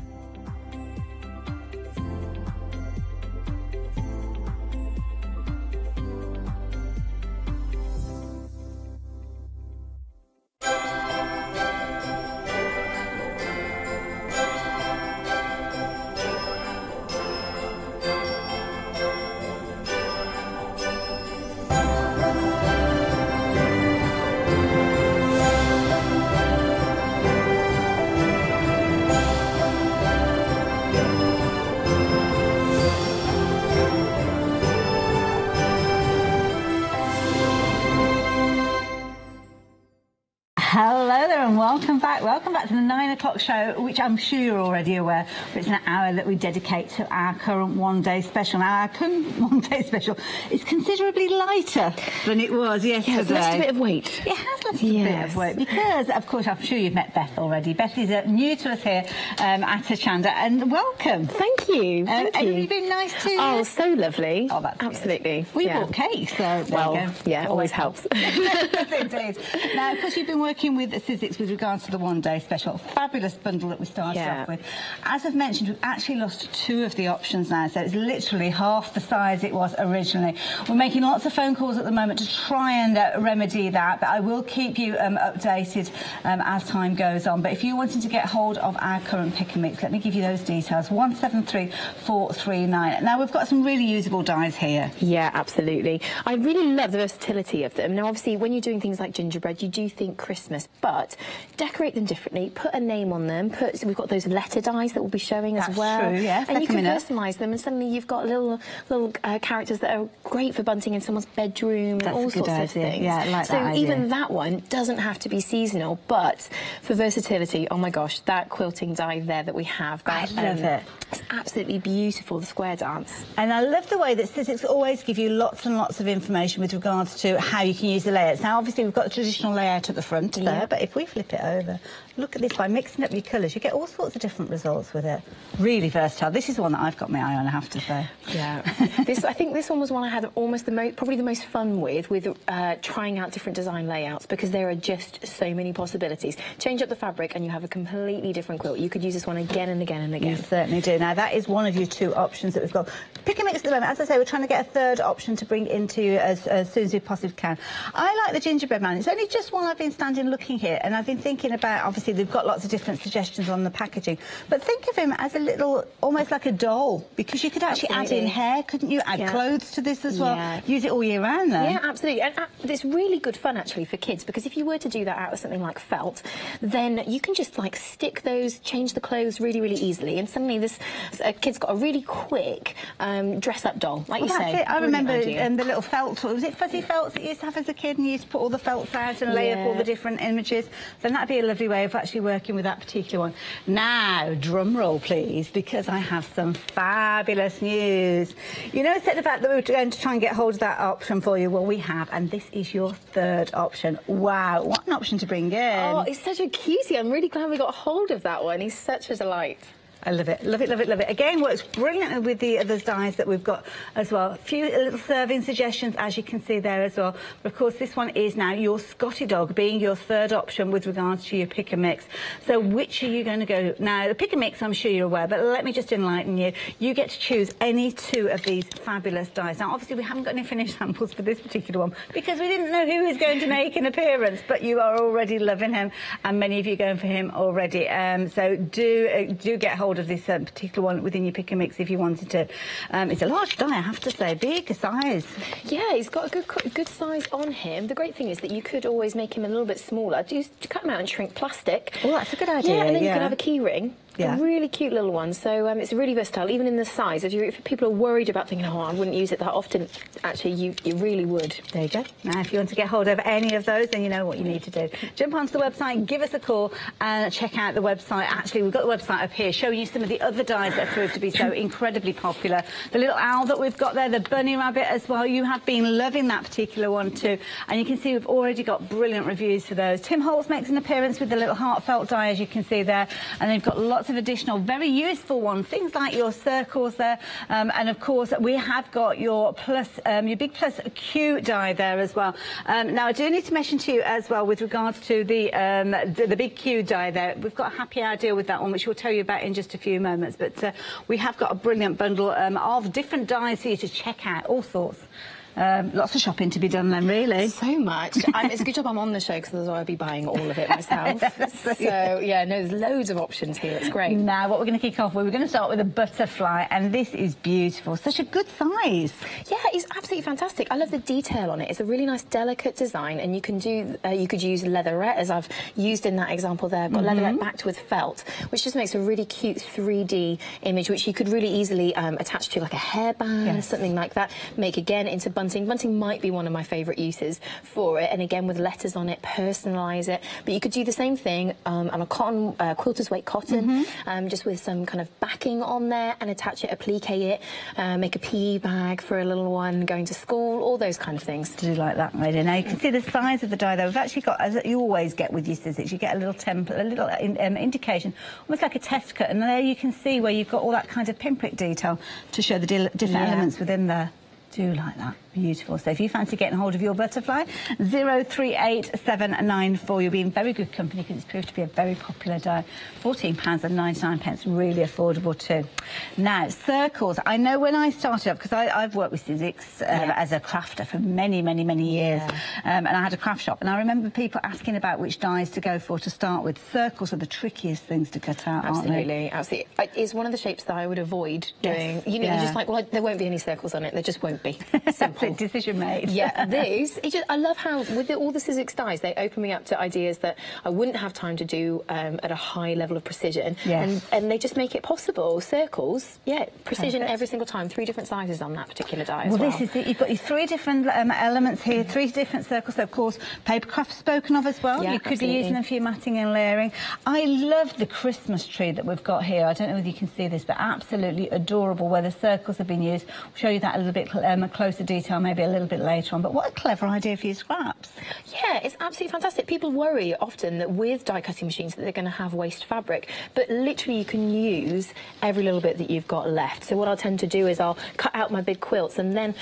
Hello there and welcome back. Welcome back to the 9 o'clock show, which I'm sure you're already aware, but it's an hour that we dedicate to our current one-day special. Now, our current one-day special is considerably lighter than it was yesterday. Yeah, it's lost a bit of weight. It has lost a bit of weight because, of course, I'm sure you've met Beth already. Beth is new to us here at Hochanda, and welcome. Thank you. Thank you. Have you been nice to you? Oh, so lovely. Oh, that's absolutely. Good. We bought cake, so yeah, always helps. Indeed. Now, of course, you've been working with Sizzix with regards to the one-day special. Fabulous bundle that we started off with. As I've mentioned, we've actually lost 2 of the options now, so it's literally half the size it was originally. We're making lots of phone calls at the moment to try and remedy that, but I will keep you updated as time goes on. But if you're wanting to get hold of our current pick and mix, let me give you those details. 173439. Now, we've got some really usable dies here. Yeah, absolutely. I really love the versatility of them. Now, obviously, when you're doing things like gingerbread, you do think Christmas, but decorate them differently, put a name on them, so we've got those letter dies that we'll be showing as well. True, yes. And you can personalise them, and suddenly you've got little characters that are great for bunting in someone's bedroom and all sorts of things. Yeah, I like that idea. So even that one doesn't have to be seasonal, but for versatility, oh my gosh, that quilting die there that we have. I love it. It's absolutely beautiful, the square dance. And I love the way that Sizzix always give you lots and lots of information with regards to how you can use the layouts. Now, obviously, we've got the traditional layout at the front there, but if we flip it over, look at this, by mixing up your colours, you get all sorts of different results with it. Really versatile. This is one that I've got my eye on, I have to say. Yeah. I think this one was one I had almost probably the most fun with trying out different design layouts, because there are just so many possibilities. Change up the fabric and you have a completely different quilt. You could use this one again and again and again. You certainly do. Now, that is one of your 2 options that we've got. Pick and mix at the moment. As I say, we're trying to get a 3rd option to bring into you as soon as we possibly can. I like the gingerbread man. It's only just one I've been standing looking here, and I've been thinking about, obviously, they've got lots of different suggestions on the packaging, but think of him as a little, almost like a doll, because you could actually add in hair, couldn't you? Add clothes to this as well. Use it all year round, then. Yeah, absolutely. And it's really good fun, actually, for kids, because if you were to do that out of something like felt, then you can just, like, stick those, change the clothes really, really easily, and suddenly this kid's got a really quick dress-up doll, like you say. That's it. I remember the little felt, was it fuzzy felts that you used to have as a kid, and you used to put all the felts out and lay up all the different images? Then that'd be a lovely way of actually working with that particular one. Now, drum roll, please, because I have some fabulous news. You know, I said about that we were going to try and get hold of that option for you. Well, we have, and this is your 3rd option. Wow, what an option to bring in. Oh, it's such a cutie. I'm really glad we got hold of that one. He's such a delight. I love it, love it, love it, love it. Again, works brilliantly with the other dies that we've got as well. A few little serving suggestions, as you can see there as well. But of course, this one is now your Scotty dog, being your 3rd option with regards to your pick and mix. So which are you going to go? Now, the pick and mix, I'm sure you're aware, but let me just enlighten you. You get to choose any 2 of these fabulous dies. Now, obviously, we haven't got any finished samples for this particular one because we didn't know who was going to make an appearance, but you are already loving him, and many of you are going for him already. So do get hold of this particular one within your pick and mix if you wanted to. It's a large die, I have to say, big size. Yeah, he's got a good size on him. The great thing is that you could always make him a little bit smaller. Just cut him out and shrink plastic. Oh, that's a good idea. Yeah, and then you can have a key ring. Yeah. A really cute little one. So it's really versatile, even in the size. If people are worried about thinking, oh, I wouldn't use it that often, actually, you really would. There you go. Now, if you want to get hold of any of those, then you know what you need to do. Jump onto the website, give us a call, and check out the website. Actually, we've got the website up here showing you some of the other dies that proved to be so incredibly popular. The little owl that we've got there, the bunny rabbit as well. You have been loving that particular one too. And you can see we've already got brilliant reviews for those. Tim Holtz makes an appearance with the little heartfelt die, as you can see there. And they've got lots of additional very useful ones, things like your circles there. And of course, we have got your your big plus Q die there as well. Now, I do need to mention to you as well with regards to the big Q die there. We've got a happy hour deal with that one, which we'll tell you about in just a few moments. But we have got a brilliant bundle of different dies for you to check out, all sorts. Lots of shopping to be done then, really. So much. It's a good job I'm on the show, because otherwise I'd be buying all of it myself. So, yeah, no, there's loads of options here. It's great. Now, what we're going to kick off with, we're going to start with a butterfly, and this is beautiful. Such a good size. Yeah, it's absolutely fantastic. I love the detail on it. It's a really nice, delicate design, and you can do, you could use leatherette, as I've used in that example there. I've got leatherette backed with felt, which just makes a really cute 3D image, which you could really easily attach to like a hairband, something like that. Make again into bunting. Bunting might be one of my favourite uses for it, and again with letters on it, personalise it. But you could do the same thing on a cotton, quilter's weight cotton, just with some kind of backing on there, and attach it, applique it, make a PE bag for a little one going to school, all those kind of things. I do like that idea. Now you can see the size of the die though. We've actually got, as you always get with your scissors, you get a little template, a little indication, almost like a test cut, and there you can see where you've got all that kind of pinprick detail to show the different elements within there. Do like that. Beautiful. So if you fancy getting hold of your butterfly, 038794. You'll be in very good company because it's proved to be a very popular die. £14.99, really affordable too. Now, circles. I know when I started up, because I've worked with Sizzix as a crafter for many, many, many years, and I had a craft shop, and I remember people asking about which dies to go for to start with. Circles are the trickiest things to cut out, aren't they? Absolutely. It's one of the shapes that I would avoid doing. You know, you're just like, well, there won't be any circles on it. There just won't be. Simple. Decision made. Yeah, I love how with all the Sizzix dies, they open me up to ideas that I wouldn't have time to do at a high level of precision, and they just make it possible. Circles, precision every single time. 3 different sizes on that particular die as well. Well, this is it. You've got your 3 different elements here, 3 different circles. So, of course, papercraft spoken of as well. Yeah, you could be using them for your matting and layering. I love the Christmas tree that we've got here. I don't know whether you can see this, but absolutely adorable, where the circles have been used. I'll show you that a little bit closer detail maybe a little bit later on, but what a clever idea for your scraps. Yeah, it's absolutely fantastic. People worry often that with die cutting machines that they're going to have waste fabric, but literally you can use every little bit that you've got left. So what I'll tend to do is I'll cut out my big quilts, and then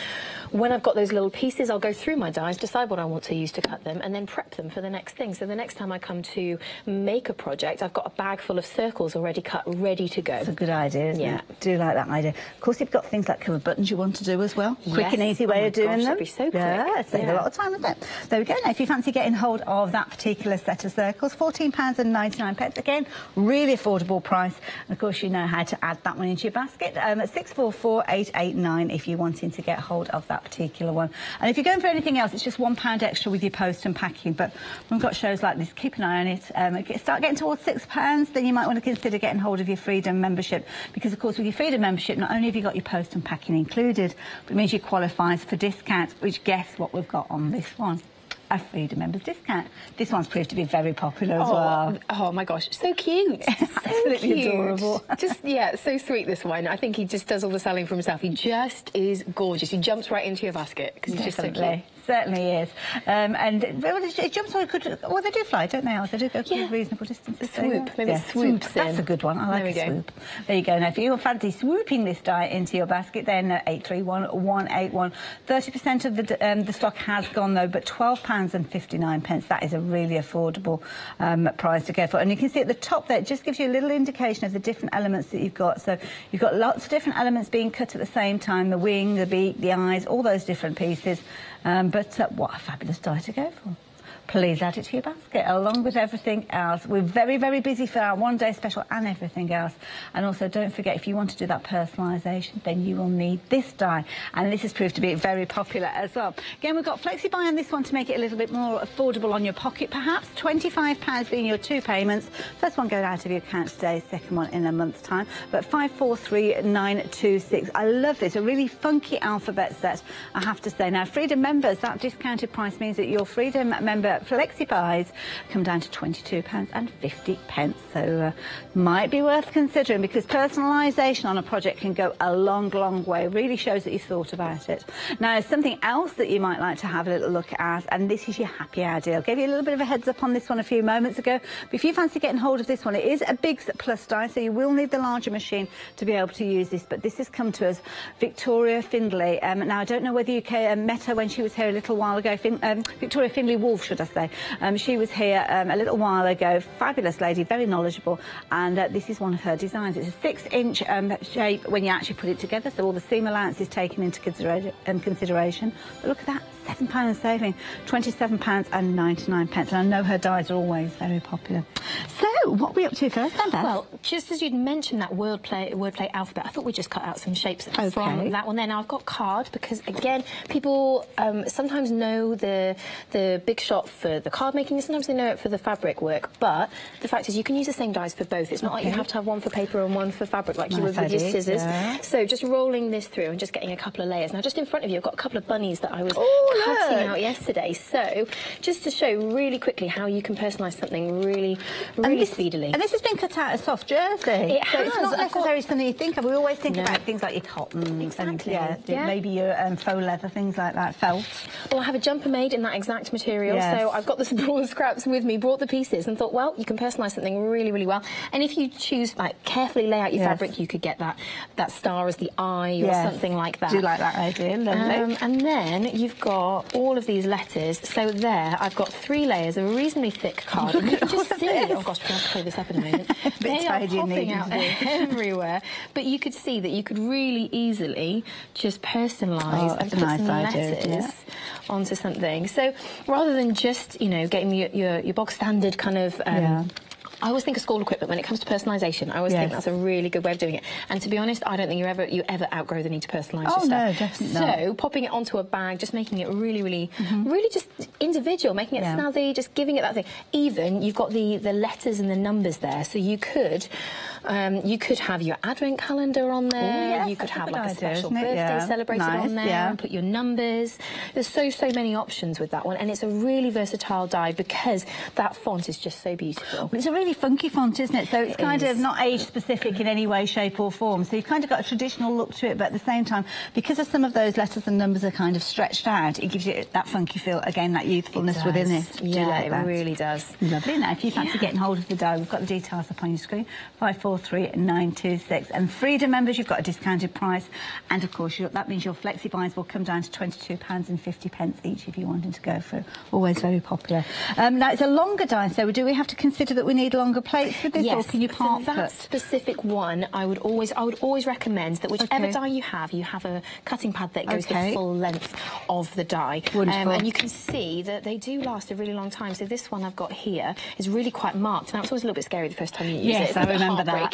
when I've got those little pieces, I'll go through my dies, decide what I want to use to cut them, and then prep them for the next thing. So the next time I come to make a project, I've got a bag full of circles already cut, ready to go. It's a good idea, isn't it? Do like that idea. Of course, you've got things like cover buttons you want to do as well. Quick and easy way of doing them. That'd be so quick. Yeah, save a lot of time with that. There we go. Now, if you fancy getting hold of that particular set of circles, £14.99. Again, really affordable price. And of course, you know how to add that one into your basket. At 644889 if you're wanting to get hold of that particular one. And if you're going for anything else, it's just £1 extra with your post and packing. But when we've got shows like this, keep an eye on it. Start getting towards £6, then you might want to consider getting hold of your Freedom membership, because of course with your Freedom membership, not only have you got your post and packing included, but it means you qualify for discounts, which guess what we've got on this one? A Freedom members discount. This one's proved to be very popular as well. Oh my gosh, so cute. Absolutely adorable. Just, so sweet, this one. I think he just does all the selling for himself. He just is gorgeous. He jumps right into your basket because he's just so cute. Certainly is. And it jumps on, well, they do fly, don't they, Alice? They do go reasonable distances. Swoop. Maybe swoops in. That's a good one. I like a swoop. There you go. Now, if you fancy swooping this die into your basket, then 831181. 30% of the stock has gone, though, but £12.59. That is a really affordable price to go for. And you can see at the top there, it just gives you a little indication of the different elements that you've got. So you've got lots of different elements being cut at the same time, the wing, the beak, the eyes, all those different pieces. But what a fabulous die to go for. Please add it to your basket along with everything else. We're very, very busy for our one-day special and everything else. And also, don't forget, if you want to do that personalisation, then you will need this die. And this has proved to be very popular as well. Again, we've got Flexi-Buy on this one to make it a little bit more affordable on your pocket, perhaps. £25 being your 2 payments. First one going out of your account today, second one in a month's time. But 543926. I love this. A really funky alphabet set, I have to say. Now, Freedom members, that discounted price means that your Freedom member Flexi-Buys come down to £22.50. So might be worth considering, because personalisation on a project can go a long, long way. It really shows that you thought about it. Now, something else that you might like to have a little look at, and this is your happy hour deal. I gave you a little bit of a heads up on this one a few moments ago, but if you fancy getting hold of this one, it is a big plus die, so you will need the larger machine to be able to use this, but this has come to us, Victoria Findlay. Now, I don't know whether you met her when she was here a little while ago. Victoria Findlay Wolf, should I say. She was here a little while ago. Fabulous lady, very knowledgeable, and this is one of her designs. It's a 6-inch shape when you actually put it together, so all the seam allowance is taken into consideration. But look at that, £7 saving, £27.99. And I know her dies are always very popular. So what are we up to first then, Beth? Well, just as you'd mentioned that wordplay alphabet, I thought we'd just cut out some shapes from that one there. Now, I've got card because, again, people sometimes know the big shot for the card making, sometimes they know it for the fabric work, but the fact is you can use the same dies for both. It's not like you have to have one for paper and one for fabric like you would with your scissors. Yeah. So just rolling this through and just getting a couple of layers. Now, just in front of you, I've got a couple of bunnies that I was cutting out yesterday. So just to show really quickly how you can personalise something really speedily. And this has been cut out of soft jersey. It so has. It's not necessarily something you think of. We always think about things like your cotton and maybe your faux leather, things like that, felt. Well, I have a jumper made in that exact material, so I've got the scraps with me, brought the pieces and thought, well, you can personalise something really, really well. And if you choose, like, carefully lay out your fabric, you could get that star as the eye or something like that. Do you like that idea? Lovely. And then you've got all of these letters. So there, I've got 3 layers of a reasonably thick card. And you can just see, oh gosh, we're going to have to play this up in a minute. They are popping out everywhere. But you could see that you could really easily just personalise and put some letters onto something. So rather than just, you know, getting your bog standard kind of I always think of school equipment when it comes to personalisation. I always think that's a really good way of doing it. And to be honest, I don't think you ever outgrow the need to personalise your stuff. No, definitely not. So popping it onto a bag, just making it really, really just individual, making it snazzy, just giving it that thing. Even you've got the letters and the numbers there, so you could have your advent calendar on there. You could have like a special birthday celebrated on there and put your numbers. There's so many options with that one, and it's a really versatile die because that font is just so beautiful. It's a really funky font, isn't it? So it's kind of not age specific in any way, shape or form. So you've kind of got a traditional look to it, but at the same time, because of some of those letters and numbers are kind of stretched out, it gives you that funky feel, again, that youthfulness within it. Yeah, it really does. Lovely. Now, if you fancy getting hold of the die, we've got the details up on your screen, 543926. And Freedom members, you've got a discounted price. And, of course, that means your flexi buys will come down to £22.50 each if you're wanting to go for. Always very popular. Now, it's a longer die, so do we have to consider that we need longer plates with this, or can you part for that specific one, I would always recommend that whichever die you have a cutting pad that goes the full length of the die. And you can see that they do last a really long time. So this one I've got here is really quite marked. Now, it's always a little bit scary the first time you use it. Yes, I remember that.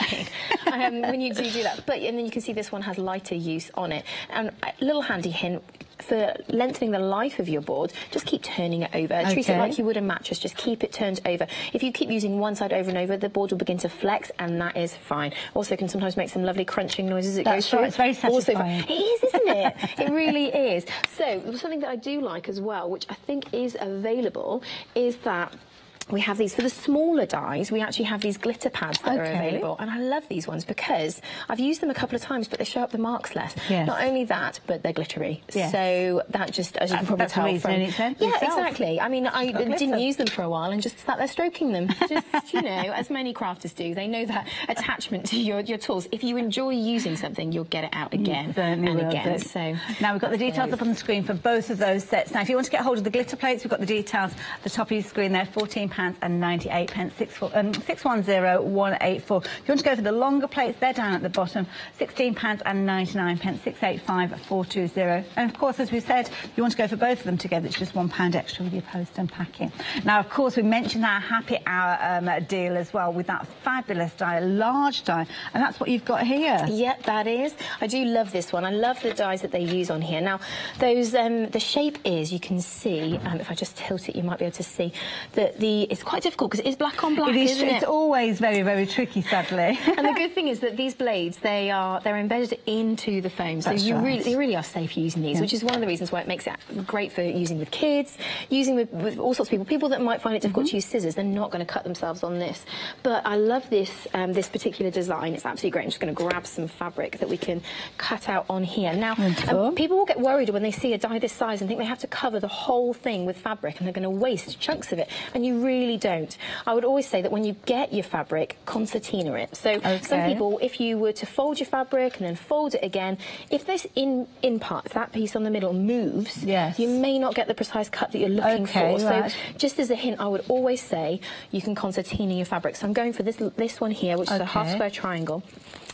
When you do that. And then you can see this one has lighter use on it. And a little handy hint, for lengthening the life of your board, just keep turning it over. Treat it like you would a mattress, just keep it turned over. If you keep using one side over and over, the board will begin to flex, and that is fine. Also can sometimes make some lovely crunching noises as it goes through. It's very satisfying. It is, isn't it? It really is. So something that I do like as well, which I think is available, is that we have these for the smaller dies. We actually have these glitter pads that are available, and I love these ones because I've used them a couple of times, but they show up the marks less. Not only that, but they're glittery. So that just, as you can probably tell from, exactly. I mean, I didn't use them for a while and just sat there stroking them. Just you know, as many crafters do, they know that attachment to your tools. If you enjoy using something, you'll get it out again and again. So now we've got the details up on the screen for both of those sets. Now, if you want to get hold of the glitter plates, we've got the details at the top of your screen there. £14.98, 610184. If you want to go for the longer plates, they're down at the bottom, £16.99, 685420. And of course, as we said, if you want to go for both of them together, it's just £1 extra with your post and packing. Now, of course, we mentioned our happy hour deal as well with that fabulous die, a large die, and that's what you've got here. Yep, that is. I do love this one. I love the dies that they use on here. Now, those the shape is, you can see, if I just tilt it, you might be able to see that it's quite difficult because it is black on black, isn't it? It's always very, very tricky, sadly. And the good thing is that these blades, they're embedded into the foam, so you really are safe using these, which is one of the reasons why it makes it great for using with kids, using with all sorts of people. People that might find it difficult to use scissors, they're not going to cut themselves on this. But I love this this particular design. It's absolutely great. I'm just going to grab some fabric that we can cut out on here. Now, people will get worried when they see a die this size and think they have to cover the whole thing with fabric and they're going to waste chunks of it, and you really don't. I would always say that when you get your fabric, concertina it. So some people, if you were to fold your fabric and then fold it again, if this in part, if that piece on the middle moves, you may not get the precise cut that you're looking for. So just as a hint, I would always say you can concertina your fabric. So I'm going for this one here, which is a half square triangle.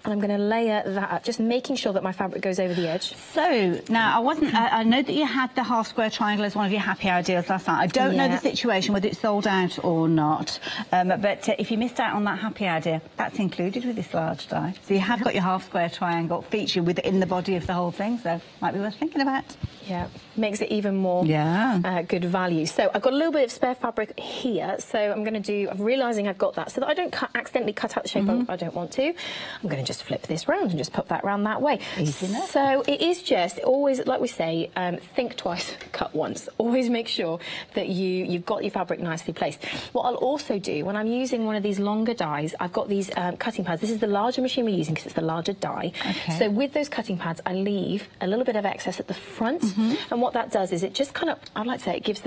And I'm going to layer that up, just making sure that my fabric goes over the edge. So, now, I know that you had the half square triangle as one of your happy hour deals last night. I don't know the situation, whether it's sold out or not, but if you missed out on that happy hour deal, that's included with this large die. So you have got your half square triangle feature within the body of the whole thing, so might be worth thinking about. Yeah, makes it even more good value. So I've got a little bit of spare fabric here, so I'm going to do, I'm realising I've got that, so that I don't accidentally cut out the shape I don't want to. I'm going to just flip this round and just pop that round that way. Easy enough. So it is just always, like we say, think twice, cut once. Always make sure that you've got your fabric nicely placed. What I'll also do when I'm using one of these longer dies, I've got these cutting pads. This is the larger machine we're using because it's the larger die. Okay. So with those cutting pads, I leave a little bit of excess at the front, and what that does is it just kind of, I'd like to say, it gives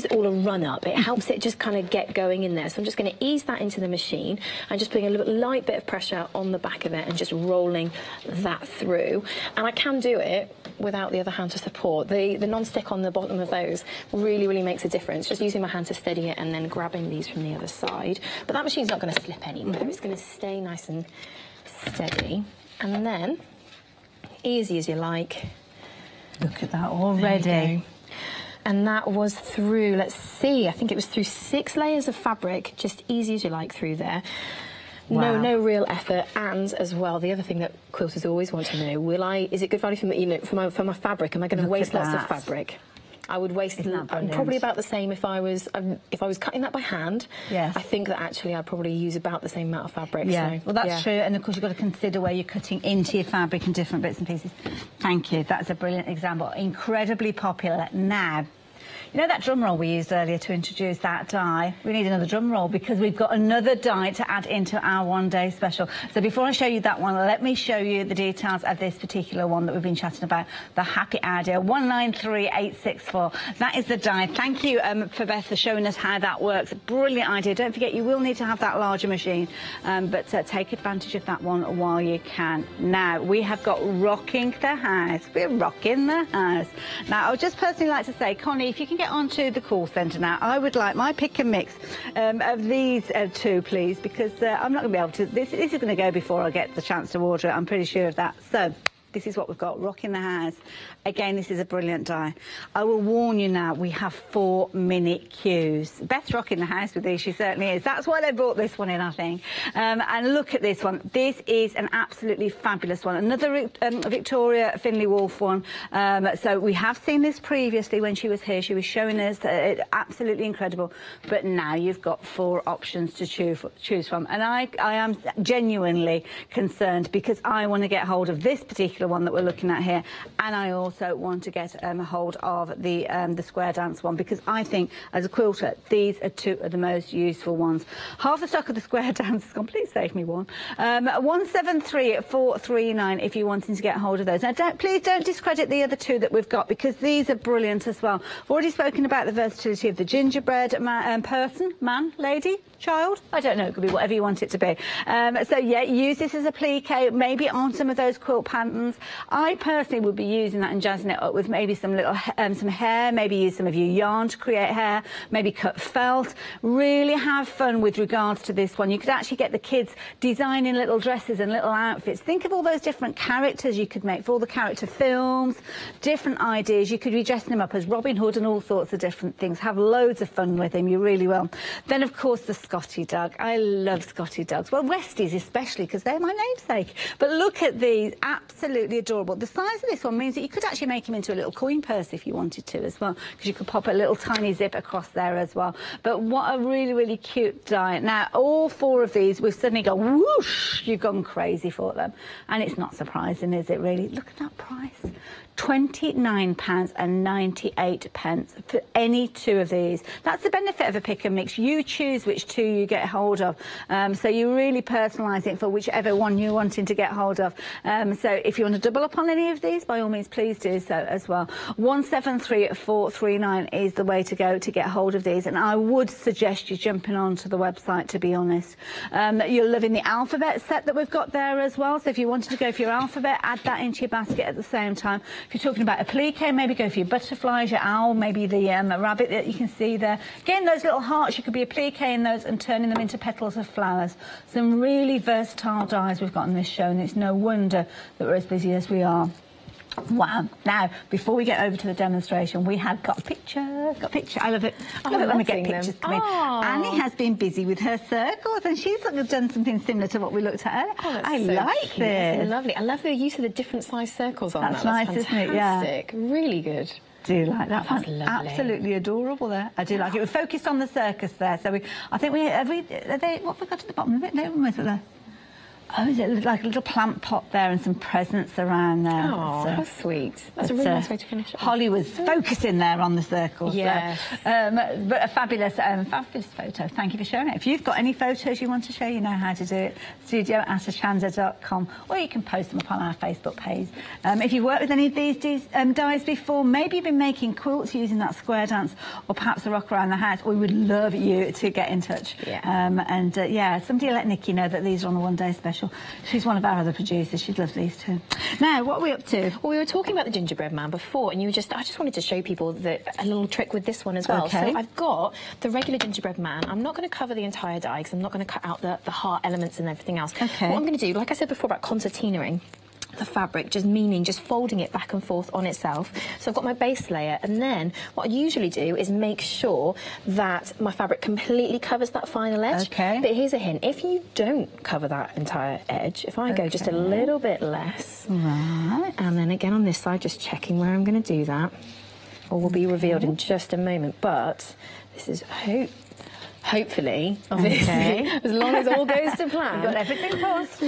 it all a run up. It helps it just kind of get going in there. So I'm just going to ease that into the machine and just putting a little light bit of pressure on the back of it and just rolling that through. And I can do it without the other hand to support. The non-stick on the bottom of those really makes a difference. Just using my hand to steady it and then grabbing these from the other side. But that machine's not going to slip anywhere. It's going to stay nice and steady. And then, easy as you like. Look at that already. And that was through, let's see, I think it was through 6 layers of fabric, just easy as you like through there. Wow. No real effort. And as well, the other thing that quilters always want to know, is it good value for me, you know, for my fabric? Am I going to waste lots of fabric? I would waste probably about the same if I was cutting that by hand. Yes. I think that actually I'd probably use about the same amount of fabric. Yeah, so, well, that's true. And of course, you've got to consider where you're cutting into your fabric and different bits and pieces. Thank you. That's a brilliant example. Incredibly popular. Now, you know that drum roll we used earlier to introduce that die? We need another drum roll because we've got another die to add into our one-day special. So before I show you that one, let me show you the details of this particular one that we've been chatting about, the Happy Hour deal, 193864. That is the die. Thank you for Beth for showing us how that works. Brilliant idea. Don't forget, you will need to have that larger machine, but take advantage of that one while you can. Now, we have got rocking the house. We're rocking the house. Now, I would just personally like to say, Connie, if you can get onto the call centre now, I would like my pick and mix of these two, please, because I'm not going to be able to. This is going to go before I get the chance to order it. I'm pretty sure of that. So this is what we've got, rocking the house. Again, this is a brilliant die. I will warn you now, we have 4-minute queues. Beth's rocking the house with these, she certainly is. That's why they brought this one in, I think. And look at this one. This is an absolutely fabulous one. Another Victoria Finlay Wolf one. So we have seen this previously when she was here. She was showing us absolutely incredible. But now you've got 4 options to choose from. And I am genuinely concerned because I want to get hold of this particular one that we're looking at here, and I also want to get a hold of the square dance one, because I think as a quilter these are 2 of the most useful ones. Half the stock of the square dance has gone. Please save me one. 173439 if you're wanting to get hold of those. Now please don't discredit the other 2 that we've got, because these are brilliant as well. I've already spoken about the versatility of the gingerbread man, lady, child, I don't know, it could be whatever you want it to be. So yeah, use this as a plique, maybe on some of those quilt patterns. I personally would be using that and jazzing it up with maybe some little some hair, maybe use some of your yarn to create hair, maybe cut felt. Really have fun with regards to this one. You could actually get the kids designing little dresses and little outfits. Think of all those different characters you could make for all the character films, different ideas. You could be dressing them up as Robin Hood and all sorts of different things. Have loads of fun with him, you really will. Then of course the Scotty Dug. I love Scotty Dugs. Well, Westies especially, because they're my namesake. But look at these, absolutely adorable. The size of this one means that you could actually make him into a little coin purse if you wanted to as well, because you could pop a little tiny zip across there as well. But what a really cute die. Now, all 4 of these, we've suddenly gone whoosh, you've gone crazy for them. And it's not surprising, is it really? Look at that price. £29.98 for any 2 of these. That's the benefit of a pick and mix. You choose which 2 you get hold of. So you really personalise it for whichever one you're wanting to get hold of. So if you you want to double up on any of these, by all means, please do so as well. 173439 is the way to go to get hold of these, and I would suggest you jumping onto the website, to be honest. You're loving the alphabet set that we've got there as well, so if you wanted to go for your alphabet, add that into your basket at the same time. If you're talking about applique, maybe go for your butterflies, your owl, maybe the rabbit that you can see there. Again, those little hearts, you could be appliquing those and turning them into petals of flowers. Some really versatile dies we've got on this show, and it's no wonder that we're as busy as we are. Wow. Now, before we get over to the demonstration, we have got a picture. I love it. I love it when we get pictures come in. Annie has been busy with her circles, and she's done something similar to what we looked at earlier. Oh, I so like cute. this. It's lovely. I love the use of the different size circles on That's that. nice, isn't it? Yeah. Fantastic. Really good. Do like that. That's lovely. Absolutely adorable there. I do like it. We're focused on the circus there, so I think what have we got at the bottom of it? No, was it there? Oh, is it like a little plant pot there and some presents around there? Oh, that's sweet. That's a really nice way to finish it. Holly was focusing there on the circles. Yes. But a fabulous photo. Thank you for sharing it. If you've got any photos you want to share, you know how to do it. studio@hochanda.com, or you can post them up on our Facebook page. If you've worked with any of these dies before, maybe you've been making quilts using that square dance, or perhaps the rock around the house, we would love you to get in touch. Yeah. Somebody let Nikki know that these are on the one-day special. She's one of our other producers. She'd love these too. Now, what are we up to? Well, we were talking about the gingerbread man before, and I just wanted to show people a little trick with this one as well. Okay. So I've got the regular gingerbread man. I'm not going to cover the entire die because I'm not going to cut out the heart elements and everything else. Okay. What I'm going to do, like I said before about concertinaing the fabric, just folding it back and forth on itself. So I've got my base layer, and then what I usually do is make sure that my fabric completely covers that final edge. Okay. But here's a hint: if you don't cover that entire edge, if I go just a little bit less, right, and then again on this side, just checking where I'm going to do that, all will be revealed in just a moment. But this is hopefully, obviously, as long as all goes to plan. Got everything crossed.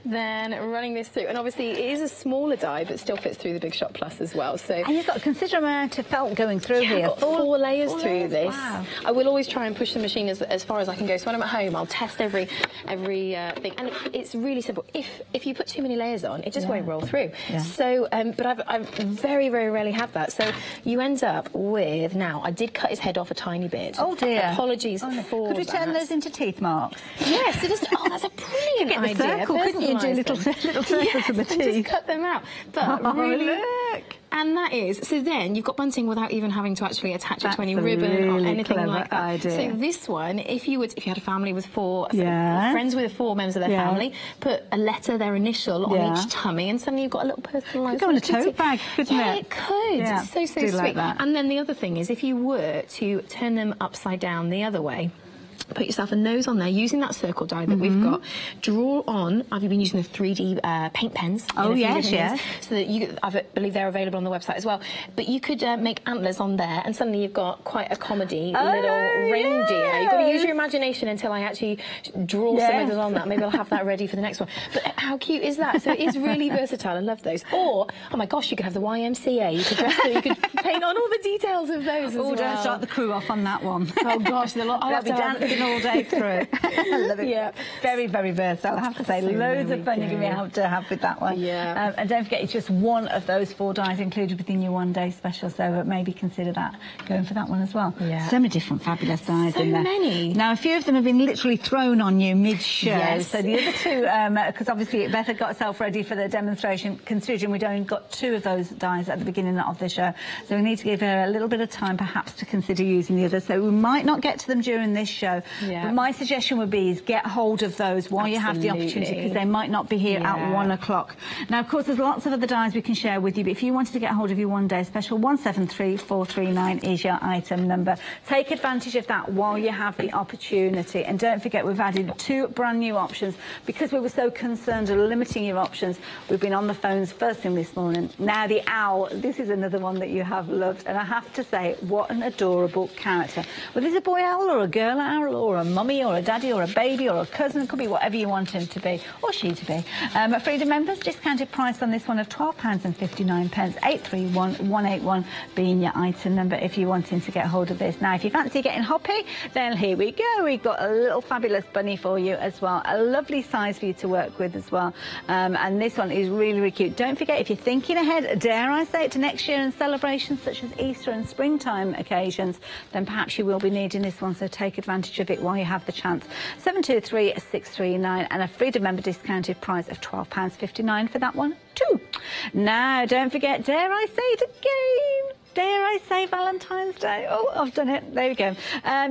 Then running this through, and obviously it is a smaller die, but still fits through the Big Shot Plus as well. So, and you've got a considerable amount of felt going through here. I've got four layers through this. Wow. I will always try and push the machine as far as I can go. So when I'm at home, I'll test every thing, and it's really simple. If you put too many layers on, it just won't roll through. Yeah. So, but I very, very rarely have that. So you end up with, now I did cut his head off a tiny bit. Oh dear. Apologies for Could we that. turn those into teeth marks? Yes, it is. Oh, that's a brilliant idea. The circle, couldn't you do little circles of the teeth? Just cut them out. But really, look. And that is, so then you've got bunting without even having to actually attach it to any ribbon or really anything clever like that. idea. So this one, if you had a family with friends with 4 members of their family, put a letter, their initial on each tummy, and suddenly you've got a little personalised. Could go in a tote bag, couldn't it? It could. Yeah, So do sweet. like that. And then the other thing is, if you were to turn them upside down the other way, put yourself a nose on there using that circle die that we've got. Draw on. I've been using the 3D paint pens. Oh yes. So that I believe they're available on the website as well. But you could make antlers on there, and suddenly you've got quite a comedy little reindeer. You've got to use your imagination until I actually draw some of those on that. Maybe I'll have that ready for the next one. But how cute is that? So it is really versatile. I love those. Or oh my gosh, you could have the YMCA. You could paint on all the details of those as well. Don't start the crew off on that one. Oh gosh, I'll be dancing all day through. I love it. Yeah. Very, very versatile, I have to say. Loads of fun you're going to be able to have with that one. Yeah. And don't forget, it's just one of those 4 dies included within your one-day special, so maybe consider that, going for that one as well. Yeah. So many different fabulous dies in there. So many. Now, a few of them have been literally thrown on you mid-show. Yes. So the other two, because obviously Beth had got herself ready for the demonstration, considering we'd only got 2 of those dies at the beginning of the show. So we need to give her a little bit of time, perhaps, to consider using the others. So we might not get to them during this show. Yeah. But my suggestion would be is get hold of those while you have the opportunity, because they might not be here at 1 o'clock. Now, of course, there's lots of other dies we can share with you, but if you wanted to get hold of your one-day special, 173439 is your item number. Take advantage of that while you have the opportunity. And don't forget, we've added 2 brand new options. Because we were so concerned of limiting your options, we've been on the phones first thing this morning. Now, the owl, this is another one that you have loved. And I have to say, what an adorable character. Well, is it a boy owl or a girl owl? uncle or a mummy or a daddy or a baby or a cousin. It could be whatever you want him to be or she to be. Freedom members, discounted price on this one of £12.59, 831181 being your item number if you're wanting to get hold of this. Now, if you fancy getting hoppy, then here we go. We've got a little fabulous bunny for you as well. A lovely size for you to work with as well. And this one is really, really cute. Don't forget, if you're thinking ahead, dare I say it, to next year and celebrations such as Easter and springtime occasions, then perhaps you will be needing this one, so take advantage of it while you have the chance. 723639 and a Freedom member discounted price of £12.59 for that one too. Now, don't forget, dare I say it again, dare I say Valentine's Day? Oh, I've done it. There we go.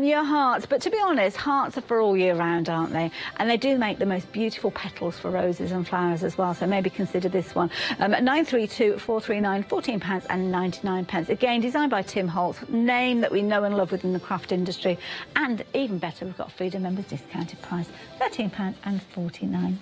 Your hearts. But to be honest, hearts are for all year round, aren't they? And they do make the most beautiful petals for roses and flowers as well. So maybe consider this one. At 932439, £14.99. Again, designed by Tim Holtz, name that we know and love within the craft industry. And even better, we've got Freedom members discounted price, £13.49.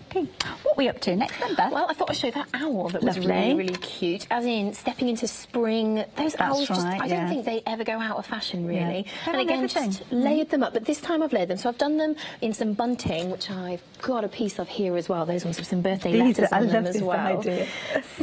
What are we up to next then, Beth? Well, I thought I'd show you that owl that was really, really cute. As in, stepping into spring. Those owls just, I don't think they ever go out of fashion, really. Yeah. And again, just layered them up. But this time I've layered them. So I've done them in some bunting, which I've got a piece of here as well. Those ones with some birthday letters on them as well.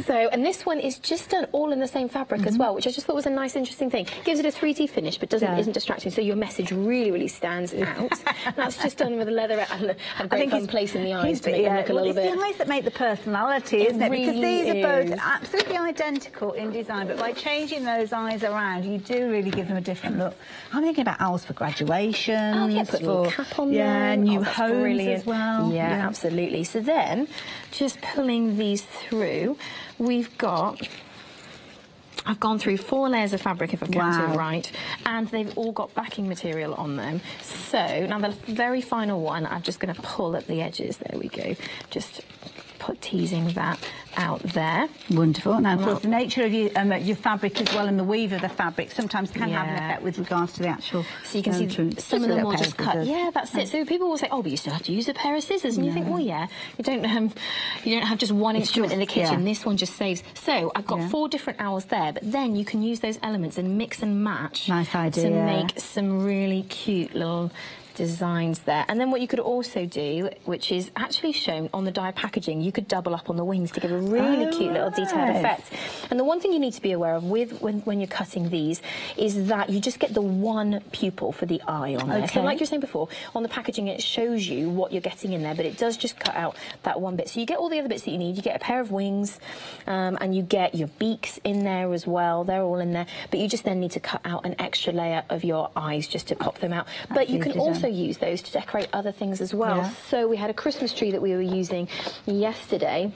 So, and this one is just done all in the same fabric as well, which I just thought was a nice, interesting thing. Gives it a 3D finish, but isn't distracting. So your message really, really stands out. That's just done with a leather and a great fun place in the eyes to make them look a little bit. It's the eyes that make the personality, isn't it? Because these are both absolutely identical in design, but by changing those eyes around, you do really give them a different look. I'm thinking about owls for graduation. Oh, yeah, put a little cap on there. New homes as well. Yeah, absolutely. So then, just pulling these through, I've gone through 4 layers of fabric, if I've counted right, and they've all got backing material on them. So now the very final one, I'm just going to pull at the edges. There we go. Just teasing that out there. Wonderful. Now, of course, the nature of your fabric as well and the weave of the fabric sometimes can have an effect with regards to the actual. So you can see some of them will just cut. Yeah, that's it. So people will say, "Oh, but you still have to use a pair of scissors," and you think, "Well, yeah, you don't have just one instrument in the kitchen. This one just saves." So I've got 4 different owls there, but then you can use those elements and mix and match. Nice idea. To make some really cute little designs there. And then what you could also do, which is actually shown on the die packaging, you could double up on the wings to give a really cute little detailed effect. And the one thing you need to be aware of when you're cutting these is that you just get the one pupil for the eye on there. So like you were saying before, on the packaging it shows you what you're getting in there, but it does just cut out that one bit. So you get all the other bits that you need. You get a pair of wings, and you get your beaks in there as well. They're all in there, but you just then need to cut out an extra layer of your eyes just to pop them out. But you can also use those to decorate other things as well. So we had a Christmas tree that we were using yesterday,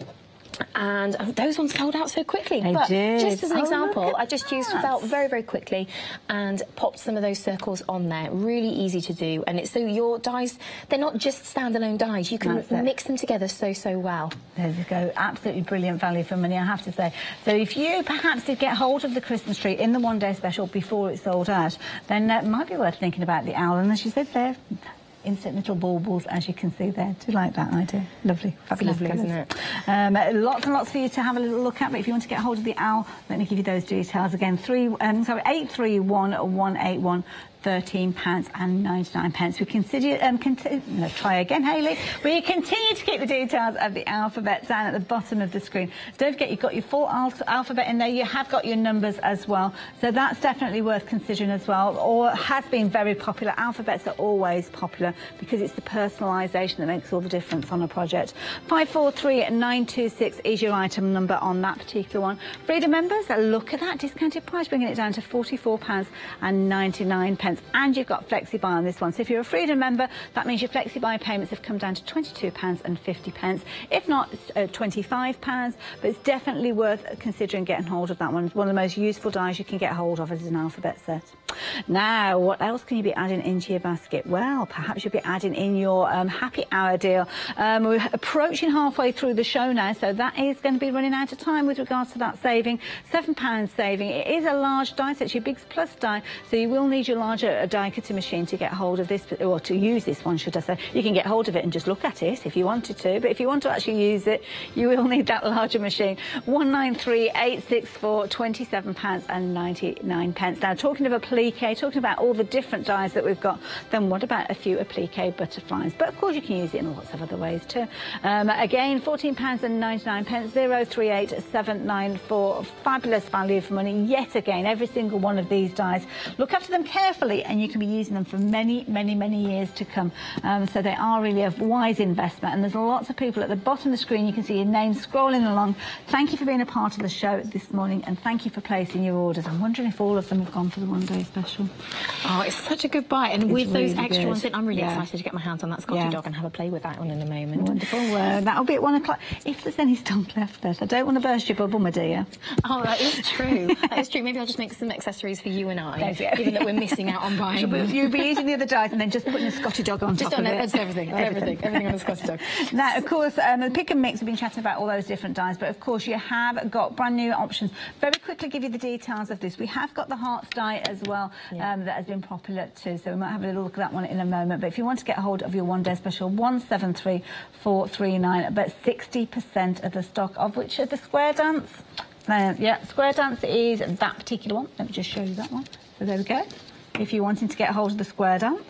and those ones sold out so quickly. They but did. Just as an example, I just used felt very, very quickly and popped some of those circles on there. Really easy to do, and it's so your dies, they're not just standalone dies. You can mix them together so well. There you go. Absolutely brilliant value for money, I have to say. So if you perhaps did get hold of the Christmas tree in the one-day special before it sold out, then it might be worth thinking about the owl. And as you said there, instant little baubles, as you can see there. Do you like that idea? Lovely. Fabulous, isn't it? Lots and lots for you to have a little look at, but if you want to get hold of the owl, let me give you those details again. 831181, £13.99. We consider, let's try again, Hayley. We continue to keep the details of the alphabet down at the bottom of the screen. Don't forget, you've got your full alphabet in there. You have got your numbers as well. So that's definitely worth considering as well, or has been very popular. Alphabets are always popular because it's the personalisation that makes all the difference on a project. 543926 is your item number on that particular one. Freedom members, look at that discounted price, bringing it down to £44.99. And you've got FlexiBuy on this one. So if you're a Freedom member, that means your FlexiBuy payments have come down to £22.50. If not, £25. But it's definitely worth considering getting hold of that one. It's one of the most useful dies you can get hold of as an alphabet set. Now, what else can you be adding into your basket? Well, perhaps you'll be adding in your happy hour deal. We're approaching halfway through the show now, so that is going to be running out of time with regards to that saving. £7 saving. It is a large die set, your Bigs Plus die, so you will need your larger die cutting machine to get hold of this, or to use this one, should I say. You can get hold of it and just look at it if you wanted to, but if you want to actually use it, you will need that larger machine. 193864, £27.99. Now, talking of applique applique, talking about all the different dies that we've got, then what about a few applique butterflies? But of course you can use it in lots of other ways too. Again, £14.99, 038794. Fabulous value for money. Yet again, every single one of these dies. Look after them carefully and you can be using them for many, many, many years to come. So they are really a wise investment. And there's lots of people at the bottom of the screen. You can see your name scrolling along. Thank you for being a part of the show this morning and thank you for placing your orders. I'm wondering if all of them have gone for the one-day special. Oh, it's such a good buy. And It's with really those extra good. ones in, I'm really excited to get my hands on that Scotty dog and have a play with that one in a moment. Wonderful. That'll be at 1 o'clock. If there's any stock left there. I don't want to burst your bubble, my dear. Oh, that is true. That is true. Maybe I'll just make some accessories for you and I, even though we're missing out on buying them. You'll be using the other dies and then just putting a Scotty dog on top of it. Just everything on the Scotty dog. Now, of course, the pick and mix, we've been chatting about all those different dies, but of course you have got brand new options. Very quickly give you the details of this. We have got the hearts die as well, that has been popular too, so we might have a little look at that one in a moment. But if you want to get hold of your one-day special, 173439, about 60% of the stock, of which are the square dance. Square dance is that particular one. Let me just show you that one. So there we go. If you're wanting to get hold of the square dance,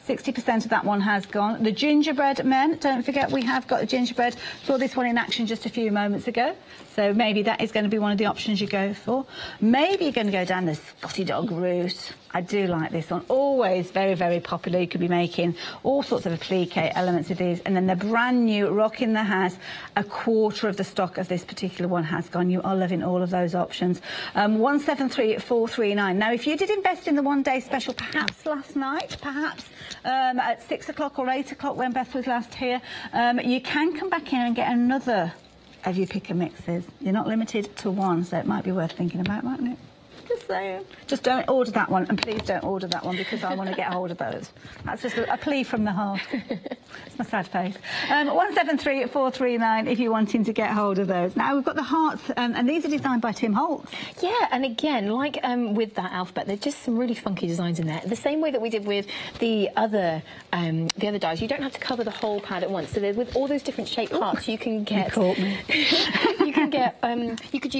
60% of that one has gone. The gingerbread men, don't forget we have got the gingerbread. Saw this one in action just a few moments ago. So maybe that is going to be one of the options you go for. Maybe you're going to go down the Scotty dog route. I do like this one. Always very, very popular. You could be making all sorts of applique elements with these. And then the brand new Rock in the House, a quarter of the stock of this particular one has gone. You are loving all of those options. 173439. Now, if you did invest in the one-day special, perhaps last night, perhaps at 6 o'clock or 8 o'clock when Beth was last here, you can come back in and get another of your pick and mixes. You're not limited to one, so it might be worth thinking about, mightn't it? Just saying. Just don't order that one, and please don't order that one because I want to get hold of those. That's just a plea from the heart. It's my sad face. 173439 if you're wanting to get hold of those. Now we've got the hearts, and these are designed by Tim Holtz. Yeah, and again, like with that alphabet, there's just some really funky designs in there. The same way that we did with the other dies, you don't have to cover the whole pad at once. So with all those different shaped hearts, you can get. You caught me. You can get. You could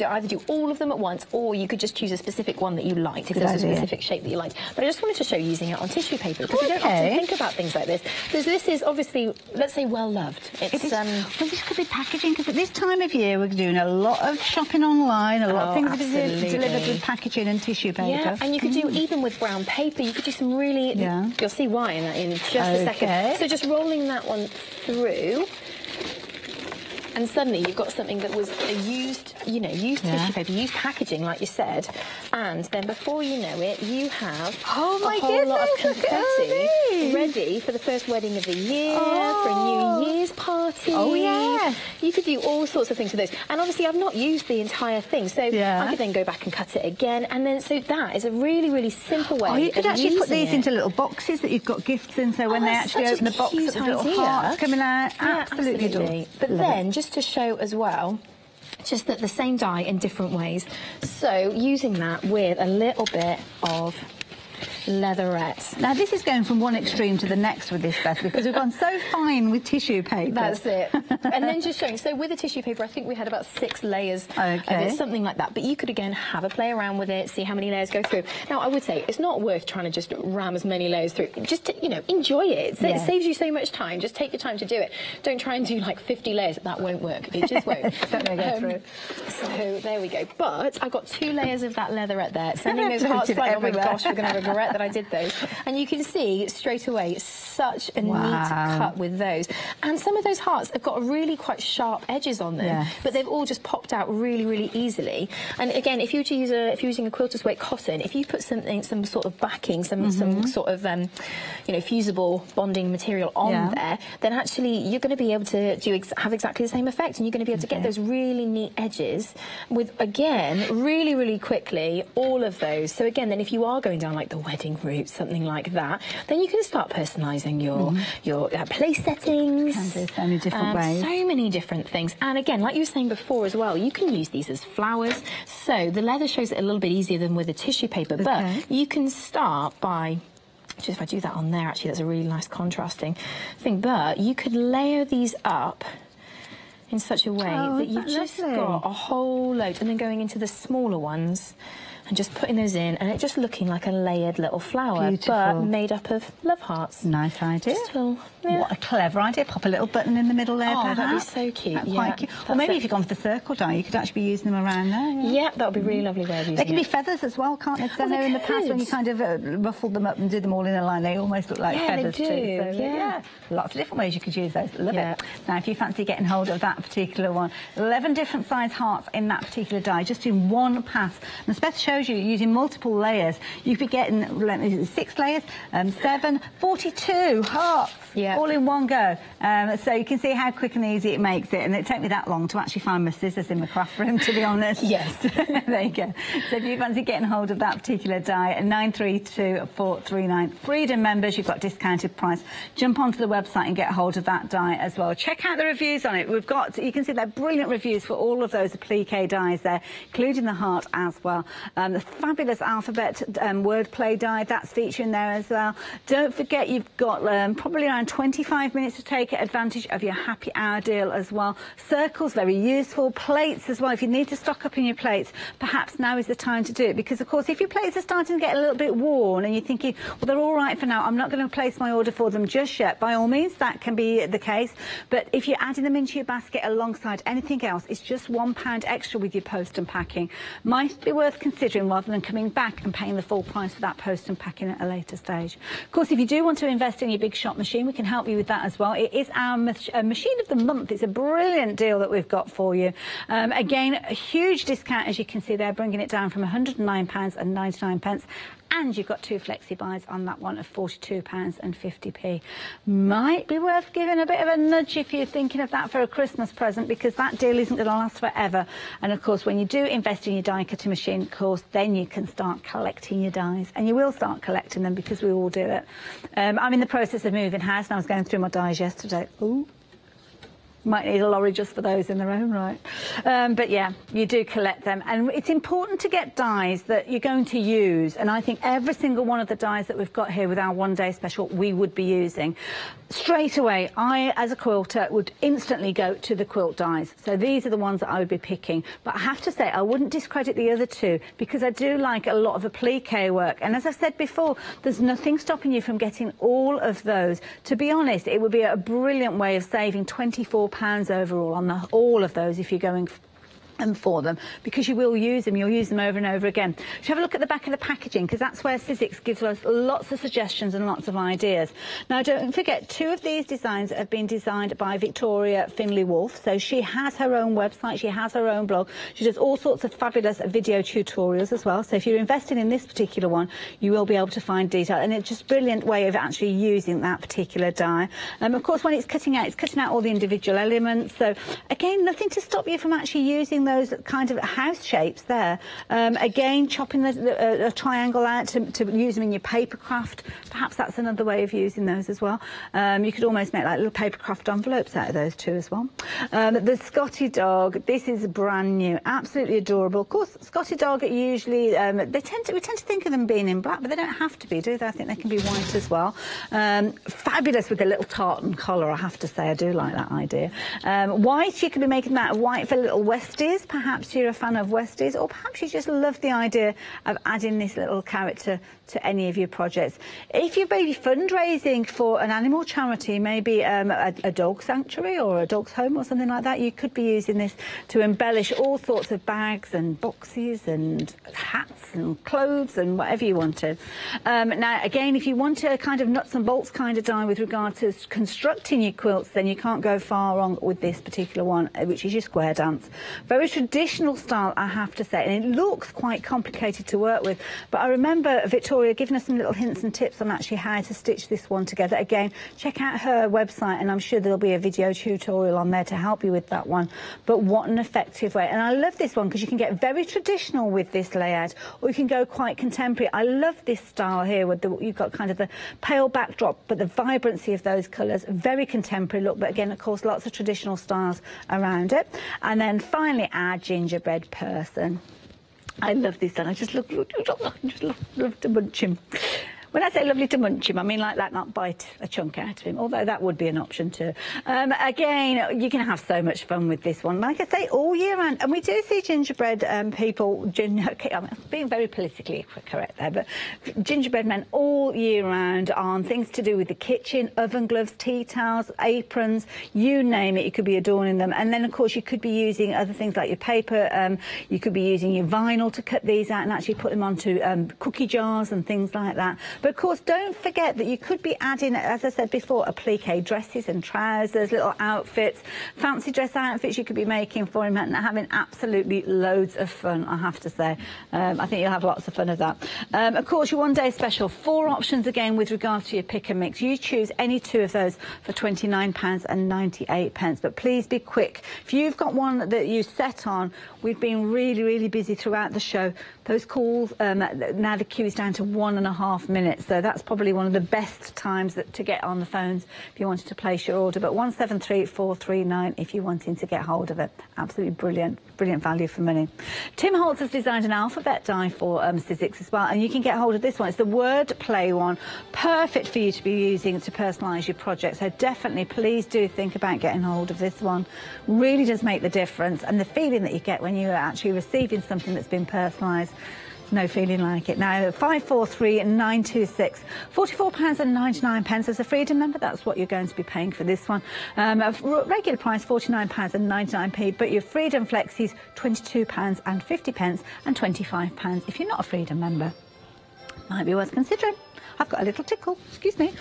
either do all of them at once, or you could just choose a specific one that you liked if there's a specific shape that you liked. But I just wanted to show you using it on tissue paper because you don't often think about things like this. Because this is obviously, let's say, well loved. It's well, this could be packaging because at this time of year we're doing a lot of shopping online. A lot of things are delivered with packaging and tissue paper. Yeah, and you could do even with brown paper. You could do some really. Yeah. You'll see why in just a second. So just rolling that one through. And suddenly you've got something that was used tissue paper, used packaging, like you said, and then before you know it, you have a whole lot of confetti ready for the first wedding of the year, for a New Year's party. Oh, yeah. You could do all sorts of things with those. And obviously I've not used the entire thing, so I could then go back and cut it again, and then, so that is a really, really simple way. Oh, you could actually put these into little boxes that you've got gifts in, so when they actually open the box, there's little hearts coming out. Absolutely adorable. But then, just to show as well, just that the same die in different ways. So using that with a little bit of leatherette. Now this is going from one extreme to the next with this, Beth, because we've gone so fine with tissue paper. That's it. And then just showing, so with the tissue paper I think we had about 6 layers of it, something like that, but you could again have a play around with it, see how many layers go through. Now I would say it's not worth trying to just ram as many layers through, just to, enjoy it. It saves you so much time. Just take your time to do it. Don't try and do like 50 layers. That won't work. It just won't. Don't go through. So there we go. But I've got 2 layers of that leatherette there, sending those hearts flying. Oh my gosh, we're going to regret that I did those. And you can see straight away such a neat cut with those. And some of those hearts have got really quite sharp edges on them, but they've all just popped out really, really easily. And again, if you were to use if you're using a quilter's weight cotton, if you put some sort of backing, some sort of fusible bonding material on there, then actually you're going to be able to have exactly the same effect, and you're going to be able to get those really neat edges with, again, really, really quickly, all of those. So again, then if you are going down like the wedding route, something like that, then you can start personalising your place settings. You can do so many different ways. So many different things. And again, like you were saying before as well, you can use these as flowers. So the leather shows it a little bit easier than with the tissue paper, but you can start by... Just if I do that on there, actually, that's a really nice contrasting thing. But you could layer these up in such a way that you've just got a whole load, and then going into the smaller ones. and just putting those in, and it just looking like a layered little flower, Beautiful. but made up of love hearts. Nice idea. Just a little, yeah. What a clever idea. Pop a little button in the middle there, Oh, perhaps. that'd be so cute. That'd be Yeah, quite cute. Or that's maybe it. if you've gone for the circle die, you could actually be using them around there. Yeah, that would be a really lovely way of using They can be it. feathers as well, can't they? So they in the past when you could. kind of ruffled them up and did them all in a line, they almost look like Yeah, they feathers do, too. So, yeah. lots of different ways you could use those. Love Yeah. it. Now, if you fancy getting hold of that particular one, 11 different size hearts in that particular die, just in one pass. And Speth shows you using multiple layers. You'd be getting 6 layers, 7, 42 hearts. Yeah. All in one go. So you can see how quick and easy it makes it. And it took me that long to actually find my scissors in my craft room, to be honest. Yes. There you go. So if you fancy getting hold of that particular die, 932439. Freedom members, you've got discounted price. Jump onto the website and get hold of that die as well. Check out the reviews on it. We've got, you can see they're brilliant reviews for all of those applique dies there, including the heart as well. The fabulous alphabet wordplay die, that's featuring there as well. Don't forget you've got probably around 25 minutes to take advantage of your happy hour deal as well. Circles, very useful. Plates as well. If you need to stock up in your plates, perhaps now is the time to do it, because of course if your plates are starting to get a little bit worn and you're thinking, well, they're all right for now, I'm not going to place my order for them just yet, by all means that can be the case. But if you're adding them into your basket alongside anything else, it's just £1 extra with your post and packing. Might be worth considering rather than coming back and paying the full price for that post and packing at a later stage. Of course, if you do want to invest in your big shop machine, we can help you with that as well. It is our machine of the month. It's a brilliant deal that we've got for you. Again, a huge discount, as you can see there, bringing it down from £109.99. And you've got 2 flexi buys on that one of £42.50. Might be worth giving a bit of a nudge if you're thinking of that for a Christmas present, because that deal isn't going to last forever. And of course, when you do invest in your die cutting machine, of course, then you can start collecting your dies, and you will start collecting them because we all do it. I'm in the process of moving house, and I was going through my dies yesterday. Ooh. Might need a lorry just for those in their own right. But yeah, you do collect them. And it's important to get dies that you're going to use. And I think every single one of the dies that we've got here with our one-day special, we would be using. Straight away, I, as a quilter, would instantly go to the quilt dies. So these are the ones that I would be picking. But I have to say, I wouldn't discredit the other two, because I do like a lot of applique work. And as I've said before, there's nothing stopping you from getting all of those. To be honest, it would be a brilliant way of saving £24 overall on all of those if you're going for them, because you will use them, you'll use them over and over again. So have a look at the back of the packaging, because that's where Sizzix gives us lots of suggestions and lots of ideas. Now don't forget, 2 of these designs have been designed by Victoria Finley Wolfe. So she has her own website, she has her own blog, she does all sorts of fabulous video tutorials as well. So if you're investing in this particular one, you will be able to find detail, and it's just a brilliant way of actually using that particular die. Of course, when it's cutting out all the individual elements. So again, nothing to stop you from actually using those kind of house shapes there. Again, chopping a triangle out to use them in your papercraft. Perhaps that's another way of using those as well. You could almost make like little papercraft envelopes out of those too as well. The Scotty dog, this is brand new, absolutely adorable. Of course, Scotty dog usually we tend to think of them being in black, but they don't have to be, do they? I think they can be white as well. Fabulous with a little tartan collar, I have to say. I do like that idea. White, you could be making that white for little Westies. Perhaps you're a fan of Westies, or perhaps you just love the idea of adding this little character to any of your projects. If you're maybe fundraising for an animal charity, maybe a dog sanctuary or a dog's home or something like that, you could be using this to embellish all sorts of bags and boxes and hats and clothes and whatever you wanted. Now, again, if you want a kind of nuts and bolts kind of die with regard to constructing your quilts, then you can't go far wrong with this particular one, which is your square dance. Very traditional style, I have to say, and it looks quite complicated to work with, but I remember Victoria giving us some little hints and tips on actually how to stitch this one together. Again, check out her website, and I'm sure there'll be a video tutorial on there to help you with that one. But what an effective way. And I love this one because you can get very traditional with this layout, or you can go quite contemporary. I love this style here with you've got kind of the pale backdrop, but the vibrancy of those colours, very contemporary look, but again, of course, lots of traditional styles around it. And then finally, our gingerbread person. I love this one. I just love to munch him. When I say lovely to munch him, I mean like that, not bite a chunk out of him, although that would be an option too. Again, you can have so much fun with this one. Like I say, all year round. And we do see gingerbread people, I'm being very politically correct there, but gingerbread men all year round on things to do with the kitchen, oven gloves, tea towels, aprons, you name it, you could be adorning them. And then, of course, you could be using other things like your paper, you could be using your vinyl to cut these out and actually put them onto cookie jars and things like that. But of course, don't forget that you could be adding, as I said before, applique dresses and trousers, little outfits, fancy dress outfits you could be making for him and having absolutely loads of fun, I have to say. I think you'll have lots of fun of that. Of course, your one-day special, 4 options again with regards to your pick and mix. You choose any 2 of those for £29.98. But please be quick. If you've got one that you set on, we've been really, really busy throughout the show. Those calls, now the queue is down to 1.5 minutes, so that's probably one of the best times to get on the phones if you wanted to place your order. But 173439 if you're wanting to get hold of it. Absolutely brilliant, brilliant value for money. Tim Holtz has designed an alphabet die for Sizzix as well, and you can get hold of this one. It's the word play one, perfect for you to be using to personalise your project. So definitely, please do think about getting hold of this one. Really does make the difference, and the feeling that you get when you're actually receiving something that's been personalised. No feeling like it. Now, 543926, £44.99 as a Freedom member. That's what you're going to be paying for this one. Regular price £49.99, but your Freedom Flexies £22.50 and £25 if you're not a Freedom member. Might be worth considering. I've got a little tickle, excuse me.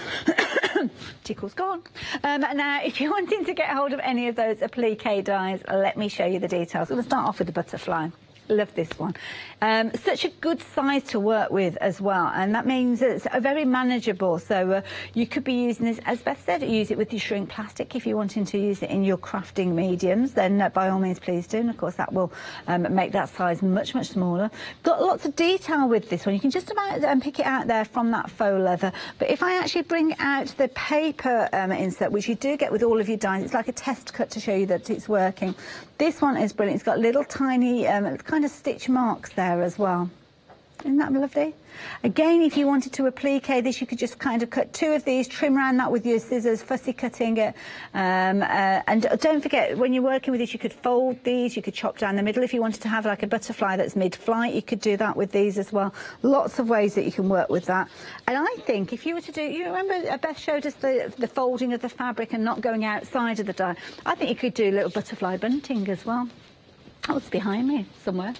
Tickle's gone. Now, if you're wanting to get hold of any of those applique dies, let me show you the details. I'm going to start off with the butterfly. Love this one. Such a good size to work with as well, and that means it's very manageable. So you could be using this, as Beth said, use it with your shrink plastic. If you're wanting to use it in your crafting mediums, then by all means please do, and of course that will make that size much, much smaller. Got lots of detail with this one. You can just about pick it out there from that faux leather. But if I actually bring out the paper insert, which you do get with all of your dies, it's like a test cut to show you that it's working. This one is brilliant. It's got little tiny kind of stitch marks there as well. Isn't that lovely? Again, if you wanted to applique this, you could just kind of cut 2 of these, trim around that with your scissors, fussy cutting it. And don't forget, when you're working with this, you could fold these, you could chop down the middle. If you wanted to have like a butterfly that's mid-flight, you could do that with these as well. Lots of ways that you can work with that. And I think if you were to do, you remember Beth showed us the folding of the fabric and not going outside of the die. I think you could do a little butterfly bunting as well. Oh, it's behind me somewhere.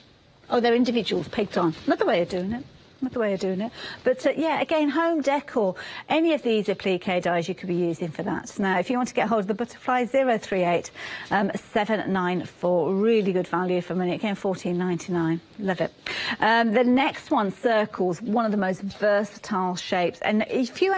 Oh, they're individuals pegged on. Another way of doing it. Another way of doing it. But yeah, again, home decor, any of these applique dies you could be using for that. Now, if you want to get hold of the butterfly, 038 794, really good value for money. Again, £14.99. Love it. The next one, circles, one of the most versatile shapes. And if you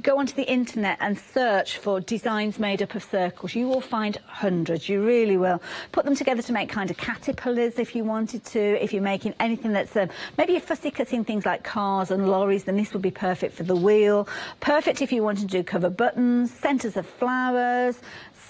go onto the internet and search for designs made up of circles, you will find hundreds. You really will. Put them together to make kind of caterpillars if you wanted to. If you're making anything that's maybe you're fussy cutting things like cars and lorries, then this would be perfect for the wheel. Perfect if you wanted to do cover buttons, centres of flowers.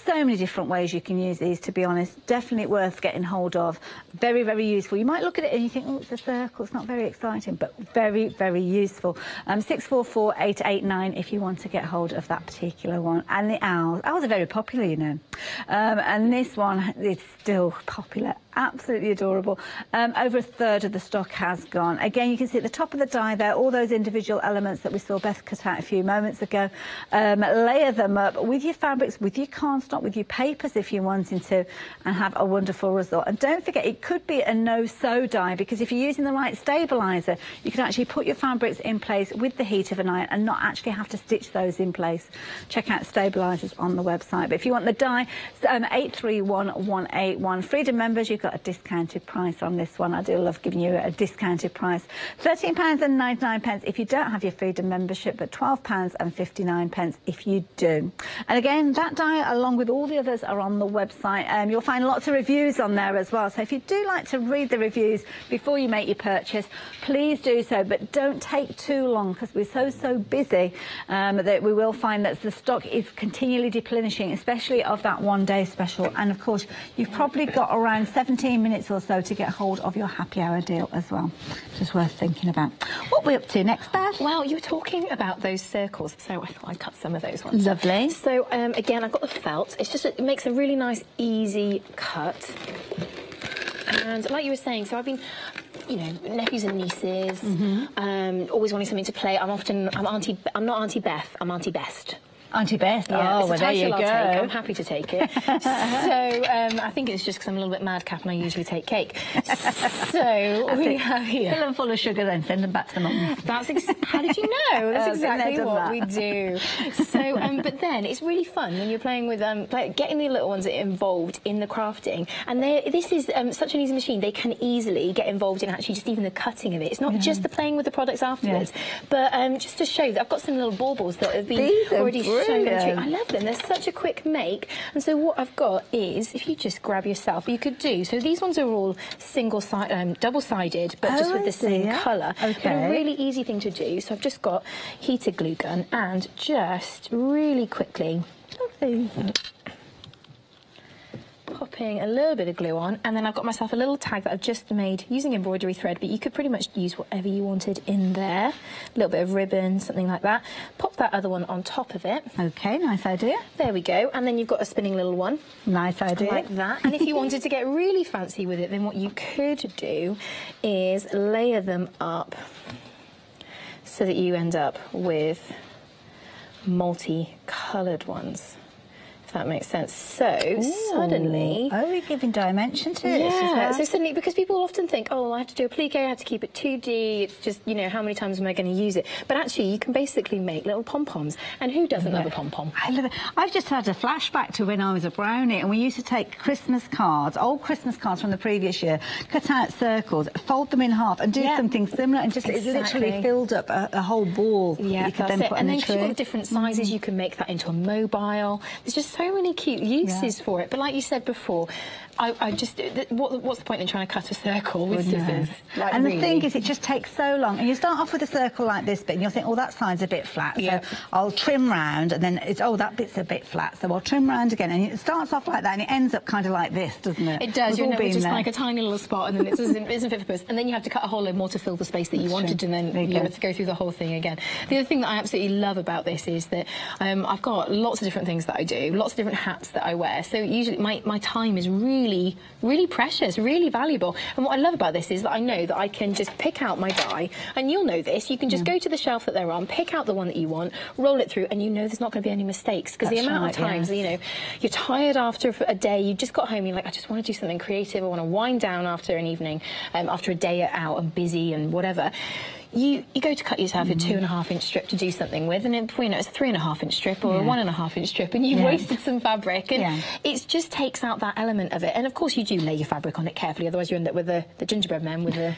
So many different ways you can use these, to be honest. Definitely worth getting hold of. Very, very useful. You might look at it and you think, oh, it's a circle. It's not very exciting, but very, very useful. 644889 if you want to get hold of that particular one. And the owls. Owls are very popular, you know. And this one is still popular. Absolutely adorable. Over a third of the stock has gone. Again, you can see at the top of the die there, all those individual elements that we saw Beth cut out a few moments ago. Layer them up with your fabrics, with your cardstock, with your papers if you're wanting to, and have a wonderful result. And don't forget, it could be a no-sew die, because if you're using the right stabiliser, you can actually put your fabrics in place with the heat of an iron and not actually have to stitch those in place. Check out stabilisers on the website. But if you want the die, 831181. Freedom members, you've got a discounted price on this one. I do love giving you a discounted price. £13.99 if you don't have your Freedom membership, but £12.59 if you do. And again, that die, along with all the others, are on the website. You'll find lots of reviews on there as well. So if you do like to read the reviews before you make your purchase, please do so. But don't take too long, because we're so busy that we will find that the stock is continually replenishing, especially of that one-day special. And of course, you've probably got around 7 17 minutes or so to get hold of your happy hour deal as well. Just worth thinking about. What are we up to next, Beth? Well, you were talking about those circles, so I thought I'd cut some of those ones. Lovely. So, again, I've got the felt. It's just, it makes a really nice, easy cut. And like you were saying, so I've been, you know, nephews and nieces, always wanting something to play. I'm not Auntie Beth, I'm Auntie Best. Auntie Beth. Yeah, oh, well, there you go. I'm happy to take it. So I think it's just because I'm a little bit madcap and I usually take cake. So we have here. Fill them full of sugar, then send them back to the mum. How did you know? That's exactly what we do. So, but then it's really fun when you're playing with getting the little ones involved in the crafting. And this is such an easy machine. They can easily get involved in actually just even the cutting of it. It's not just the playing with the products afterwards, but just to show that I've got some little baubles that have been already. I love them. They're such a quick make. And so what I've got is, if you just grab yourself, you could do, so these ones are all double-sided, but just with the same colour. Okay. But a really easy thing to do. So I've just got heated glue gun and just really quickly popping a little bit of glue on, and then I've got myself a little tag that I've just made using embroidery thread, but you could pretty much use whatever you wanted in there. A little bit of ribbon, something like that. Pop that other one on top of it. Okay, nice idea. There we go. And then you've got a spinning little one. Nice idea. Like that. And if you wanted to get really fancy with it, then what you could do is layer them up so that you end up with multi-coloured ones. That makes sense. So suddenly, we're giving dimension to it. Yeah. So suddenly, because people often think, oh, I have to do a plique, I have to keep it 2D. It's just, you know, how many times am I going to use it? But actually, you can basically make little pom poms. And who doesn't love a pom pom? I love it. I've just had a flashback to when I was a brownie, and we used to take Christmas cards, old Christmas cards from the previous year, cut out circles, fold them in half, and do something similar, and just it literally filled up a whole ball. Yeah, you could that's then it. put And in then the tree. you've got the different sizes. You can make that into a mobile. There's just so many cute uses for it. But like you said before, I just what's the point in trying to cut a circle with scissors? Like, and really? the thing is, it just takes so long. And you start off with a circle like this bit, and you'll think, oh, that side's a bit flat, so I'll trim round, and then it's, oh, that bit's a bit flat, so I'll trim round again. And it starts off like that, and it ends up kind of like this, doesn't it? It does. You're just there. like a tiny little spot, and then it isn't fit for purpose. And then you have to cut a whole load more to fill the space that you wanted, and then you have to go through the whole thing again. The other thing that I absolutely love about this is that I've got lots of different things that I do, lots of different hats that I wear. So usually my time is really, really precious, really valuable. And what I love about this is that I know that I can just pick out my die, and you'll know this, you can just go to the shelf that they're on, pick out the one that you want, roll it through, and you know there's not going to be any mistakes, because the amount of times, you know, you're tired after a day, you just got home, you're like, I just want to do something creative, I want to wind down after an evening, after a day out and busy and whatever. You go to cut yourself a 2.5-inch strip to do something with, and before you know it's a 3.5-inch strip or a 1.5-inch strip, and you've wasted some fabric, and it just takes out that element of it. And of course you do lay your fabric on it carefully, otherwise you end up with the gingerbread men with the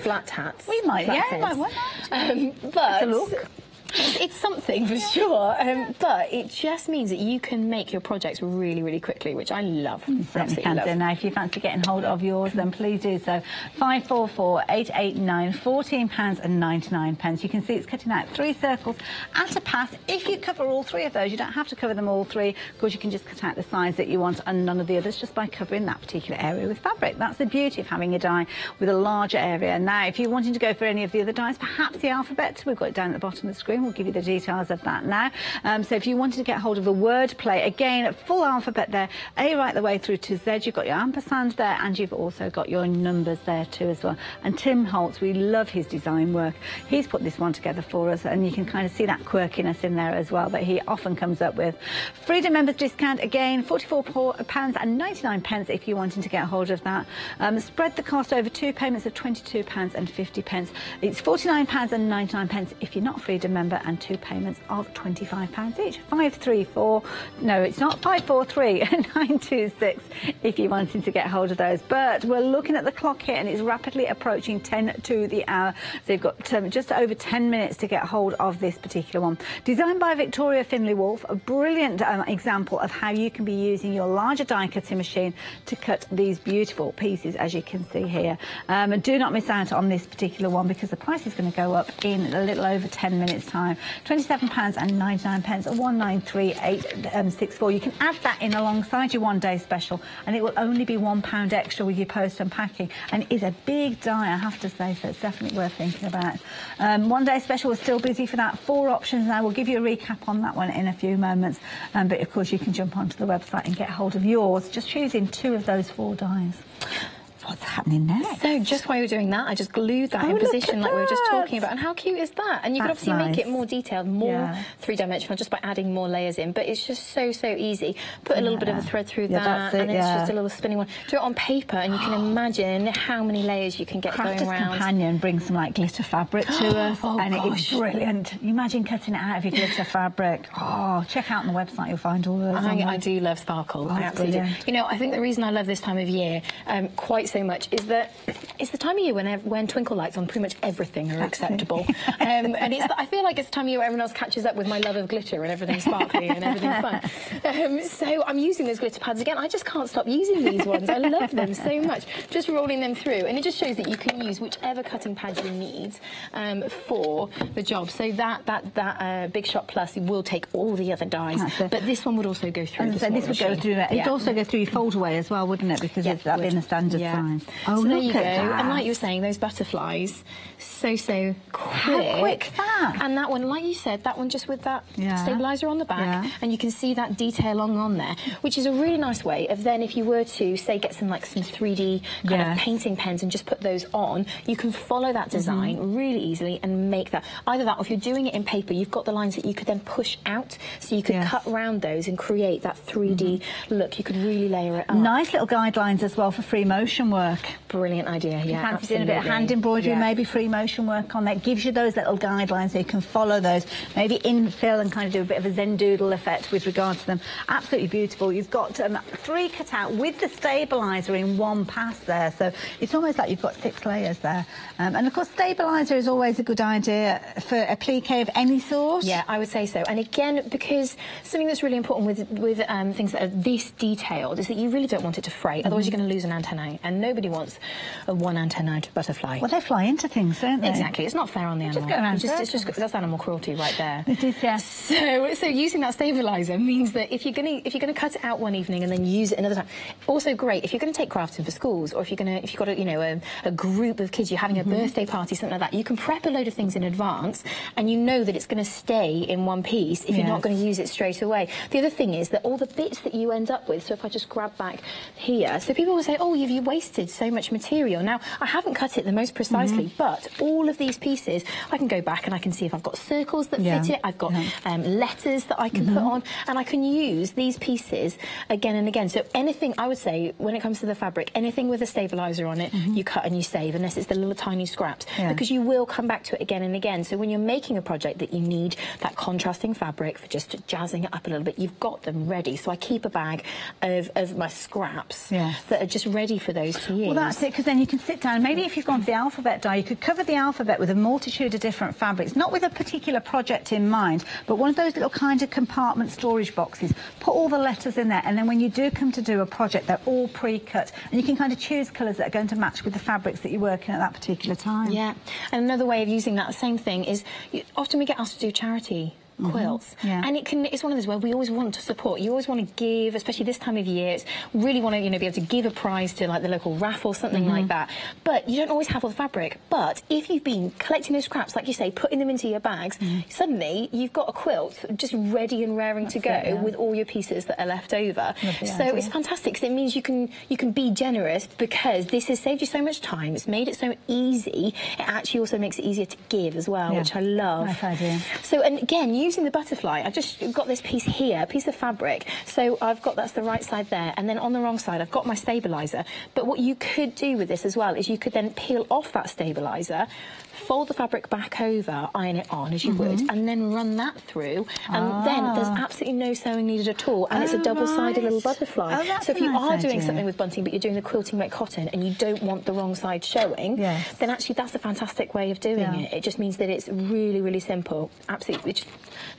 flat hats. We might, why not? But it's something for sure, but it just means that you can make your projects really, really quickly, which I love. Absolutely love. Now, if you fancy getting hold of yours, then please do so. 544 889 £14.99. You can see it's cutting out 3 circles at a pass. If you cover all 3 of those, you don't have to cover them all 3, because you can just cut out the size that you want and none of the others just by covering that particular area with fabric. That's the beauty of having a die with a larger area. Now, if you're wanting to go for any of the other dies, perhaps the alphabet, we've got it down at the bottom of the screen. We'll give you the details of that now. So if you wanted to get hold of a word play, again, full alphabet there, A right the way through to Z. You've got your ampersand there, and you've also got your numbers there too as well. And Tim Holtz, we love his design work. He's put this one together for us, and you can kind of see that quirkiness in there as well that he often comes up with. Freedom members discount, again, £44.99 if you're wanting to get hold of that. Spread the cost over 2 payments of £22.50. It's £49.99 if you're not a Freedom member, and 2 payments of £25 each. 534, no, it's not, 543 926 if you're wanting to get hold of those. But we're looking at the clock here, and it's rapidly approaching 10 to the hour. So you've got just over 10 minutes to get hold of this particular one. Designed by Victoria Finlay-Wolfe, a brilliant example of how you can be using your larger die cutting machine to cut these beautiful pieces, as you can see here. And do not miss out on this particular one, because the price is going to go up in a little over 10 minutes time. time. £27.99 or 193864. You can add that in alongside your one-day special, and it will only be £1 extra with your post and packing. And it is a big die, I have to say, so it's definitely worth thinking about. One-day special is still busy for that. 4 options now. We'll give you a recap on that one in a few moments. But of course, you can jump onto the website and get hold of yours, just choosing 2 of those 4 dies. What's happening next? So just while you're doing that, I just glued that in position like we were just talking about. And how cute is that? And you can obviously make it more detailed, more three-dimensional just by adding more layers in. But it's just so easy. Put a little bit of a thread through that, and it's just a little spinning one. Do it on paper, and you can imagine how many layers you can get going around. Companion brings some like glitter fabric to us, and it is brilliant. You imagine cutting it out of your glitter fabric. Oh, check out on the website, you'll find all those. I do love sparkle. I absolutely do. You know, I think the reason I love this time of year quite so much is that it's the time of year when twinkle lights on pretty much everything are acceptable. And I feel like it's the time of year where everyone else catches up with my love of glitter and everything sparkly and everything fun. So I'm using those glitter pads again. I just can't stop using these ones. I love them so much. Just rolling them through, and it just shows that you can use whichever cutting pad you need for the job. So that Big Shot Plus will take all the other dies, but this one would also go through. So this would go through. It'd also go through your fold away as well, wouldn't it? Because it's that being a standard size. Oh, so there you go. And like you were saying, those butterflies, so quick. How quick's that? And that one, like you said, that one just with that stabiliser on the back, and you can see that detail on there, which is a really nice way of then, if you were to, say, get some 3D kind of painting pens and just put those on, you can follow that design really easily and make that. Either that, or if you're doing it in paper, you've got the lines that you could then push out, so you could cut around those and create that 3D look. You could really layer it up. Nice little guidelines as well for free motion work. Brilliant idea, Fancy doing a bit of hand embroidery, maybe free motion work on that. Gives you those little guidelines so you can follow those. Maybe infill and kind of do a bit of a Zen doodle effect with regards to them. Absolutely beautiful. You've got 3 cut out with the stabiliser in one pass there. So it's almost like you've got 6 layers there. And of course, stabiliser is always a good idea for a plique of any sort. Yeah, I would say so. And again, because something that's really important with things that are this detailed is that you really don't want it to fray. Otherwise, you're going to lose an antennae. And nobody wants a one-antennaed butterfly. Well, they fly into things, don't they? Exactly. It's not fair on the animal. Just go around that's animal cruelty right there. It is, yeah. So using that stabiliser means that if you're going to cut it out one evening and then use it another time, also great if you're going to take crafting for schools, or if you've got a group of kids, you're having a birthday party, something like that. You can prep a load of things in advance, and you know that it's going to stay in one piece if you're not going to use it straight away. The other thing is that all the bits that you end up with. So if I just grab back here, so people will say, "Oh, you've wasted so much material." Now, I haven't cut it the most precisely, but all of these pieces, I can go back and I can see if I've got circles that fit it, I've got letters that I can put on, and I can use these pieces again and again. So anything, I would say, when it comes to the fabric, anything with a stabiliser on it, you cut and you save, unless it's the little tiny scraps, because you will come back to it again and again. So when you're making a project that you need that contrasting fabric for just jazzing it up a little bit, you've got them ready. So I keep a bag of my scraps that are just ready for those to use. Well, that's it, because then you can sit down. Maybe if you've gone for the alphabet die, you could cover the alphabet with a multitude of different fabrics, not with a particular project in mind, but one of those little kind of compartment storage boxes. Put all the letters in there, and then when you do come to do a project, they're all pre-cut, and you can kind of choose colours that are going to match with the fabrics that you're working at that particular time. Yeah, and another way of using that same thing is, often we get asked to do charity quilts, and it's one of those where we always want to support. You always want to give, especially this time of year. It's really want to be able to give a prize to like the local raffle, something like that. But you don't always have all the fabric. But if you've been collecting those scraps, like you say, putting them into your bags, suddenly you've got a quilt just ready and raring to go with all your pieces that are left over. So it's fantastic, because it means you can be generous, because this has saved you so much time. It's made it so easy. It actually also makes it easier to give as well, which I love. Nice idea. So, and again, using the butterfly, I've just got this piece here, a piece of fabric. So that's the right side there, and then on the wrong side I've got my stabiliser. But what you could do with this as well is you could then peel off that stabiliser, fold the fabric back over, iron it on as you would, and then run that through, and then there's absolutely no sewing needed at all, and it's a double-sided little butterfly. So if you are doing something with bunting, but you're doing the quilting weight cotton, and you don't want the wrong side showing, then actually that's a fantastic way of doing it. It just means that it's really, really simple. Absolutely, just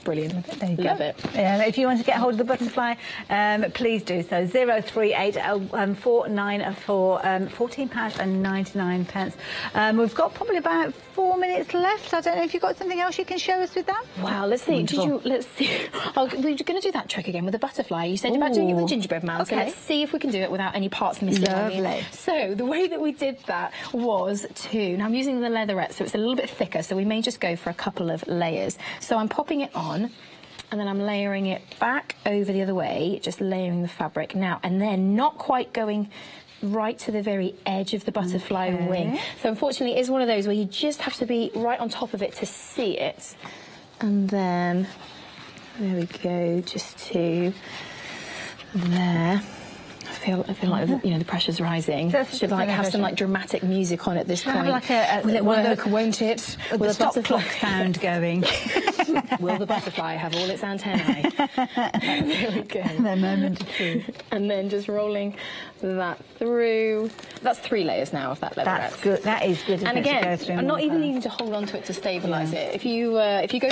brilliant. There you Love go. it. If you want to get hold of the butterfly, please do so. 038 494 £14.99. We've got probably about 4 minutes left. I don't know if you've got something else you can show us with that. Wow, let's see. Let's see. Oh, we're going to do that trick again with the butterfly. You said about doing it with gingerbread man, so let's see if we can do it without any parts missing. Lovely. So the way that we did that was now I'm using the leatherette, so it's a little bit thicker, so we may just go for a couple of layers. So I'm popping it on, and then I'm layering it back over the other way, just layering the fabric now, and then not quite going right to the very edge of the butterfly wing. So unfortunately, it is one of those where you just have to be right on top of it to see it. And then, there we go, just to there. I feel like the pressure's rising. Should have some dramatic music on at this point. Will it work? Won't it? Will the butterfly sound going? Will the butterfly have all its antennae? There we go. The moment of truth. And then just rolling that through. That's 3 layers now of that leatherette. That's good. That is good. And again, I'm not even needing to hold on to it to stabilise it. If you go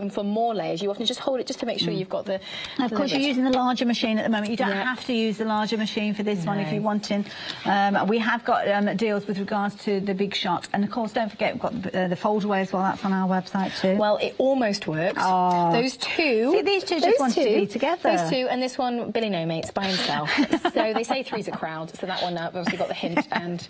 for more layers, you often just hold it just to make sure you've got the. Of course, you're using the larger machine at the moment. You don't have to use the larger machine for this one if you're wanting. We have got deals with regards to the Big Shot, and of course, don't forget we've got the fold away as well. That's on our website too. Well, it almost works. Those two. See, these two just wanted to be together. Those two, and this one, Billy No Mates by himself. So they say three's a crowd. So that one, I've obviously got the hint and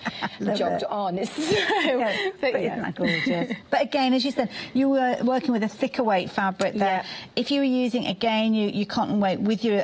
jogged on. But isn't that gorgeous? But again, as you said, you were working with a thicker weight fabric there. If you were using again your cotton weight with your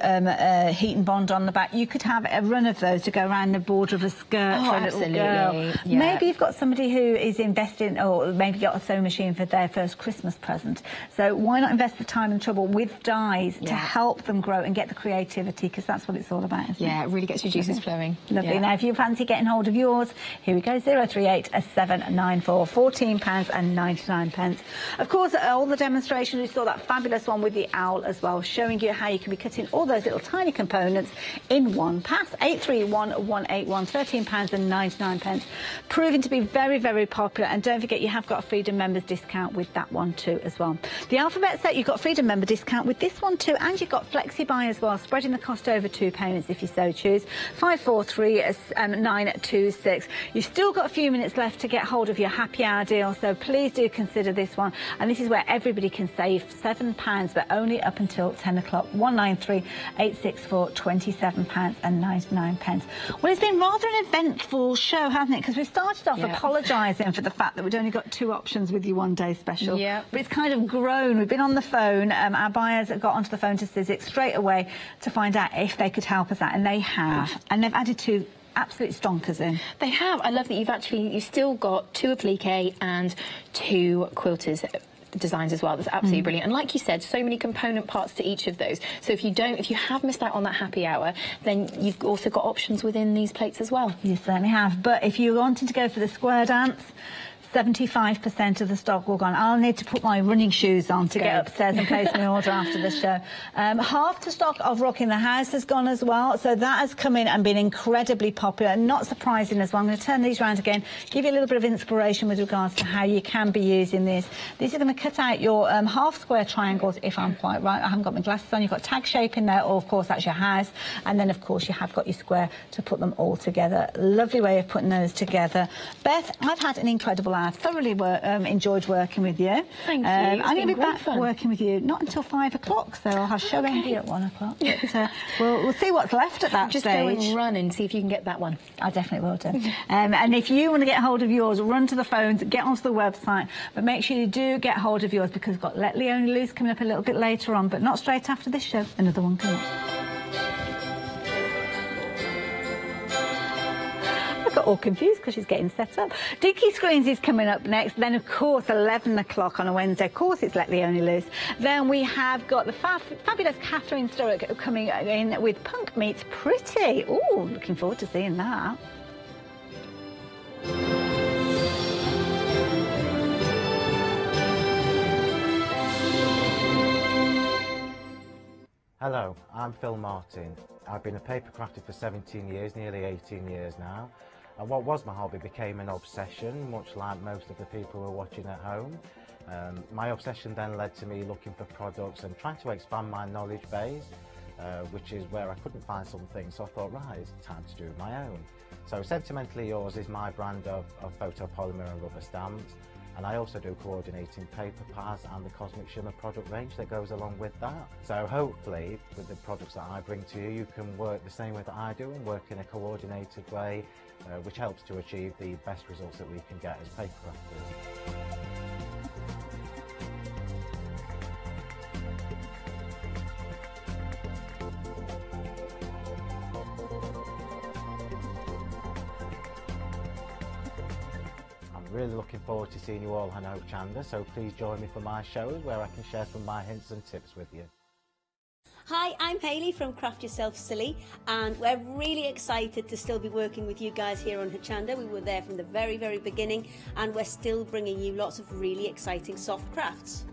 heat and bond on the back, you could have a run of those to go around the border of a skirt for a little girl. Maybe you've got somebody who is investing, or maybe got a sewing machine for their first Christmas present. So why not invest the time and trouble with dyes to help them grow and get the creativity, because that's what it's all about, isn't it? It really gets your juices flowing. Lovely. Now, if you fancy getting hold of yours, here we go, 038-794, £14.99. Of course, all the demonstrations, we saw that fabulous one with the owl as well, showing you how you can be cutting all those little tiny components in one pass. 831181, £13.99, proving to be very, very popular. And don't forget, you have got a Freedom members discount with that one too as well. The alphabet set, you've got Freedom member discount with this one too, and you've got Flexi Buy as well, spreading the cost over 2 payments if you so choose. 543926. You've still got a few minutes left to get hold of your happy hour deal, so please do consider this one. And this is where everybody can save £7, but only up until 10 o'clock. 193864, £27.99. Well, it's been rather an eventful show, hasn't it? Because we started off apologising for the fact that we'd only got 2 options with your one-day special. But it's kind of grown. We've been on the phone. Our buyers got onto the phone to Sizzix straight away to find out if they could help us out, and they have. And they've added 2 absolute stonkers in. They have. I love that you've still got 2 applique and 2 quilters designs as well. That's absolutely brilliant. And like you said, so many component parts to each of those. So if you have missed out on that happy hour, then you've also got options within these plates as well. You certainly have. But if you're wanting to go for the square dance, 75% of the stock will gone. I'll need to put my running shoes on to get upstairs and place my order after the show. Half the stock of Rocking the House has gone as well, so that has come in and been incredibly popular. Not surprising as well. I'm going to turn these around again, give you a little bit of inspiration with regards to how you can be using this. These are going to cut out your half square triangles, if I'm quite right. I haven't got my glasses on. You've got tag shape in there, or of course that's your house, and then of course you have got your square to put them all together. Lovely way of putting those together. Beth, I've had an incredible I've thoroughly enjoyed working with you. Thank you. I'm going to be back working with you not until 5 o'clock, so I'll have show envy at 1 o'clock. But we'll see what's left at that Just stage. Go and run and see if you can get that one. I definitely will do. And if you want to get hold of yours, run to the phones, get onto the website, but make sure you do get hold of yours, because we've got Let Leonie Loose coming up a little bit later on, but not straight after this show. Another one coming up. I got all confused because she's getting set up. Dicky Screens is coming up next. Then, of course, 11 o'clock on a Wednesday. Of course, it's Let Leonie Loose. Then we have got the fabulous Catherine Sturrock coming in with Punk Meets Pretty. Oh, looking forward to seeing that. Hello, I'm Phil Martin. I've been a paper crafter for 17 years, nearly 18 years now. And what was my hobby became an obsession, much like most of the people who are watching at home. My obsession then led to me looking for products and trying to expand my knowledge base, which is where I couldn't find something. So I thought, right, it's time to do my own. So Sentimentally Yours is my brand of photopolymer and rubber stamps. And I also do coordinating paper pads and the Cosmic Shimmer product range that goes along with that. So hopefully with the products that I bring to you, you can work the same way that I do and work in a coordinated way, which helps to achieve the best results that we can get as paper crafters. Really looking forward to seeing you all on Hochanda, so please join me for my shows where I can share some of my hints and tips with you. Hi, I'm Hayley from Craft Yourself Silly, and we're really excited to still be working with you guys here on Hochanda. We were there from the very, very beginning, and we're still bringing you lots of really exciting soft crafts.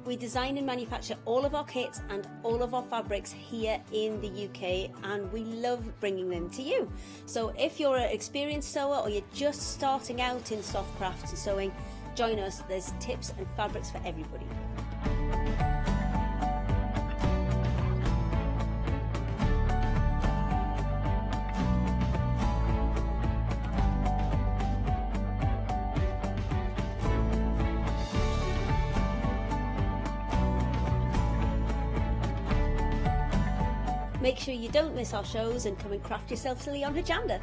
We design and manufacture all of our kits and all of our fabrics here in the UK, and we love bringing them to you. So if you're an experienced sewer or you're just starting out in soft crafts and sewing, join us. There's tips and fabrics for everybody. Make sure you don't miss our shows and come and craft yourself silly on Hochanda.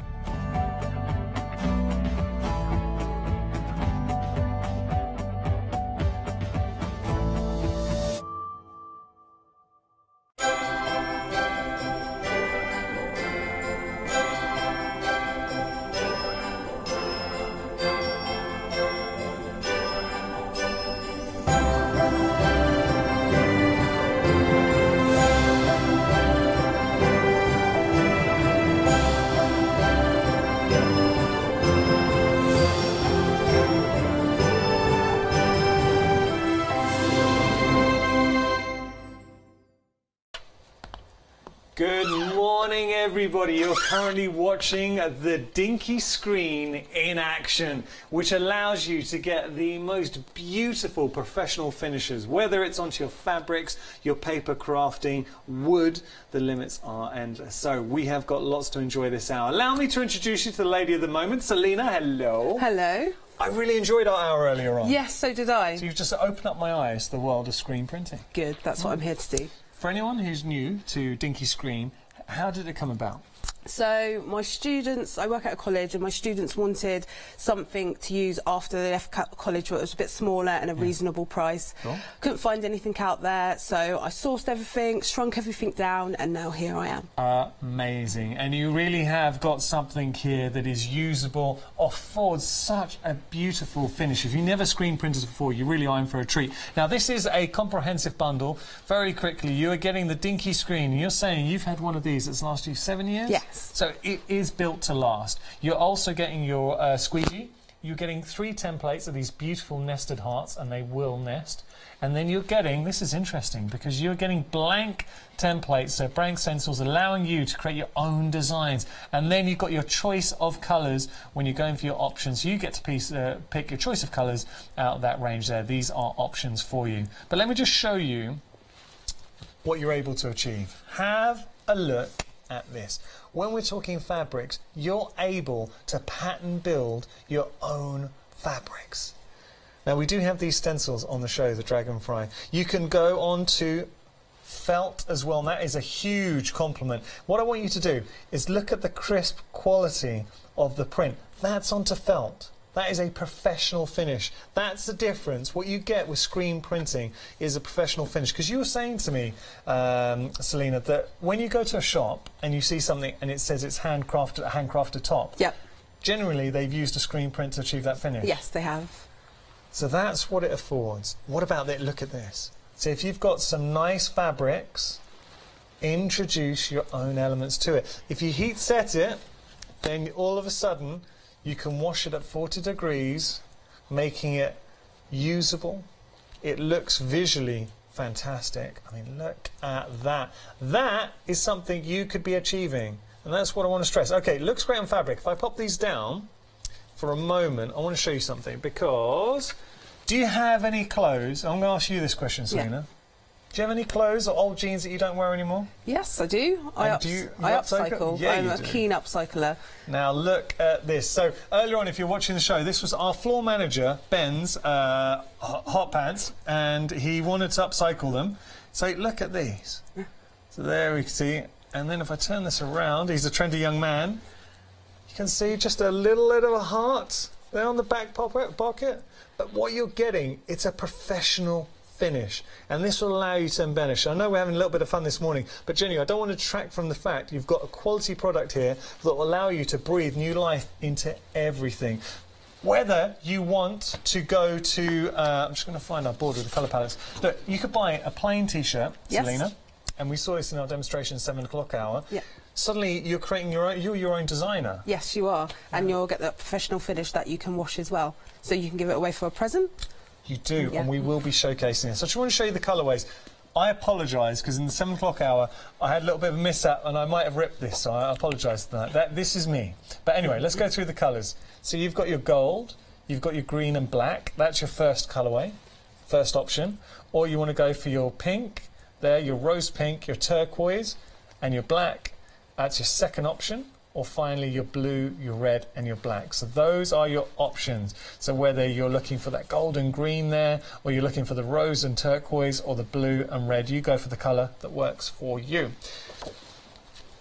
Good morning, everybody. You're currently watching the Dinky screen in action, which allows you to get the most beautiful professional finishes, whether it's onto your fabrics, your paper crafting, wood. The limits are endless. So we have got lots to enjoy this hour. Allow me to introduce you to the lady of the moment, Selena. Hello. Hello. I really enjoyed our hour earlier on. Yes, so did I. So you've just opened up my eyes to the world of screen printing. Good, that's what I'm here to do. For anyone who's new to Dinky Screen, how did it come about? So my students, I work at a college, and my students wanted something to use after they left college where it was a bit smaller and a reasonable price. Cool. Couldn't find anything out there, so I sourced everything, shrunk everything down, and now here I am. Amazing. And you really have got something here that is usable, affords such a beautiful finish. If you never screen printed before, you really are in for a treat. Now, this is a comprehensive bundle. Very quickly, you are getting the Dinky screen, and you're saying you've had one of these that's lasted you 7 years? Yes. So it is built to last. You're also getting your squeegee. You're getting 3 templates of these beautiful nested hearts, and they will nest. And then you're getting, this is interesting, because you're getting blank templates, so blank stencils, allowing you to create your own designs. And then you've got your choice of colours when you're going for your options. You get to pick your choice of colours out of that range there. These are options for you. But let me just show you what you're able to achieve. Have a look at this. When we're talking fabrics, you're able to pattern build your own fabrics. Now, we do have these stencils on the show, the Dragonfly. You can go on to felt as well, and that is a huge compliment. What I want you to do is look at the crisp quality of the print. That's onto felt. That is a professional finish. That's the difference. What you get with screen printing is a professional finish. Because you were saying to me, Selena, that when you go to a shop and you see something and it says it's handcrafted top, Yep. generally they've used a screen print to achieve that finish. Yes, they have. So that's what it affords. What about it? Look at this. So if you've got some nice fabrics, introduce your own elements to it. If you heat set it, then all of a sudden you can wash it at 40 degrees, making it usable. It looks visually fantastic. I mean, look at that. That is something you could be achieving, and that's what I want to stress. Okay, it looks great on fabric. If I pop these down for a moment, I want to show you something, because do you have any clothes? I'm going to ask you this question, Selena. Yeah. Do you have any clothes or old jeans that you don't wear anymore? Yes, I do. I upcycle. Yeah, I'm a keen upcycler. Now look at this. So earlier on, if you're watching the show, this was our floor manager, Ben's hot pants, and he wanted to upcycle them. So look at these. So there we can see. And then if I turn this around, he's a trendy young man. You can see just a little bit of a heart there on the back pocket. But what you're getting, it's a professional finish, and this will allow you to embellish. I know we're having a little bit of fun this morning, but Jenny, I don't want to detract from the fact you've got a quality product here that will allow you to breathe new life into everything. Whether you want to go to, I'm just going to find our board with the colour palettes. Look, you could buy a plain T-shirt, yes. Selena, and we saw this in our demonstration 7 o'clock hour. Yeah. Suddenly you're creating you're your own designer. Yes, you are, and you'll get that professional finish that you can wash as well. So you can give it away for a present. You do, yeah. And we will be showcasing this. So I just want to show you the colourways. I apologise, because in the 7 o'clock hour, I had a little bit of a mishap, and I might have ripped this, so I apologise for that. This is me. But anyway, let's go through the colours. So you've got your gold, you've got your green and black. That's your first colourway, first option. Or you want to go for your pink, there, your rose pink, your turquoise, and your black. That's your second option. Or finally your blue, your red and your black. So those are your options. So whether you're looking for that gold and green there, or you're looking for the rose and turquoise, or the blue and red, you go for the colour that works for you.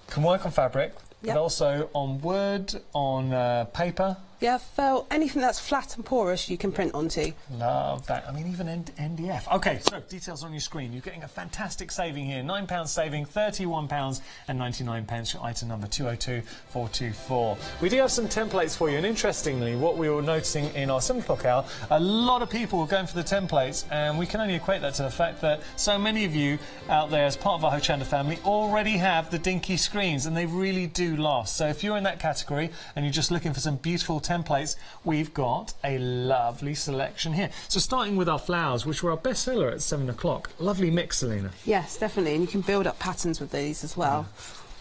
Can work on fabric, yep. But also on wood, on paper. Yeah, felt, anything that's flat and porous you can print onto. Love that. I mean, even NDF. OK, so details on your screen. You're getting a fantastic saving here. £9 saving, £31.99, your item number 202424. We do have some templates for you, and interestingly, what we were noticing in our 7 o'clock hour, a lot of people were going for the templates, and we can only equate that to the fact that so many of you out there, as part of our Hochanda family, already have the dinky screens, and they really do last. So if you're in that category and you're just looking for some beautiful templates, we've got a lovely selection here. So starting with our flowers, which were our best seller at 7 o'clock. Lovely mix, Selena. Yes, definitely, and you can build up patterns with these as well. Yeah.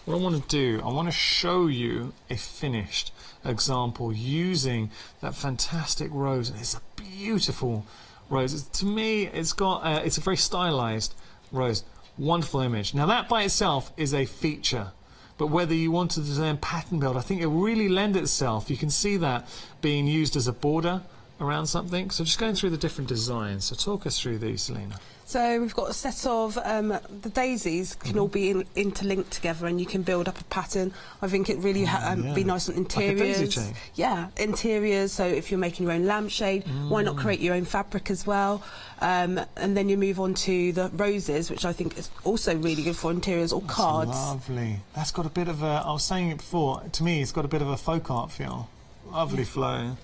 What I want to do, I want to show you a finished example using that fantastic rose. It's a beautiful rose. To me, it's a very stylized rose. Wonderful image. Now that by itself is a feature. But whether you want to design pattern build, I think it really lend itself. You can see that being used as a border around something. So just going through the different designs. So talk us through these, Selena. So we've got a set of the daisies can all be interlinked together, and you can build up a pattern. I think it really be nice on interiors. Like a daisy chain. Yeah, interiors. So if you're making your own lampshade, why not create your own fabric as well? And then you move on to the roses, which I think is also really good for interiors or cards. Lovely. That's got a bit of a, I was saying it before, to me it's got a bit of a folk art feel. Lovely flow.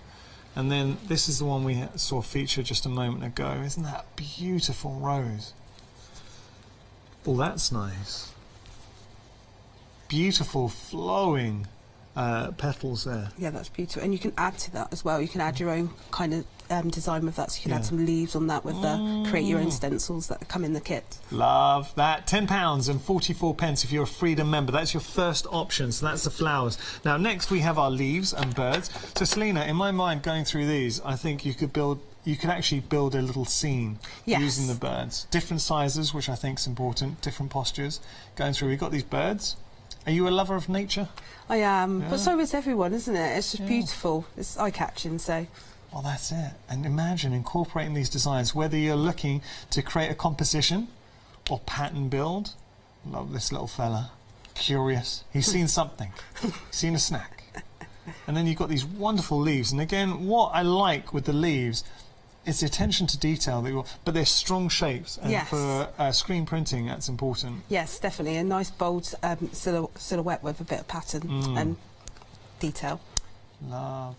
And then this is the one we saw featured just a moment ago. Isn't that a beautiful rose? Oh, that's nice. Beautiful flowing petals there. Yeah, that's beautiful. And you can add to that as well. You can add your own kind of design with that. So you can add some leaves on that with the create your own stencils that come in the kit. Love that. £10.44 if you're a Freedom member. That's your first option. So that's the flowers. Now next we have our leaves and birds. So Selena, in my mind, going through these, I think you could actually build a little scene using the birds. Different sizes, which I think is important. Different postures. Going through, we've got these birds. Are you a lover of nature? I am, but so is everyone, isn't it? It's just beautiful. It's eye-catching, so... Well, that's it. And imagine incorporating these designs, whether you're looking to create a composition or pattern build. Love this little fella. Curious. He's seen something. He's seen a snack. And then you've got these wonderful leaves. And again, what I like with the leaves is the attention to detail, but they're strong shapes. And for screen printing, that's important. Yes, definitely. A nice, bold silhouette with a bit of pattern and detail. Love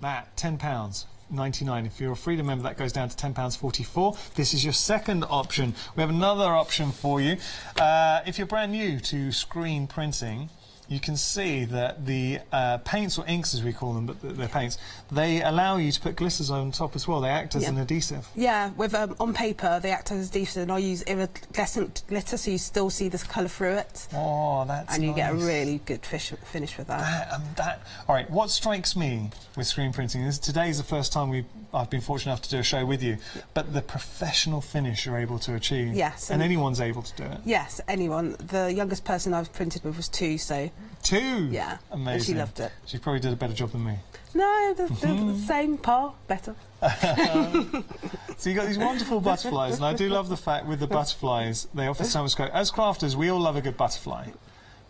that. £10.99. If you're a Freedom member, that goes down to £10.44. This is your second option. We have another option for you. If you're brand new to screen printing, you can see that the paints, or inks as we call them, but they're paints, they allow you to put glitters on top as well. They act as an adhesive. Yeah, with on paper they act as adhesive, and I use iridescent glitter so you still see this colour through it. Oh, that's And you nice. get a really good finish with that. All right, what strikes me with screen printing is today's the first time I've been fortunate enough to do a show with you, but the professional finish you're able to achieve. Yes. And anyone's able to do it. Yes, anyone. The youngest person I've printed with was 2, so... 2? Yeah. Amazing. And she loved it. She probably did a better job than me. No, the same par, better. So you've got these wonderful butterflies, and I do love the fact with the butterflies, they offer so much scope. As crafters, we all love a good butterfly.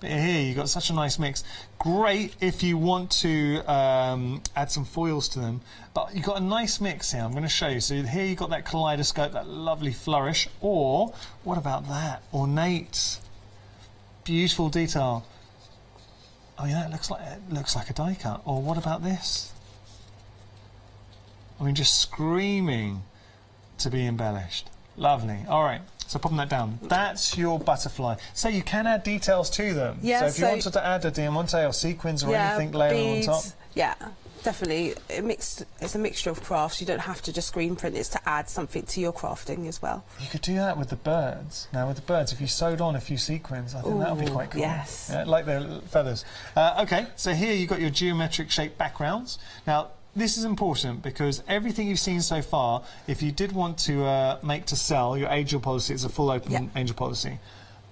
But here you've got such a nice mix. Great if you want to add some foils to them. But you've got a nice mix here. I'm going to show you. So here you've got that kaleidoscope, that lovely flourish. Or, what about that? Ornate. Beautiful detail. Oh yeah, it looks like a die cut. Or what about this? I mean, just screaming to be embellished. Lovely. All right. So popping that down. That's your butterfly. So you can add details to them. Yeah, so if you wanted to add a diamante or sequins or anything layering beads, on top. Yeah, definitely. It's a mixture of crafts. You don't have to just screen print. It's to add something to your crafting as well. You could do that with the birds. Now with the birds, if you sewed on a few sequins, I think that would be quite cool. Yes. Yeah, like the feathers. Okay, so here you've got your geometric shaped backgrounds. Now, this is important because everything you've seen so far, if you did want to make to sell, your angel policy is a full open angel policy.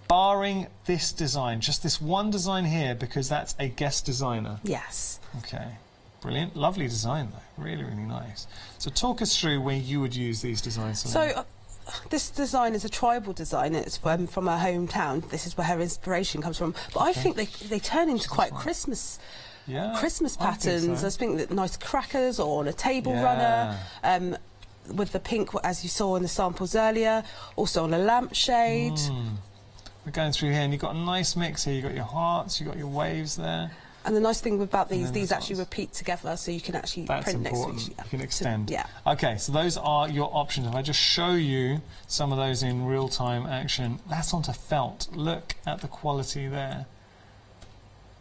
Barring this design, just this one design here, because that's a guest designer. Yes. Okay. Brilliant. Lovely design, though. Really, really nice. So talk us through where you would use these designs. So this design is a tribal design. It's from her hometown. This is where her inspiration comes from. But I think they turn into quite Christmas patterns. I think that nice crackers or on a table runner, with the pink, as you saw in the samples earlier, also on a lampshade. We're going through here, and you've got a nice mix here. You've got your hearts, you've got your waves there. And the nice thing about these actually repeat together, so you can actually print next to each other. You can extend. Yeah. Okay, so those are your options. If I just show you some of those in real-time action, that's onto felt. Look at the quality there.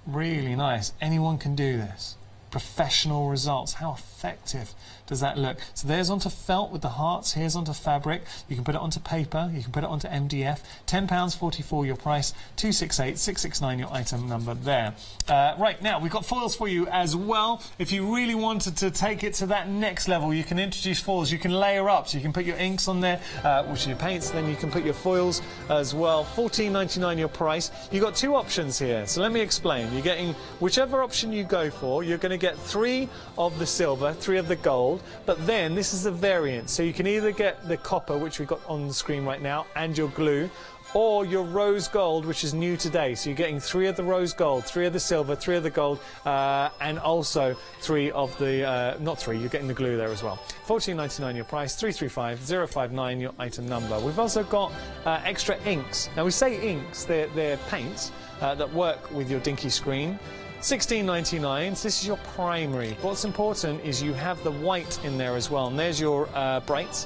Really nice. Anyone can do this. Professional results. How effective does that look? So there's onto felt with the hearts. Here's onto fabric. You can put it onto paper. You can put it onto MDF. £10.44 your price. 268-669 your item number there. Right, now we've got foils for you as well. If you really wanted to take it to that next level, you can introduce foils. You can layer up. So you can put your inks on there, which are your paints. Then you can put your foils as well. $14.99 your price. You've got 2 options here. So let me explain. You're getting whichever option you go for. You're going to get 3 of the silver, 3 of the gold, but then this is a variant, so you can either get the copper, which we've got on the screen right now, and your glue, or your rose gold, which is new today. So you're getting 3 of the rose gold, 3 of the silver, 3 of the gold, and also 3 of the, not 3, you're getting the glue there as well. $14.99 your price, 335-059 your item number. We've also got extra inks. Now we say inks, they're paints that work with your dinky screen. $16.99, so this is your primary. What's important is you have the white in there as well, and there's your brights.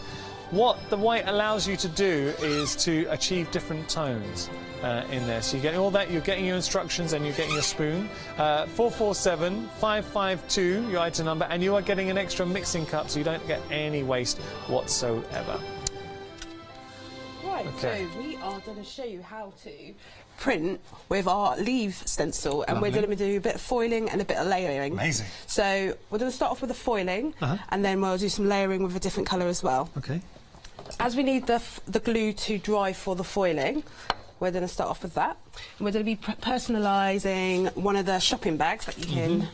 What the white allows you to do is to achieve different tones in there. So you're getting all that, you're getting your instructions, and you're getting your spoon. 447-552 your item number, and you are getting an extra mixing cup, so you don't get any waste whatsoever. Right, so we are going to show you how to print with our leaf stencil, and we're going to do a bit of foiling and a bit of layering. Amazing. So we're going to start off with the foiling, and then we'll do some layering with a different colour as well. Okay. As we need the glue to dry for the foiling, we're going to start off with that. And we're going to be personalising one of the shopping bags that you can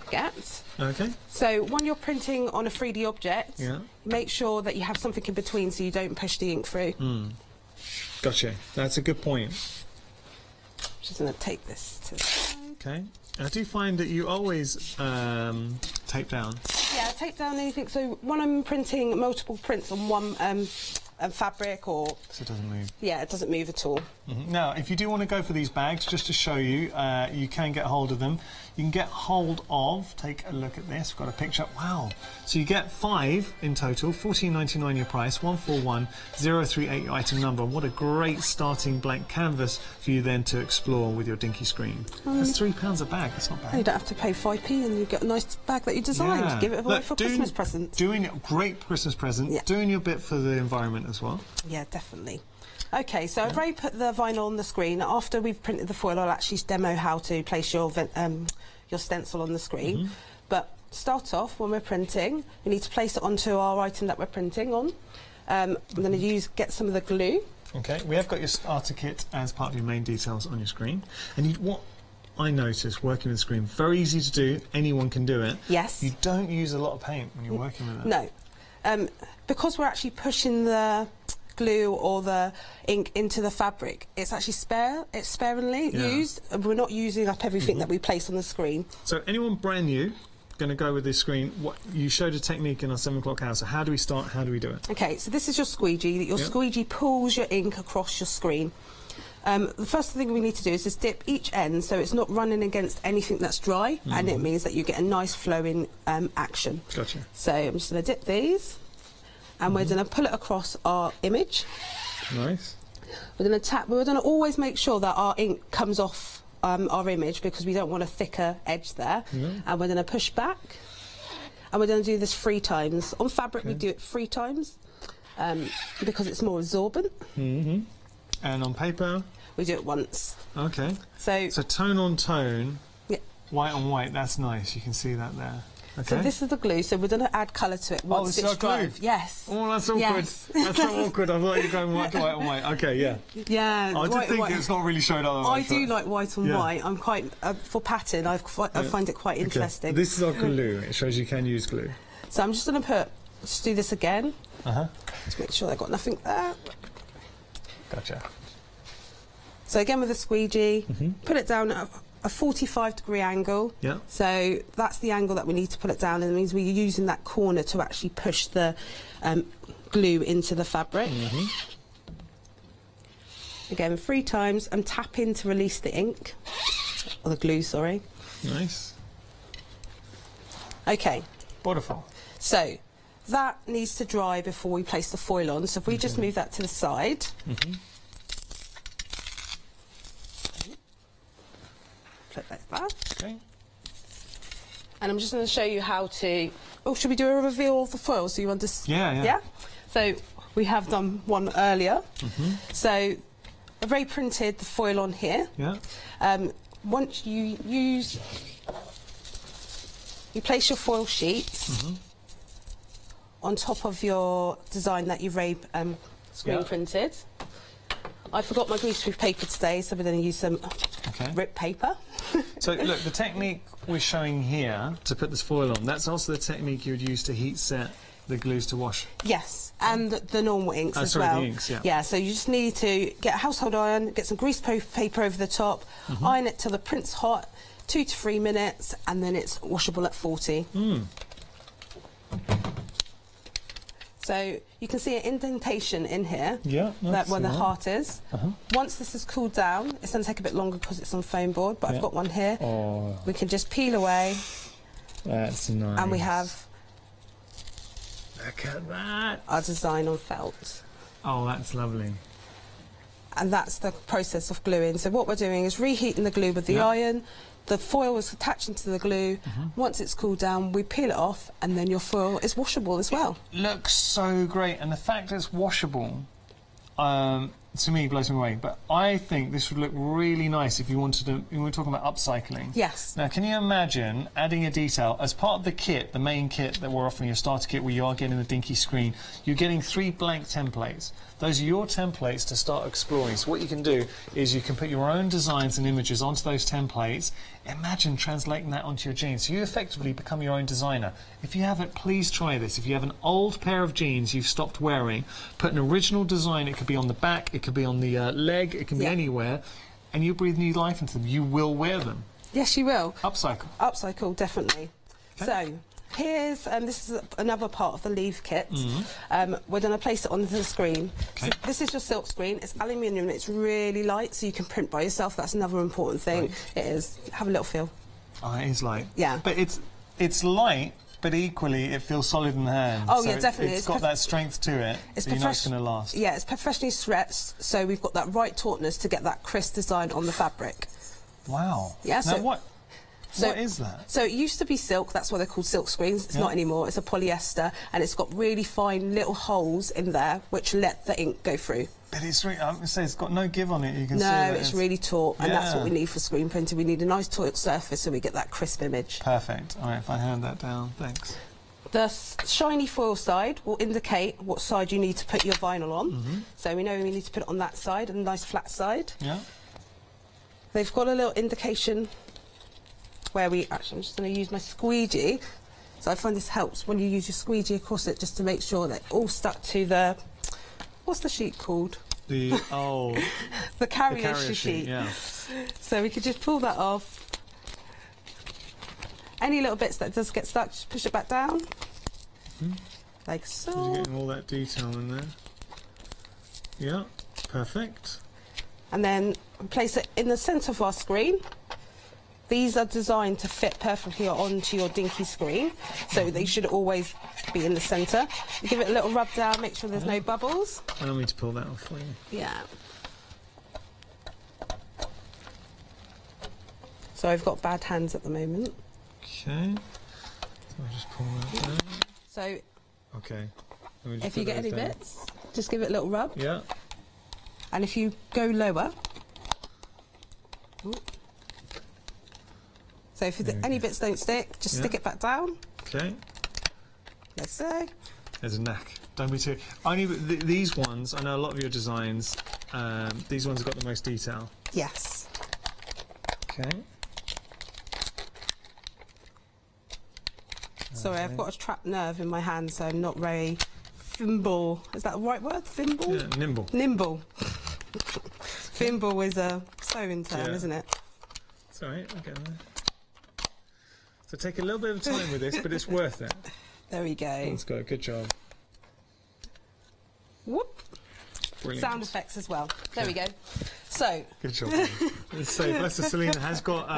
get. Okay. So when you're printing on a 3D object, make sure that you have something in between so you don't push the ink through. Gotcha. That's a good point. Just going to take this to the side. Okay. I do find that you always tape down. Yeah, tape down anything. So when I'm printing multiple prints on one fabric, or... So it doesn't move. Yeah, it doesn't move at all. Now, if you do want to go for these bags, just to show you, you can get hold of them. You can get hold of, take a look at this, we've got a picture, wow. So you get 5 in total, $14.99 your price, 141038 your item number. What a great starting blank canvas for you then to explore with your dinky screen. That's £3 a bag, that's not bad. You don't have to pay 5p and you get a nice bag that you designed. Give it away for Christmas presents. Doing a great Christmas present, doing your bit for the environment as well. Yeah, definitely. Okay, so I've already put the vinyl on the screen. After we've printed the foil, I'll actually demo how to place your stencil on the screen. But to start off, when we're printing, we need to place it onto our item that we're printing on. I'm going to get some of the glue. Okay, we have got your starter kit as part of your main details on your screen. And what I noticed working with the screen, very easy to do, anyone can do it. Yes. You don't use a lot of paint when you're working with it. No. Because we're actually pushing the glue or the ink into the fabric, it's actually sparingly used. We're not using up everything that we place on the screen. So anyone brand new going to go with this screen, what you showed a technique in our 7 o'clock hour, so how do we start, how do we do it? Okay, so this is your squeegee. Your squeegee pulls your ink across your screen. The first thing we need to do is just dip each end so it's not running against anything that's dry, and it means that you get a nice flowing action. Gotcha. So I'm just going to dip these, and we're going to pull it across our image. Nice. We're going to tap. We're going to always make sure that our ink comes off our image because we don't want a thicker edge there. And we're going to push back, and we're going to do this 3 times. On fabric, we do it 3 times because it's more absorbent. And on paper, we do it once. Okay. So tone on tone, white on white. That's nice. You can see that there. Okay. So this is the glue, so we're going to add colour to it once it's dried. Yes. Oh, that's awkward. Yes. That's so awkward. I thought you were going white on white. Okay, yeah. Yeah. I did think it's not really showed otherwise. I do like white on white. I'm quite, for pattern, I find it quite interesting. This is our glue. It shows you can use glue. So I'm just going to just do this again. Just make sure I've got nothing there. Gotcha. So again with the squeegee, put it down at a 45-degree angle. Yeah. So that's the angle that we need to put it down, and it means we're using that corner to actually push the glue into the fabric. Again, 3 times. I'm tapping to release the ink, or the glue, sorry. Nice. Okay. Wonderful. So that needs to dry before we place the foil on. So if we just move that to the side. Put that back. Okay. And I'm just going to show you how to... Oh, should we do a reveal of the foil so you understand? Yeah. So we have done one earlier. So I've already printed the foil on here. Yeah. Once you place your foil sheets on top of your design that you've already screen printed. I forgot my greaseproof paper today, so we're going to use some ripped paper. So look, the technique we're showing here to put this foil on, that's also the technique you would use to heat set the glues to wash. Yes, and the normal inks as well. The inks, yeah, so you just need to get a household iron, get some greaseproof paper over the top, iron it till the print's hot, 2 to 3 minutes, and then it's washable at 40. So you can see an indentation in here, that where the heart is. Once this has cooled down, it's going to take a bit longer because it's on foam board, but I've got one here. We can just peel away. That's nice. And we have... Look at that. Our design on felt. Oh, that's lovely. And that's the process of gluing. So what we're doing is reheating the glue with the iron. The foil is attaching to the glue. Once it's cooled down, we peel it off, and then your foil is washable as well. It looks so great, and the fact that it's washable, to me, blows me away. But I think this would look really nice if you wanted to. We were talking about upcycling. Yes. Now, can you imagine adding a detail as part of the kit, the main kit that we're offering, your starter kit, where you are getting the dinky screen? You're getting 3 blank templates. Those are your templates to start exploring. So what you can do is you can put your own designs and images onto those templates. Imagine translating that onto your jeans. So you effectively become your own designer. If you haven't, please try this. If you have an old pair of jeans you've stopped wearing, put an original design. It could be on the back, it could be on the leg, it can be anywhere, and you breathe new life into them. You will wear them. Yes, you will. Upcycle. Upcycle, definitely. So here's, this is another part of the leaf kit. We're going to place it onto the screen. Okay. So this is your silk screen. It's aluminium, it's really light, so you can print by yourself. That's another important thing. Right. It is. Have a little feel. Oh, it is light. Yeah. But it's light, but equally it feels solid in the hand. Oh, so yeah, definitely. It's got that strength to it. It's you know it's going to last. Yeah, it's professionally stretched, so we've got that right tautness to get that crisp design on the fabric. Wow. Yeah. Now what is that? So it used to be silk, that's why they're called silk screens. It's not anymore, it's a polyester, and it's got really fine little holes in there which let the ink go through. But it's really, I'm going to say, it's got no give on it, you can see No, that it's really taut, and that's what we Yeah. need for screen printing. We need a nice taut surface so we get that crisp image. Perfect. All right, if I hand that down, thanks. The shiny foil side will indicate what side you need to put your vinyl on. So we know we need to put it on that side, a nice flat side. Yeah. They've got a little indication where we actually, I'm just going to use my squeegee. So I find this helps when you use your squeegee across it just to make sure that all stuck to the, what's the sheet called? The the carrier sheet. Yeah. So we could just pull that off. Any little bits that does get stuck, just push it back down. Like so. You're getting all that detail in there. Yeah, perfect. And then place it in the centre of our screen. These are designed to fit perfectly onto your dinky screen, so they should always be in the centre. You give it a little rub down, make sure there's no bubbles. I don't need to pull that off for you. Yeah. So I've got bad hands at the moment. Okay. So I'll just pull that down. So okay. if you get any bits, just give it a little rub. Yeah. And if you go lower, so if any bits don't stick, just stick it back down. Okay. Let's say. There's a knack. Don't be too. Only these ones. I know a lot of your designs. These ones have got the most detail. Yes. Okay. Sorry, I've got a trapped nerve in my hand, so I'm not very thimble. Is that the right word? Thimble? Yeah, nimble. Nimble. Thimble is a sewing term, isn't it? It's all right. Okay. So take a little bit of time with this, but it's worth it. There we go. Let's go. Good job. Whoop. Brilliant. Sound effects as well. There we go. So. Good job. So bless her, Selena has got.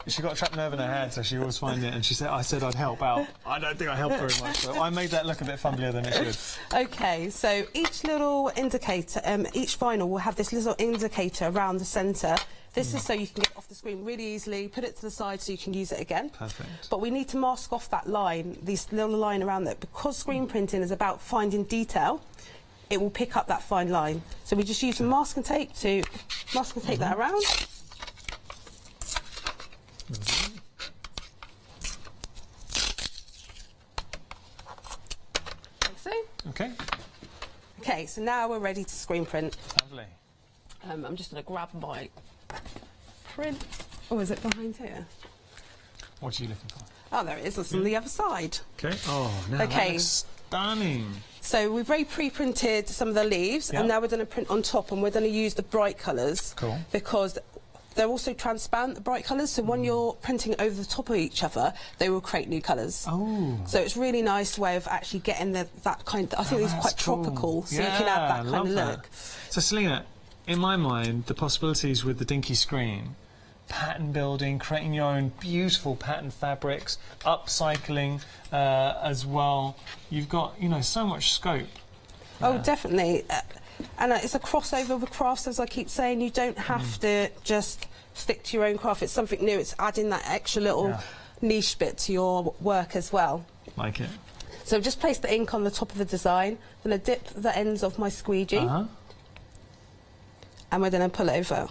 She got a trapped nerve in her hand, so she always finds it. And she said, "I said I'd help out. I don't think I helped very much. So I made that look a bit fumblier than it should." Okay, so each little indicator, each vinyl will have this little indicator around the centre. This is so you can get it off the screen really easily, put it to the side so you can use it again. Perfect. But we need to mask off that line, this little line around it, because screen printing is about finding detail. It will pick up that fine line. So we just use some masking tape to that around. Like so. Okay. Okay, so now we're ready to screen print. Lovely. I'm just going to grab my print. Oh, is it behind here? What are you looking for? Oh, there it is. It's on the other side. Okay. Oh, now that looks stunning. So we've already pre-printed some of the leaves, and now we're going to print on top, and we're going to use the bright colours. Cool. Because they're also transparent, the bright colours, so when you're printing over the top of each other, they will create new colours. Oh. So it's a really nice way of actually getting that kind of, I think it's quite tropical, so you can add that kind of look. So Selena, in my mind, the possibilities with the dinky screen, pattern building, creating your own beautiful pattern fabrics, upcycling as well. You've got, you know, so much scope. Oh, definitely. And it's a crossover with crafts, as I keep saying. You don't have to just stick to your own craft. It's something new. It's adding that extra little niche bit to your work as well. Like it. So just place the ink on the top of the design. I'm going to dip the ends of my squeegee. And we're going to pull over.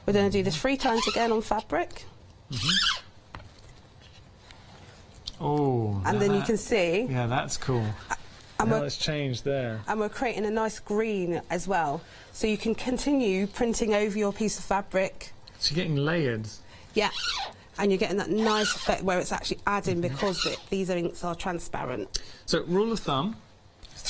We're going to do this 3 times again on fabric. Oh. And then you can see. Yeah, that's cool. And now it's changed there. And we're creating a nice green as well. So you can continue printing over your piece of fabric. So you're getting layered. Yeah. And you're getting that nice effect where it's actually adding because these inks are transparent. So rule of thumb,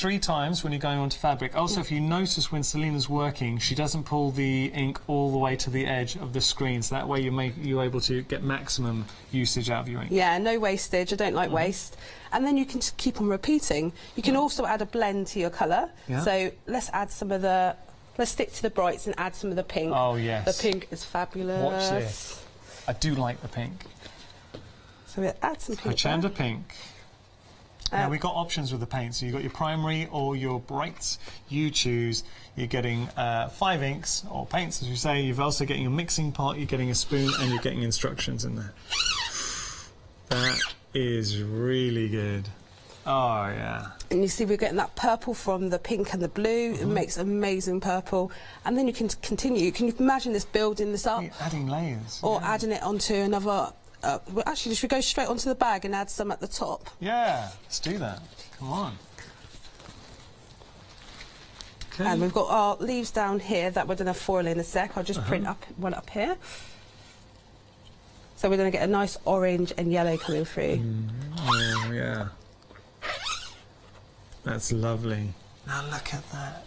3 times when you're going onto fabric. Also, if you notice when Selena's working, she doesn't pull the ink all the way to the edge of the screen, so that way you're able to get maximum usage out of your ink. Yeah, no wastage. I don't like waste. And then you can just keep on repeating. You can also add a blend to your colour. Yeah. So let's add some of the... Let's stick to the brights and add some of the pink. Oh, yes. The pink is fabulous. Watch this. I do like the pink. So we'll add some pink. Hochanda pink. Now, we've got options with the paint. So you've got your primary or your brights. You choose. You're getting 5 inks, or paints, as we say. You're also getting a mixing pot, you're getting a spoon, and you're getting instructions in there. That is really good. Oh, yeah. And you see we're getting that purple from the pink and the blue. It makes amazing purple. And then you can continue. You can imagine this building this up. You're adding layers. Or adding it onto another... well, actually, should we go straight onto the bag and add some at the top? Yeah, let's do that. Come on. Okay. And we've got our leaves down here that we're going to foil in a sec. I'll just print up one up here. So we're going to get a nice orange and yellow coming through. Oh, yeah. That's lovely. Now look at that.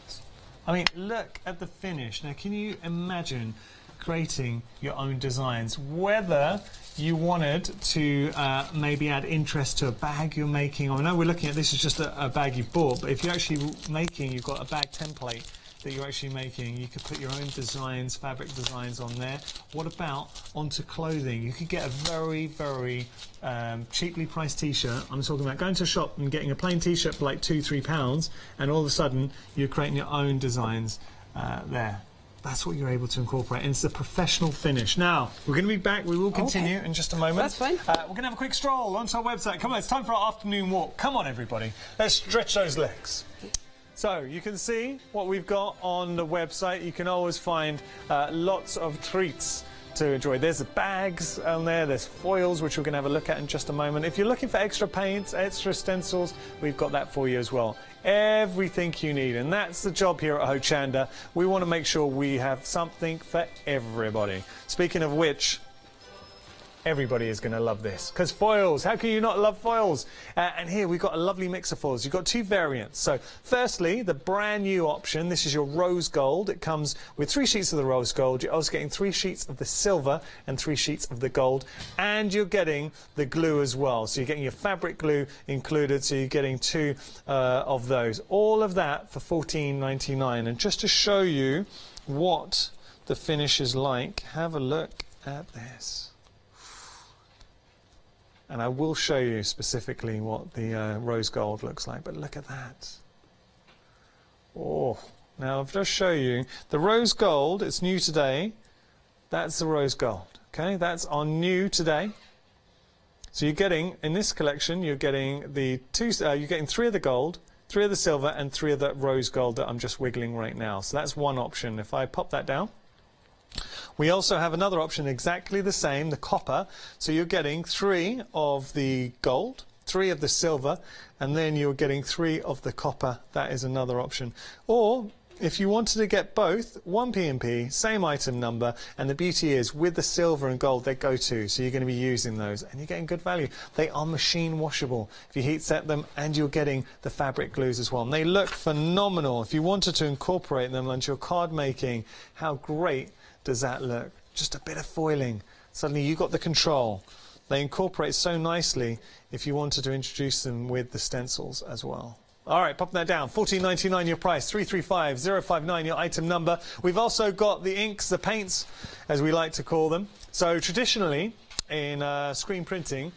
I mean, look at the finish. Now, can you imagine creating your own designs, whether you wanted to maybe add interest to a bag you're making? I know we're looking at this as just a bag you bought, but if you're actually making, you've got a bag template that you're actually making, you could put your own designs, fabric designs on there. What about onto clothing? You could get a very, very cheaply priced t-shirt. I'm talking about going to a shop and getting a plain t-shirt for like £2–3, and all of a sudden you're creating your own designs there. That's what you're able to incorporate, and it's a professional finish. Now, we're going to be back. We will continue in just a moment. That's fine. We're going to have a quick stroll onto our website. Come on, it's time for our afternoon walk. Come on, everybody. Let's stretch those legs. So, you can see what we've got on the website. You can always find lots of treats to enjoy. There's the bags on there, there's foils, which we're going to have a look at in just a moment. If you're looking for extra paints, extra stencils, we've got that for you as well. Everything you need, and that's the job here at Hochanda. We want to make sure we have something for everybody. Speaking of which, everybody is going to love this, because foils, how can you not love foils? And here we've got a lovely mix of foils. You've got 2 variants. So firstly, the brand new option, this is your rose gold. It comes with 3 sheets of the rose gold. You're also getting 3 sheets of the silver and 3 sheets of the gold, and you're getting the glue as well. So you're getting your fabric glue included, so you're getting 2 of those. All of that for $14.99. And just to show you what the finish is like, have a look at this. And I will show you specifically what the rose gold looks like, but look at that. Oh, now I've just shown you the rose gold. It's new today. That's the rose gold. Okay, that's on new today. So you're getting, in this collection, you're getting the you're getting 3 of the gold, 3 of the silver, and 3 of the rose gold that I'm just wiggling right now. So that's one option. If I pop that down. We also have another option exactly the same, the copper. So you're getting 3 of the gold, 3 of the silver, and then you're getting 3 of the copper. That is another option. Or if you wanted to get both, 1 P&P, same item number, and the beauty is with the silver and gold they go to, so you're going to be using those and you're getting good value. They are machine washable if you heat set them, and you're getting the fabric glues as well. And they look phenomenal. If you wanted to incorporate them into your card making, how great does that look? Just a bit of foiling. Suddenly you got the control. They incorporate so nicely if you wanted to introduce them with the stencils as well. All right, popping that down. $14.99 your price, 335059 your item number. We've also got the inks, the paints, as we like to call them. So traditionally, in screen printing,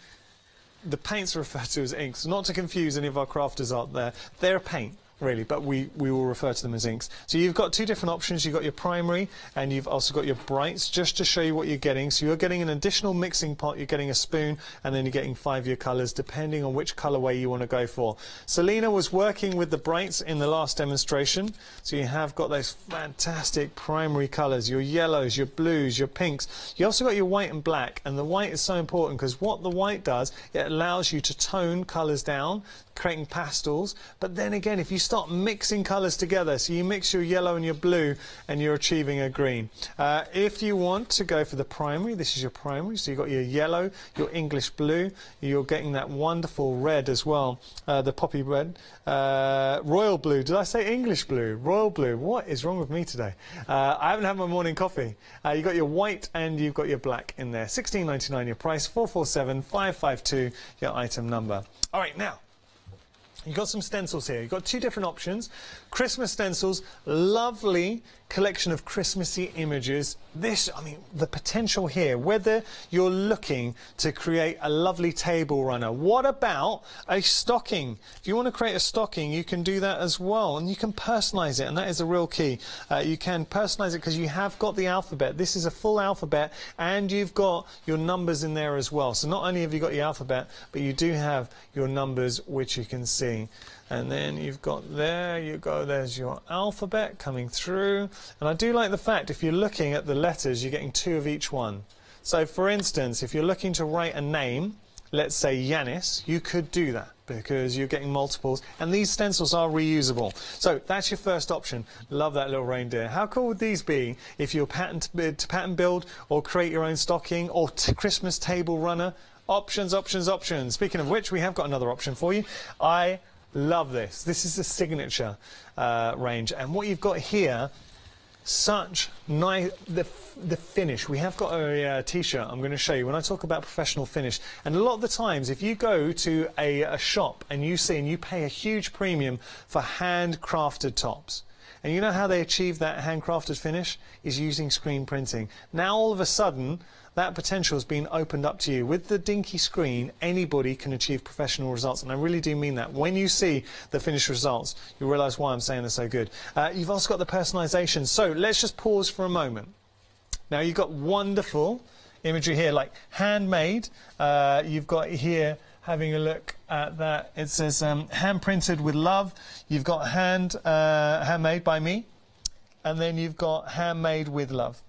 the paints are referred to as inks. Not to confuse any of our crafters out there. They're paint, really, but we will refer to them as inks. So you've got 2 different options. You've got your primary and you've also got your brights, just to show you what you're getting. So you're getting an additional mixing pot, you're getting a spoon, and then you're getting 5 of your colours, depending on which colourway you want to go for. Selena was working with the brights in the last demonstration, so you have got those fantastic primary colours, your yellows, your blues, your pinks. You also got your white and black, and the white is so important because what the white does, it allows you to tone colours down, creating pastels. But then again, if you start mixing colours together. So you mix your yellow and your blue and you're achieving a green. If you want to go for the primary, this is your primary. So you've got your yellow, your English blue, you're getting that wonderful red as well, the poppy red, royal blue. Did I say English blue? Royal blue. What is wrong with me today? I haven't had my morning coffee. You've got your white and you've got your black in there. $16.99 your price, 447-552 your item number. All right, now, you've got some stencils here. You've got two different options. Christmas stencils, lovely collection of Christmassy images. This, I mean, the potential here, whether you're looking to create a lovely table runner. What about a stocking? If you want to create a stocking, you can do that as well, and you can personalize it, and that is a real key. You can personalize it because you have got the alphabet. This is a full alphabet, and you've got your numbers in there as well. So not only have you got your alphabet, but you do have your numbers, which you can see. And then you've got there, you go, there's your alphabet coming through. And I do like the fact if you're looking at the letters, you're getting two of each one. So for instance, if you're looking to write a name, let's say Yanis, you could do that because you're getting multiples. And these stencils are reusable. So that's your first option. Love that little reindeer. How cool would these be if you're to pattern build or create your own stocking or Christmas table runner? Options, options, options. Speaking of which, we have got another option for you. I love this. This is the signature range, and what you've got here, such nice the finish. We have got a t-shirt I'm going to show you when I talk about professional finish. And a lot of the times, if you go to a shop and you see and you pay a huge premium for handcrafted tops, and you know how they achieve that handcrafted finish is using screen printing. Now all of a sudden, that potential has been opened up to you. With the dinky screen, anybody can achieve professional results, and I really do mean that. When you see the finished results, you'll realise why I'm saying they're so good. You've also got the personalisation. So let's just pause for a moment. Now you've got wonderful imagery here, like handmade. You've got here, having a look at that, it says hand printed with love. You've got handmade by me, and then you've got handmade with love.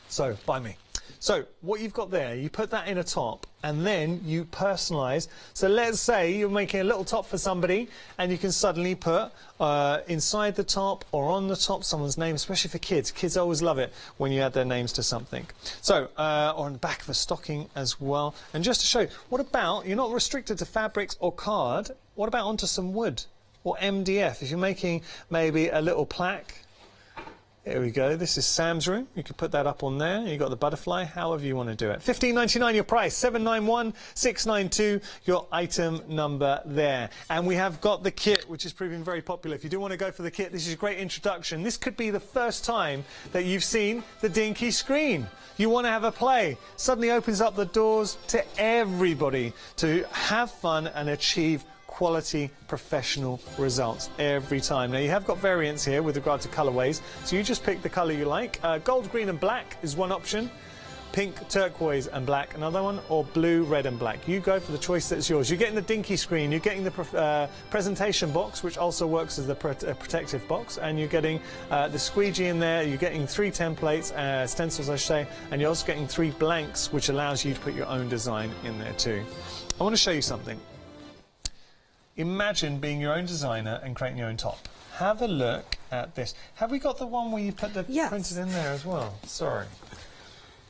So by me. So what you've got there, you put that in a top and then you personalise. So let's say you're making a little top for somebody and you can suddenly put inside the top or on the top someone's name, especially for kids. Kids always love it when you add their names to something. So, or on the back of a stocking as well. And just to show you, what about, you're not restricted to fabrics or card, what about onto some wood or MDF? If you're making maybe a little plaque, here we go. This is Sam's room. You can put that up on there. You've got the butterfly, however you want to do it. $15.99 your price, $791,692 your item number there. And we have got the kit, which is proving very popular. If you do want to go for the kit, this is a great introduction. This could be the first time that you've seen the dinky screen. You want to have a play. Suddenly opens up the doors to everybody to have fun and achieve quality professional results every time. Now you have got variants here with regard to colourways, so you just pick the colour you like. Gold, green and black is one option, pink, turquoise and black another one, or blue, red and black. You go for the choice that's yours. You're getting the dinky screen, you're getting the presentation box, which also works as the protective box, and you're getting the squeegee in there. You're getting 3 templates, stencils I should say, and you're also getting 3 blanks, which allows you to put your own design in there too. I want to show you something. Imagine being your own designer and creating your own top. Have a look at this. Have we got the one where you put the printed in there as well? Sorry.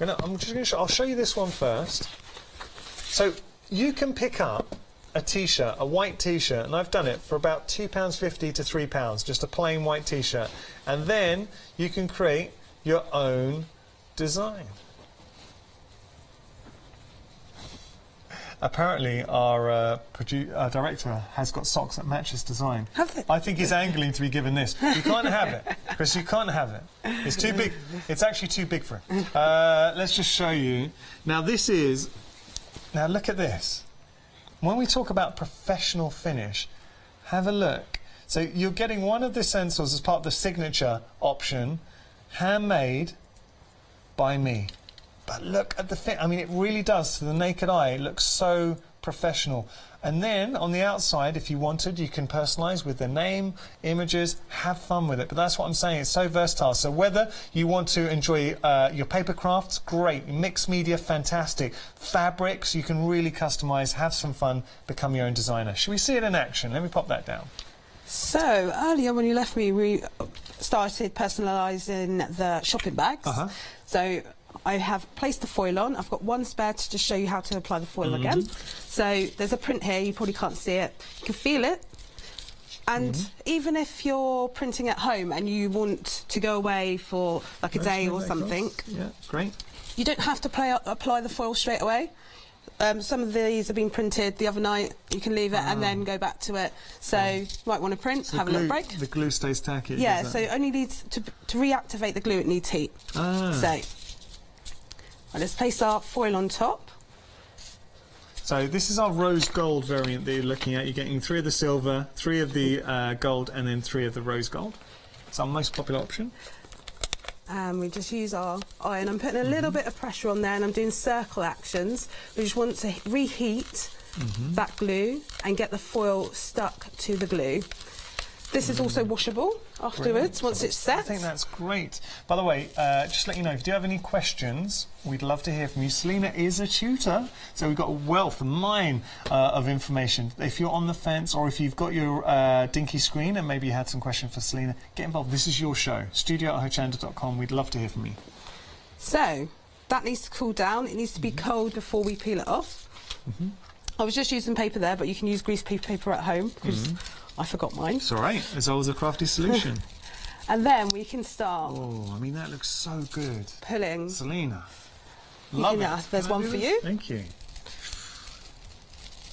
I'll show you this one first. So you can pick up a t-shirt, a white t-shirt, and I've done it for about £2.50 to £3, just a plain white t-shirt. And then you can create your own design. Apparently, our director has got socks that match his design. I think he's angling to be given this. You can't have it, Chris. You can't have it. It's too big. It's actually too big for him. Let's just show you. Now, this is. Now, look at this. When we talk about professional finish, have a look. So you're getting one of the stencils as part of the signature option, handmade by me. But look at the fit. I mean, it really does, to the naked eye, it looks so professional. And then, on the outside, if you wanted, you can personalise with the name, images, have fun with it. But that's what I'm saying, it's so versatile. So whether you want to enjoy your paper crafts, great. Mixed media, fantastic. Fabrics, you can really customise, have some fun, become your own designer. Should we see it in action? Let me pop that down. So earlier when you left me, we started personalising the shopping bags. So I have placed the foil on. I've got one spare to just show you how to apply the foil again. So there's a print here, you probably can't see it. You can feel it. And even if you're printing at home and you want to go away for like a day or something, yeah, great. You don't have to apply the foil straight away. Some of these have been printed the other night. You can leave it and then go back to it. So you might want to print, have a little break. The glue stays tacky. Yeah, so it only needs to reactivate the glue. It needs heat. So let's place our foil on top. So this is our rose gold variant that you're looking at. You're getting 3 of the silver, 3 of the gold, and then 3 of the rose gold. It's our most popular option. And we just use our iron. I'm putting a little bit of pressure on there and I'm doing circle actions. We just want to reheat that glue and get the foil stuck to the glue. This is also washable afterwards, once it's set. I think that's great. By the way, just to let you know, if you do have any questions, we'd love to hear from you. Selena is a tutor, so we've got a wealth, a mine of information. If you're on the fence or if you've got your dinky screen and maybe you had some questions for Selena, get involved. This is your show. studio@hochanda.com. We'd love to hear from you. So, that needs to cool down. It needs to be cold before we peel it off. I was just using paper there, but you can use greaseproof paper at home, because I forgot mine. It's all right. It's always a crafty solution. And then we can start. Oh, I mean, that looks so good. Pulling. Selena. Love it. There's one for you. Thank you.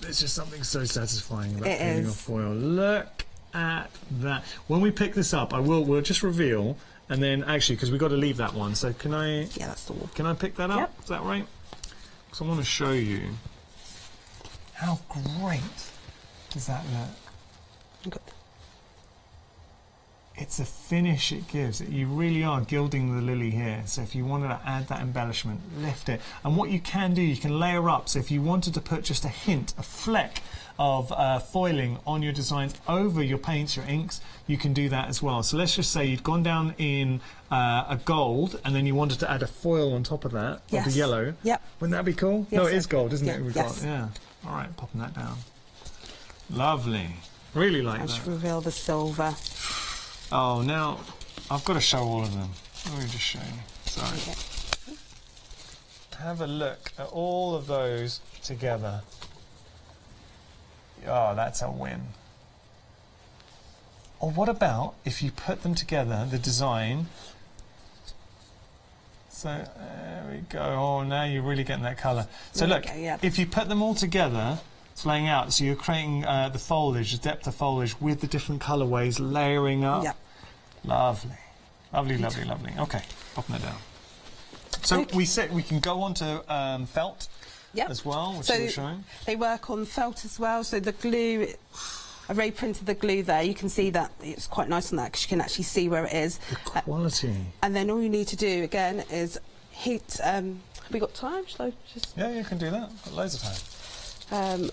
There's just something so satisfying about peeling off foil. Look at that. When we pick this up, we'll just reveal, and then actually, because we've got to leave that one. So can I? Yeah, that's the one. Can I pick that up? Yep. Is that right? Because I want to show you how great does that look. It's a finish it gives. You really are gilding the lily here. So if you wanted to add that embellishment, lift it. And what you can do, you can layer up. So if you wanted to put just a hint, a fleck of foiling on your designs over your paints, your inks, you can do that as well. So let's just say you'd gone down in a gold and then you wanted to add a foil on top of that, of the yellow. Yep. Wouldn't that be cool? Yes, no, it is gold, isn't it? We've yes. got, yeah. All right, popping that down. Lovely. Really like that. Let's reveal the silver. Oh, now I've got to show all of them. Let me just show you. Sorry. Okay. Have a look at all of those together. Oh, that's a win. Or what about if you put them together, the design. So there we go. Oh, now you're really getting that colour. So look, if you put them all together, it's laying out. So you're creating the foliage, the depth of foliage with the different colourways layering up. Yep. Lovely. Lovely, lovely, lovely. Okay, popping that down. So we said we can go on to felt as well, which you were showing. They work on felt as well. So the glue, I've already printed the glue there. You can see that it's quite nice on that because you can actually see where it is. The quality. And then all you need to do again is heat. Have we got time? Shall I just? Yeah, you can do that. Got loads of time.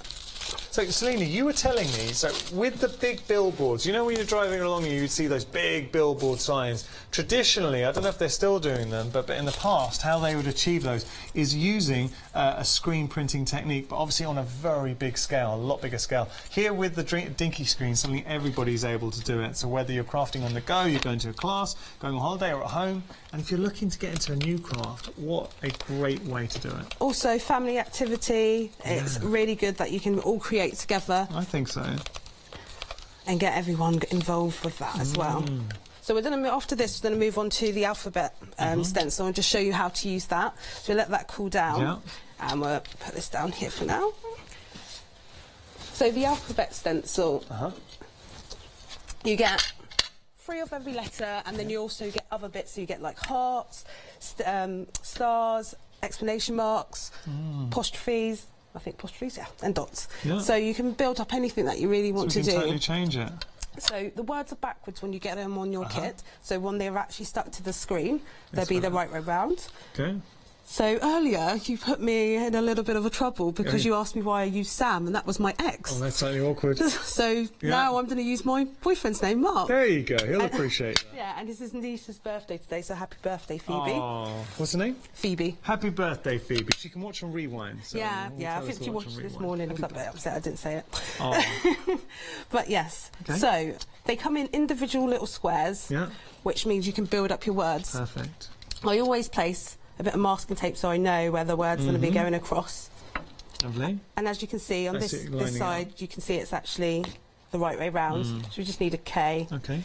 So, Selena, you were telling me, so with the big billboards, you know when you're driving along and you'd see those big billboard signs, traditionally, I don't know if they're still doing them, but in the past, how they would achieve those is using a screen printing technique, but obviously on a very big scale, a lot bigger scale. Here with the dinky screen, suddenly everybody's able to do it. So whether you're crafting on the go, you're going to a class, going on holiday or at home, and if you're looking to get into a new craft, what a great way to do it. Also, family activity, it's really good that you can all create together. I think so. And get everyone involved with that as well. So we're going to, after this, we're going to move on to the alphabet stencil and just show you how to use that. So we'll let that cool down. And we'll put this down here for now. So the alphabet stencil, you get 3 of every letter, and then you also get other bits. So you get like hearts, stars, exclamation marks, apostrophes. I think apostrophes, and dots. So you can build up anything that you really want to do. So you can totally change it. So the words are backwards when you get them on your kit. So when they're actually stuck to the screen, they'll be the right way round. Okay. So earlier you put me in a little bit of a trouble because you asked me why I used Sam, and that was my ex. Oh, that's slightly awkward. So now I'm going to use my boyfriend's name, Mark. There you go. He'll appreciate that. Yeah, and it's his niece's birthday today, so happy birthday, Phoebe. Oh, what's her name? Phoebe. Happy birthday, Phoebe. She can watch on rewind. So yeah, I think she watched this morning. I was a bit upset I didn't say it. Oh. But yes, so they come in individual little squares, which means you can build up your words. Perfect. I always place a bit of masking tape so I know where the word's going to be going across. Lovely. And as you can see on this side, you can see it's actually the right way round. So we just need a K. Okay.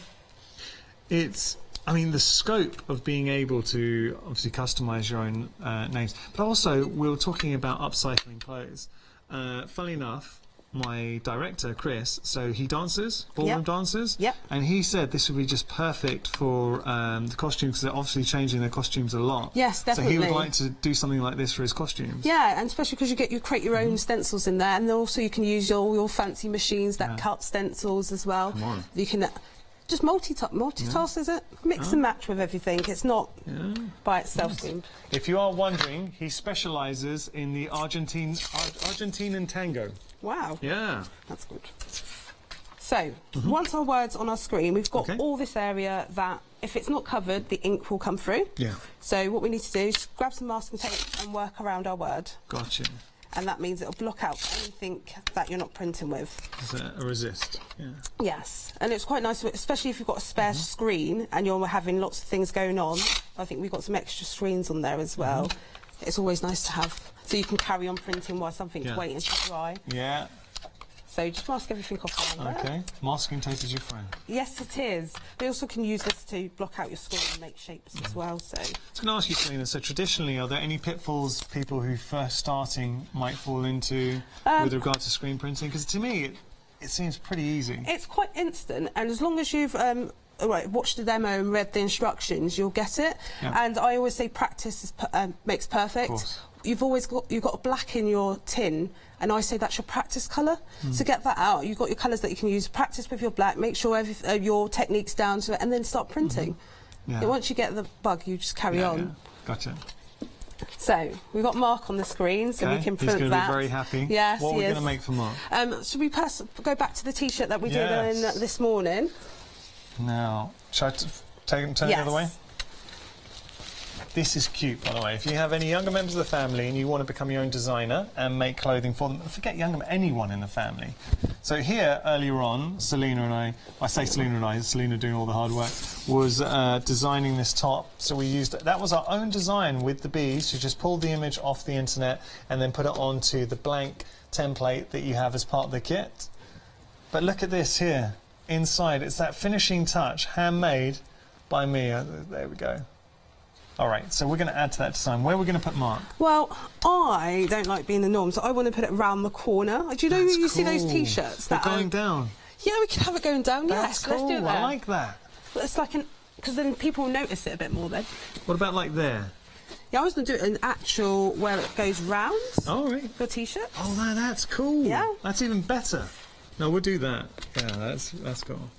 I mean, the scope of being able to obviously customise your own names, but also we were talking about upcycling clothes. Funnily enough, my director, Chris, so he dances, ballroom dances, and he said this would be just perfect for the costumes, because they're obviously changing their costumes a lot. Yes, definitely. So he would like to do something like this for his costumes. Yeah, and especially because you create your own stencils in there, and also you can use your fancy machines that cut stencils as well. Come on. You can just multitask, is it? Mix and match with everything. It's not by itself. If you are wondering, he specialises in the Argentinian tango. Wow. Yeah. That's good. So, once our word's on our screen, we've got all this area that, if it's not covered, the ink will come through. Yeah. So what we need to do is grab some masking tape and work around our word. Gotcha. And that means it'll block out anything that you're not printing with. Is a resist? Yeah. Yes. And it's quite nice, especially if you've got a spare screen and you're having lots of things going on. I think we've got some extra screens on there as well. It's always nice to have, so you can carry on printing while something's waiting to dry. Yeah. So just mask everything off around there. Masking tape is your friend. Yes, it is. We also can use this to block out your screen and make shapes as well. So I was going to ask you, Selena, so traditionally, are there any pitfalls people who first starting might fall into with regard to screen printing? Because to me, it seems pretty easy. It's quite instant, and as long as you've watched the demo and read the instructions, you'll get it. And I always say practice makes perfect. You've got a black in your tin, and I say that's your practice colour. So get that out. You've got your colours that you can use. Practice with your black. Make sure your technique's down to it, and then start printing. And once you get the bug, you just carry on. Gotcha. So we've got Mark on the screen, so we can print that. He's going to be very happy. Yes, what are we going to make for Mark? Should we go back to the T-shirt that we did this morning? Now, shall I turn it the other way? This is cute, by the way. If you have any younger members of the family and you want to become your own designer and make clothing for them, forget anyone in the family. So here, earlier on, Selena and I say Selena and I, Selena doing all the hard work, was designing this top. So we used, that was our own design with the bees. You just pulled the image off the internet and then put it onto the blank template that you have as part of the kit. But look at this here. Inside, it's that finishing touch, handmade by me. There we go. All right, so we're going to add to that design. Where are we going to put Mark? Well, I don't like being the norm, so I want to put it round the corner. Do you know you see those T-shirts? They're going down. Yeah, we can have it going down. That's cool. Let's do that. I like that. It's like because then people will notice it a bit more then. What about like there? Yeah, I was going to do it an actual where it goes round. All right. The T-shirt. Oh, that's cool. Yeah. That's even better. No, we'll do that. Yeah, that's cool.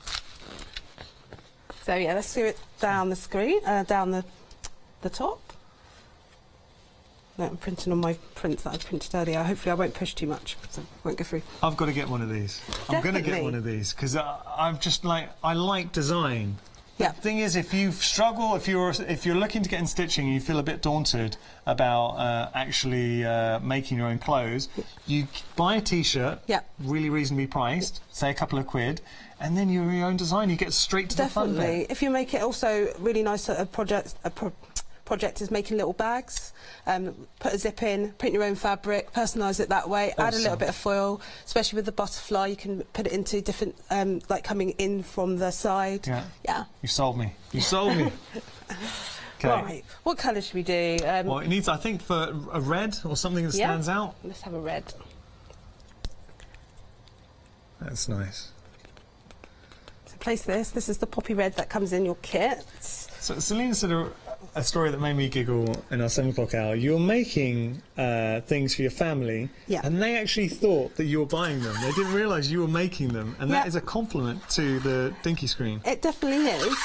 So yeah, let's do it down the screen, down the top. No, I'm printing on my prints that I printed earlier. Hopefully I won't push too much, so it won't go through. I've got to get one of these. Definitely. I'm going to get one of these, because I'm just like, I like design. Yeah. The thing is, if you struggle, if you're looking to get in stitching and you feel a bit daunted about actually making your own clothes, you buy a T-shirt, really reasonably priced, say a couple of quid, and then you're your own design. You get straight to the fun bit. Definitely. If you make it also really nice project is making little bags, put a zip in, print your own fabric, personalise it that way, add a little bit of foil, especially with the butterfly, you can put it into different, like coming in from the side. Yeah. You sold me. You sold me. Okay. Right, what colour should we do? Well, it needs, I think, for a red or something that stands out. Let's have a red. That's nice. So place this. This is the poppy red that comes in your kit. So Selena said a story that made me giggle in our 7 o'clock hour. You're making things for your family, and they actually thought that you were buying them. They didn't realise you were making them, and that is a compliment to the Dinky screen. It definitely is.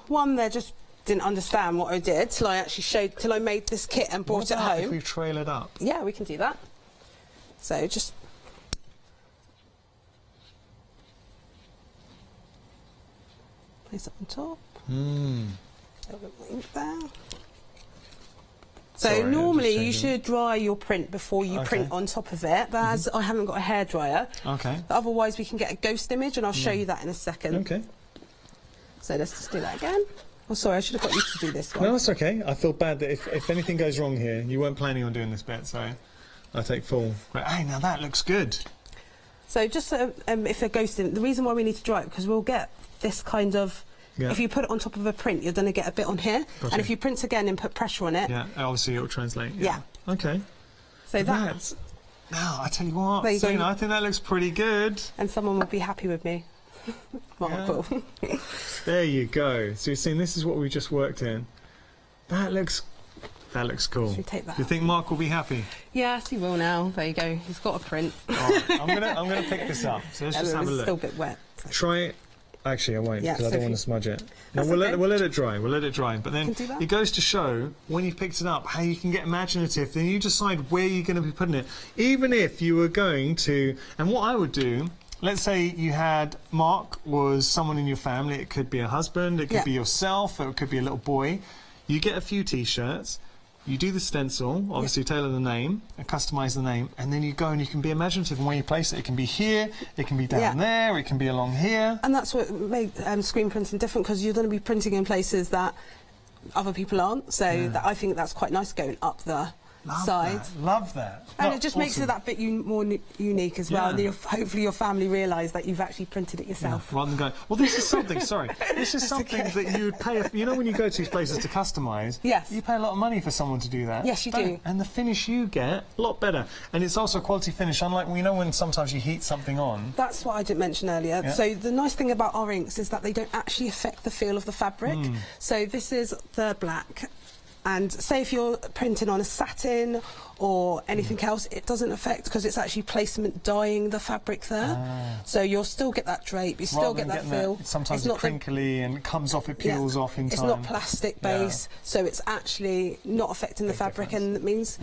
One, they're just didn't understand what I did till I actually showed, till I made this kit and brought it home. If we trail it up? Yeah, we can do that. So just place it on top. A little bit more ink there. So Sorry, normally you should dry your print before you print on top of it, but as I haven't got a hairdryer, otherwise we can get a ghost image, and I'll show you that in a second. Okay. So let's just do that again. Oh, sorry, I should have got you to do this one. No, that's okay. I feel bad that if anything goes wrong here, you weren't planning on doing this bit, so I take full. Hey, now that looks good. So just if they're ghosting, the reason why we need to dry it, because we'll get this kind of. Yeah. If you put it on top of a print, you're going to get a bit on here. Gotcha. And if you print again and put pressure on it... Yeah, obviously it'll translate. Yeah. Okay. So that's... Now, I tell you what, I think that looks pretty good. And someone will be happy with me. Mark. There you go. So you're seeing this is what we just worked in. That looks cool. Should we take that? Do you think Mark will be happy? Yes, he will now. There you go. He's got a print. Right, I'm gonna pick this up. So let's just have a look. It's still a bit wet. So. Try it. Actually, I won't, because I don't want to smudge it. No, we'll let it dry. We'll let it dry. But then it goes to show, when you've picked it up, how you can get imaginative. Then you decide where you're going to be putting it. Even if you were going to... And what I would do, let's say you had... Mark was someone in your family. It could be a husband. It could be yourself. Or it could be a little boy. You get a few T-shirts. You do the stencil, obviously tailor the name and customise the name, and then you go and you can be imaginative in where you place it. It can be here, it can be down there, it can be along here. And that's what made screen printing different, because you're going to be printing in places that other people aren't, so I think that's quite nice going up the side. Love that. And it just makes it that bit more unique as well. And hopefully your family realise that you've actually printed it yourself. Rather than going, well, this is something, sorry, this is something that you would pay, you know when you go to these places to customise, you pay a lot of money for someone to do that. Yes, you do. And the finish you get, a lot better. And it's also a quality finish, unlike, you know when sometimes you heat something on. That's what I didn't mention earlier. So the nice thing about our inks is that they don't actually affect the feel of the fabric. So this is the black. And say if you're printing on a satin or anything else, it doesn't affect, because it's actually placement dyeing the fabric there. So you'll still get that drape, you still get that feel. Sometimes it's crinkly and it comes off, it peels off in time. It's not plastic base, so it's actually not affecting the fabric, and it means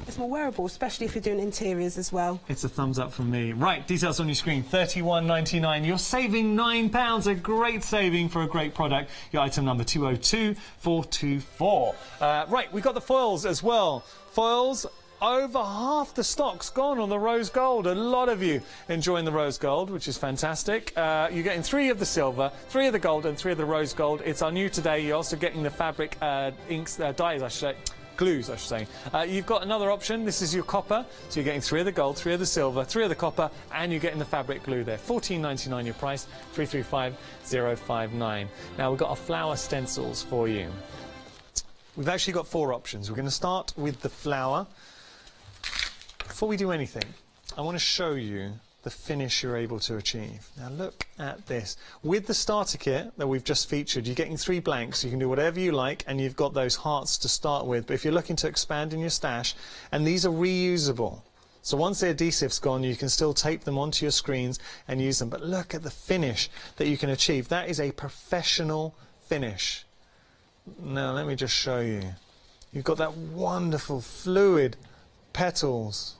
it's more wearable, especially if you're doing interiors as well. It's a thumbs up from me. Right, details on your screen, £31.99. You're saving £9, a great saving for a great product. Your item number 202424. Right, we've got the foils as well. Foils, over half the stock's gone on the rose gold. A lot of you enjoying the rose gold, which is fantastic. You're getting 3 of the silver, 3 of the gold and 3 of the rose gold. It's our new today. You're also getting the fabric inks, dyes, I should say. Glues, I should say. You've got another option. This is your copper. So you're getting 3 of the gold, 3 of the silver, 3 of the copper, and you're getting the fabric glue there. £14.99 your price, 335059. Now we've got our flower stencils for you. We've actually got 4 options. We're going to start with the flower. Before we do anything, I want to show you the finish you're able to achieve. Now look at this. With the starter kit that we've just featured, you're getting 3 blanks. You can do whatever you like, and you've got those hearts to start with. But if you're looking to expand in your stash, and these are reusable. So once the adhesive's gone, you can still tape them onto your screens and use them. But look at the finish that you can achieve. That is a professional finish. Now let me just show you. You've got that wonderful fluid petals.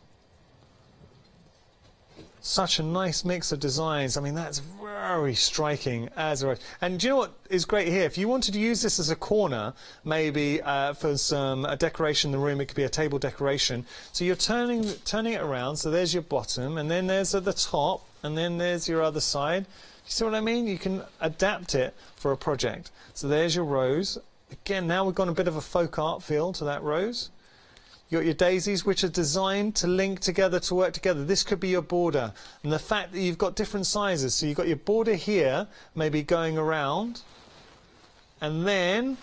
Such a nice mix of designs. I mean, that's very striking as a... And do you know what is great here? If you wanted to use this as a corner, maybe for some decoration in the room, it could be a table decoration. So you're turning it around. So there's your bottom, and then there's at the top, and then there's your other side. You see what I mean? You can adapt it for a project. So there's your rose. Again, now we've got a bit of a folk art feel to that rose. You've got your daisies, which are designed to link together, to work together. This could be your border. And the fact that you've got different sizes. So you've got your border here, maybe going around. And then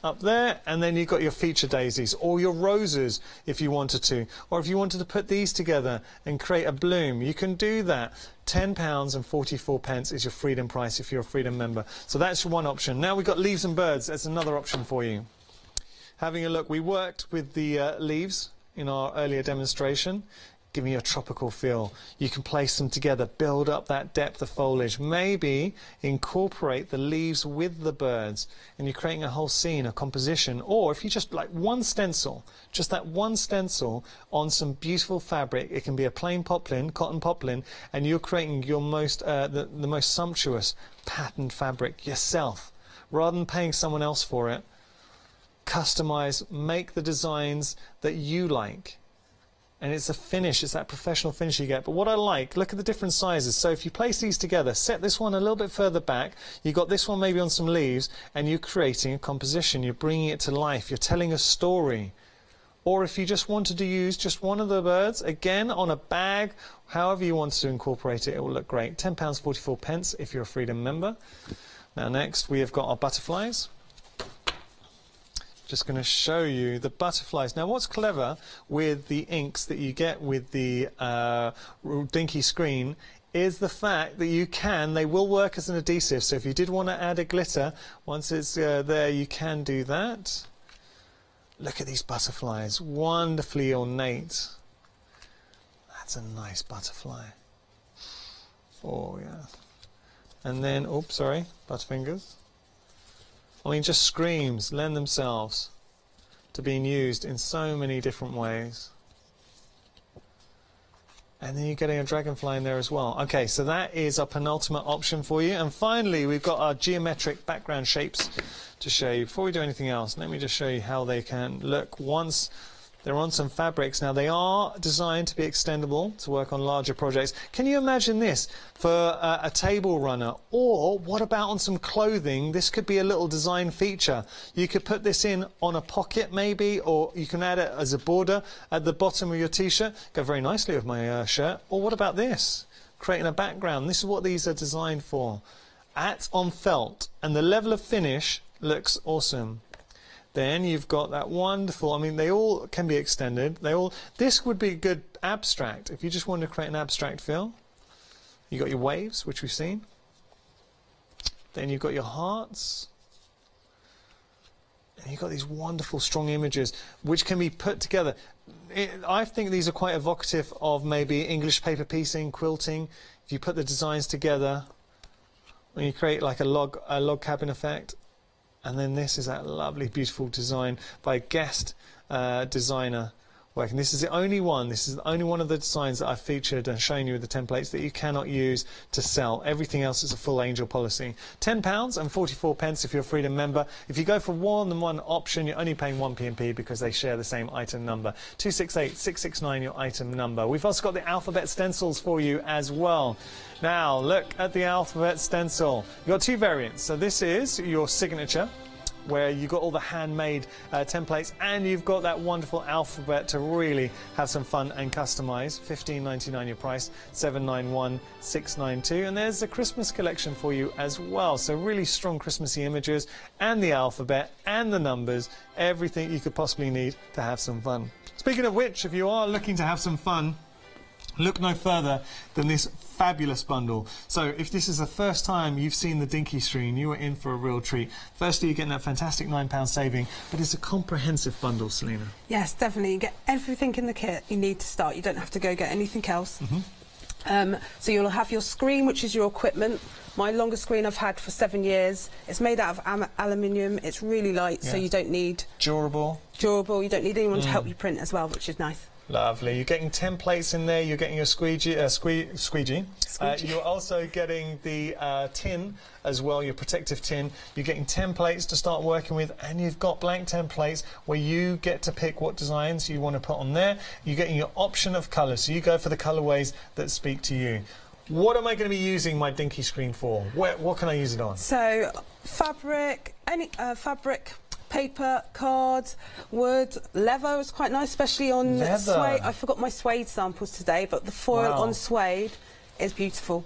up there, and then you've got your feature daisies, or your roses if you wanted to. Or if you wanted to put these together and create a bloom, you can do that. £10.44 is your Freedom price if you're a Freedom member. So that's one option. Now we've got leaves and birds. That's another option for you. Having a look, we worked with the leaves in our earlier demonstration. giving you a tropical feel. You can place them together, build up that depth of foliage, maybe incorporate the leaves with the birds, and you're creating a whole scene, a composition. Or if you just like one stencil, just that one stencil on some beautiful fabric, it can be a plain poplin, cotton poplin, and you're creating your most the most sumptuous patterned fabric yourself, rather than paying someone else for it. Customize, make the designs that you like. And it's a finish, it's that professional finish you get. But what I like, look at the different sizes. So if you place these together, set this one a little bit further back, you got this one maybe on some leaves, and you're creating a composition, you're bringing it to life, you're telling a story. Or if you just wanted to use just one of the birds, again, on a bag, however you want to incorporate it, it will look great. £10.44 if you're a Freedom member. Now next, we have got our butterflies. Just going to show you the butterflies. Now what's clever with the inks that you get with the dinky screen is the fact that they will work as an adhesive. So if you did want to add a glitter, once it's there, you can do that. Look at these butterflies, wonderfully ornate. That's a nice butterfly. Oh yeah. And then, oops, sorry, butterfingers. I mean, just screams lend themselves to being used in so many different ways. And then you're getting a dragonfly in there as well. Okay, so that is our penultimate option for you. And finally, we've got our geometric background shapes to show you. Before we do anything else, let me just show you how they can look once they're on some fabrics. Now, they are designed to be extendable to work on larger projects. Can you imagine this for a table runner? Or what about on some clothing? This could be a little design feature. You could put this in on a pocket maybe, or you can add it as a border at the bottom of your t-shirt. Go very nicely with my shirt. Or what about this? Creating a background. This is what these are designed for. On felt, and the level of finish looks awesome. Then you've got that wonderful, I mean, they all can be extended. This would be a good abstract if you just wanted to create an abstract feel. You've got your waves, which we've seen. Then you've got your hearts. And you've got these wonderful, strong images which can be put together. I think these are quite evocative of maybe English paper piecing, quilting. If you put the designs together, when you create like a log cabin effect. And then this is that lovely, beautiful design by a guest designer working. This is the only one. This is the only one of the designs that I've featured and shown you with the templates that you cannot use to sell. Everything else is a full angel policy. £10.44 if you're a Freedom member. If you go for more than one option, you're only paying 1p&p because they share the same item number. 268669 your item number. We've also got the alphabet stencils for you as well. Now, look at the alphabet stencil. You've got two variants. So this is your signature, where you've got all the handmade templates, and you've got that wonderful alphabet to really have some fun and customize. $15.99 your price, $791,692. And there's the Christmas collection for you as well. So really strong Christmassy images, and the alphabet, and the numbers, everything you could possibly need to have some fun. Speaking of which, if you are looking to have some fun, look no further than this fabulous bundle. So if this is the first time you've seen the dinky screen, you are in for a real treat. Firstly, you're getting that fantastic £9 saving, but it's a comprehensive bundle, Selena. Yes, definitely. You get everything in the kit you need to start. You don't have to go get anything else. So you'll have your screen, which is your equipment. My longest screen I've had for 7 years. It's made out of aluminium. It's really light, so you don't need... Durable. Durable. You don't need anyone to help you print as well, which is nice. Lovely. You're getting templates in there. You're getting your squeegee. You're also getting the tin as well, your protective tin. You're getting templates to start working with, and you've got blank templates where you get to pick what designs you want to put on there. You're getting your option of colours, so you go for the colourways that speak to you. What am I going to be using my dinky screen for? What can I use it on? So, fabric, paper, cards, wood, leather is quite nice, especially on suede. I forgot my suede samples today, but the foil on suede is beautiful.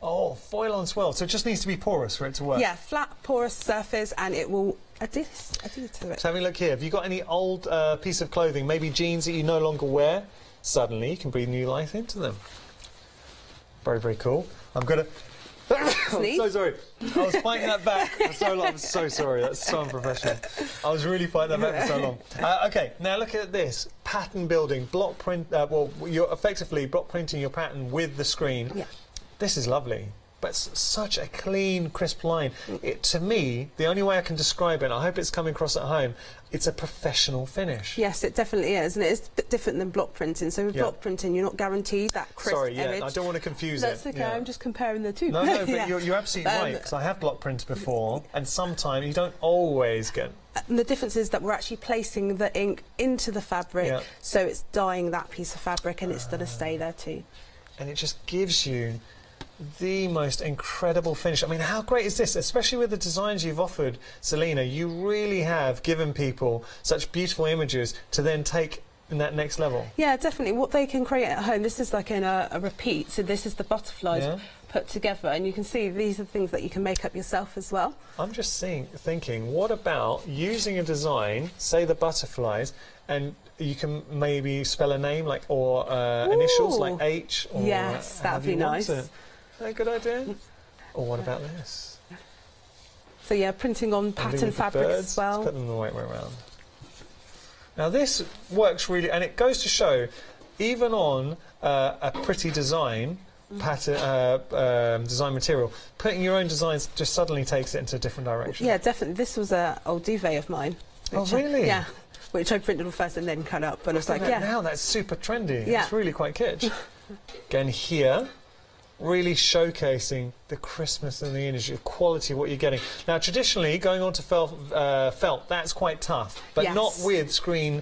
Oh, foil on suede. So it just needs to be porous for it to work? Yeah, flat, porous surface, and it will adhere to it. So have a look here. Have you got any old piece of clothing, maybe jeans that you no longer wear? Suddenly you can breathe new life into them. Very, very cool. I'm going to... I'm so sorry. I was fighting that back for so long. I'm so sorry. That's so unprofessional. I was really fighting that back for so long. Okay, now look at this. pattern building, block print. Well, you're effectively block printing your pattern with the screen. Yeah. This is lovely. But it's such a clean, crisp line. To me, the only way I can describe it, and I hope it's coming across at home, it's a professional finish. Yes, it definitely is, and it is a bit different than block printing. So with block printing, you're not guaranteed that crisp image. I don't want to confuse it. That's okay, I'm just comparing the two. No, but you're absolutely right, because I have block printed before, and sometimes you don't always get... And the difference is that we're actually placing the ink into the fabric, so it's dyeing that piece of fabric, and it's going to stay there too. And it just gives you the most incredible finish. I mean, how great is this? Especially with the designs you've offered, Selena, you really have given people such beautiful images to then take in that next level. Yeah, definitely. What they can create at home, this is like in a repeat, so this is the butterflies put together, and you can see these are things that you can make up yourself as well. I'm just thinking, what about using a design, say the butterflies, and you can maybe spell a name, like, or initials, like H, or yes, that'd be nice. Is that a good idea? Or what about this? So yeah, printing on pattern fabric as well. Let's put them the right way around. Now this works really, and it goes to show, even on a pretty design, pattern design material, putting your own designs just suddenly takes it into a different direction. Yeah, definitely. This was an old duvet of mine. Oh, really? Yeah. Which I printed on first and then cut up, but I was like, yeah. Now that's super trendy. Yeah. It's really quite kitsch. Again, here, really showcasing the crispness and the energy, the quality of what you're getting. Now, traditionally, going on to felt, that's quite tough, but not with screen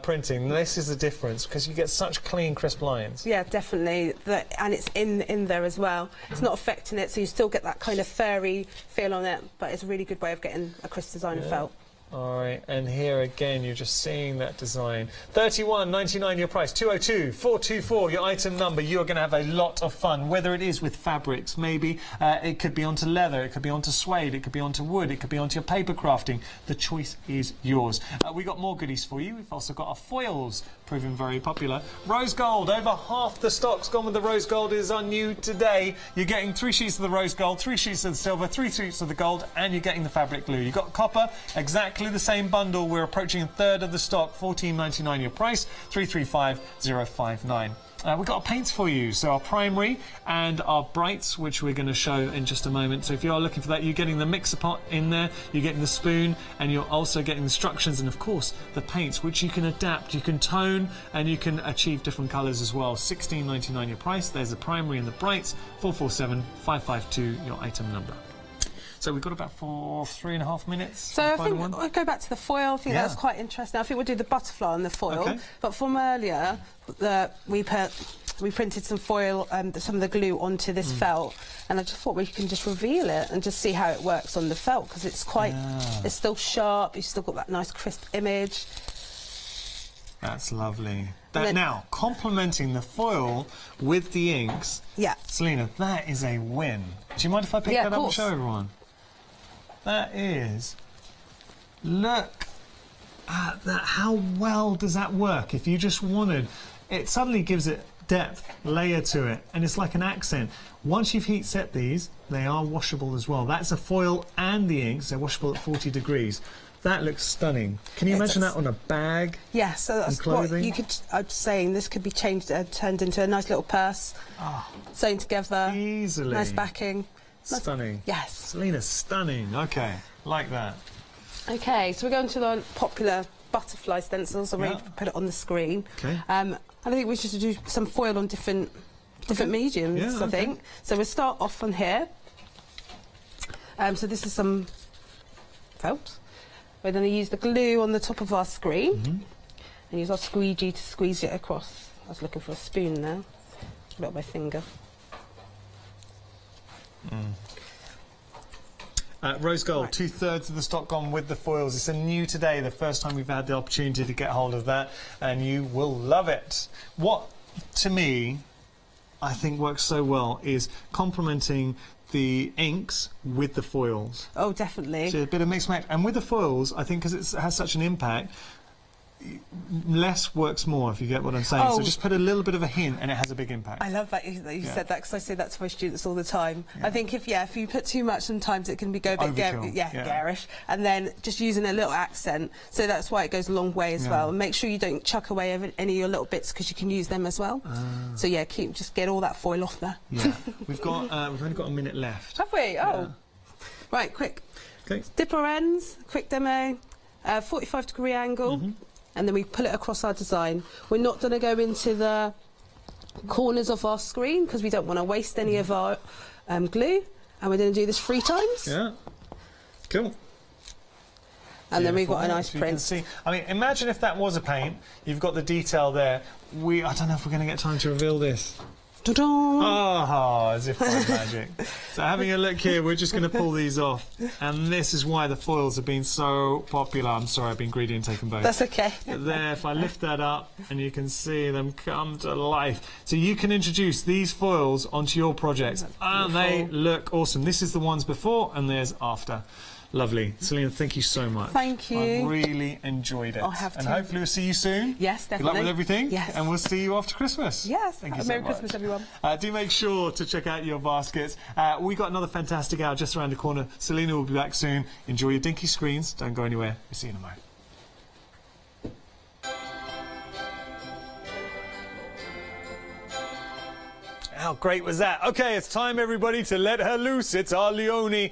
printing. This is the difference, because you get such clean, crisp lines. Yeah, definitely. And it's in there as well. It's not affecting it, so you still get that kind of furry feel on it, but it's a really good way of getting a crisp design of felt. All right, and here again, you're just seeing that design. $31.99 your price, 202-424 your item number. You're going to have a lot of fun, whether it is with fabrics, maybe it could be onto leather, it could be onto suede, it could be onto wood, it could be onto your paper crafting. The choice is yours. We've got more goodies for you. We've also got our foils, proving very popular. Rose gold, over half the stock's gone with the rose gold, is on you today. You're getting 3 sheets of the rose gold, 3 sheets of the silver, 3 sheets of the gold, and you're getting the fabric glue. You've got copper, exactly the same bundle. We're approaching a third of the stock, $14.99 your price, 335059. We've got our paints for you, so our primary and our brights, which we're going to show in just a moment. So if you are looking for that, you're getting the mixer pot in there, you're getting the spoon, and you're also getting the instructions and, of course, the paints, which you can adapt, you can tone, and you can achieve different colours as well. $16.99 your price. There's the primary and the brights, 447552 your item number. So we've got about 3.5 minutes. So I think we'll go back to the foil. I think that's quite interesting. I think we'll do the butterfly on the foil. Okay. But from earlier, we printed some foil, some of the glue onto this felt, and I just thought we can just reveal it and just see how it works on the felt, because it's quite, it's still sharp. You've still got that nice crisp image. That's lovely. Now, complementing the foil with the inks. Yeah. Selena, that is a win. Do you mind if I pick that up and show everyone? That is... Look at that. How well does that work? If you just wanted... It suddenly gives it depth, layer to it, and it's like an accent. Once you've heat set these, they are washable as well. That's a foil and the inks. They're washable at 40 degrees. That looks stunning. Can you imagine that on a bag? Yeah, so that's what you could. I'm saying this could be changed, turned into a nice little purse, sewn together, easily. Nice backing. Stunning. Yes. Selena, stunning. Okay, like that. Okay, so we're going to the popular butterfly stencils. I'm ready to put it on the screen. Okay. I think we should do some foil on different mediums. I think. So we'll start off on here. So this is some felt. We're going to use the glue on the top of our screen and use our squeegee to squeeze it across. I was looking for a spoon now. Put it on my finger. Rose gold, 2/3 of the stock gone with the foils. It's a new today, the first time we've had the opportunity to get hold of that, and you will love it. What, to me, I think works so well is complementing the inks with the foils. Oh, definitely. So a bit of mix match. And with the foils, I think because it has such an impact, less works more, if you get what I'm saying. So just put a little bit of a hint and it has a big impact. I love that you said that, because I say that to my students all the time. I think if you put too much, sometimes it can go a bit garish, and then just using a little accent, so that's why it goes a long way as well. And make sure you don't chuck away any of your little bits, because you can use them as well. So yeah, just get all that foil off there. Yeah. we've only got a minute left. Have we? Right, quick. Okay. Dip our ends, quick demo, 45-degree angle, and then we pull it across our design. We're not going to go into the corners of our screen, because we don't want to waste any of our glue, and we're going to do this 3 times. Yeah. Cool. And then we've got a nice print. See, I mean, imagine if that was a paint. You've got the detail there. I don't know if we're going to get time to reveal this. Ta-da! Oh, as if by magic. So having a look here, we're just going to pull these off. And this is why the foils have been so popular. I'm sorry, I've been greedy and taken both. That's okay. But there, if I lift that up, and you can see them come to life. So you can introduce these foils onto your projects. And they look awesome. This is the ones before, and there's after. Lovely. Selena, thank you so much. Thank you. I've really enjoyed it. I'll have to. And hopefully we'll see you soon. Yes, definitely. Good luck with everything. Yes. And we'll see you after Christmas. Yes. Thank you so Merry much. Christmas, everyone. Do make sure to check out your baskets. We got another fantastic hour just around the corner. Selena will be back soon. Enjoy your dinky screens. Don't go anywhere. We'll see you in a moment. How great was that? Okay, it's time, everybody, to let her loose. It's our Leonie.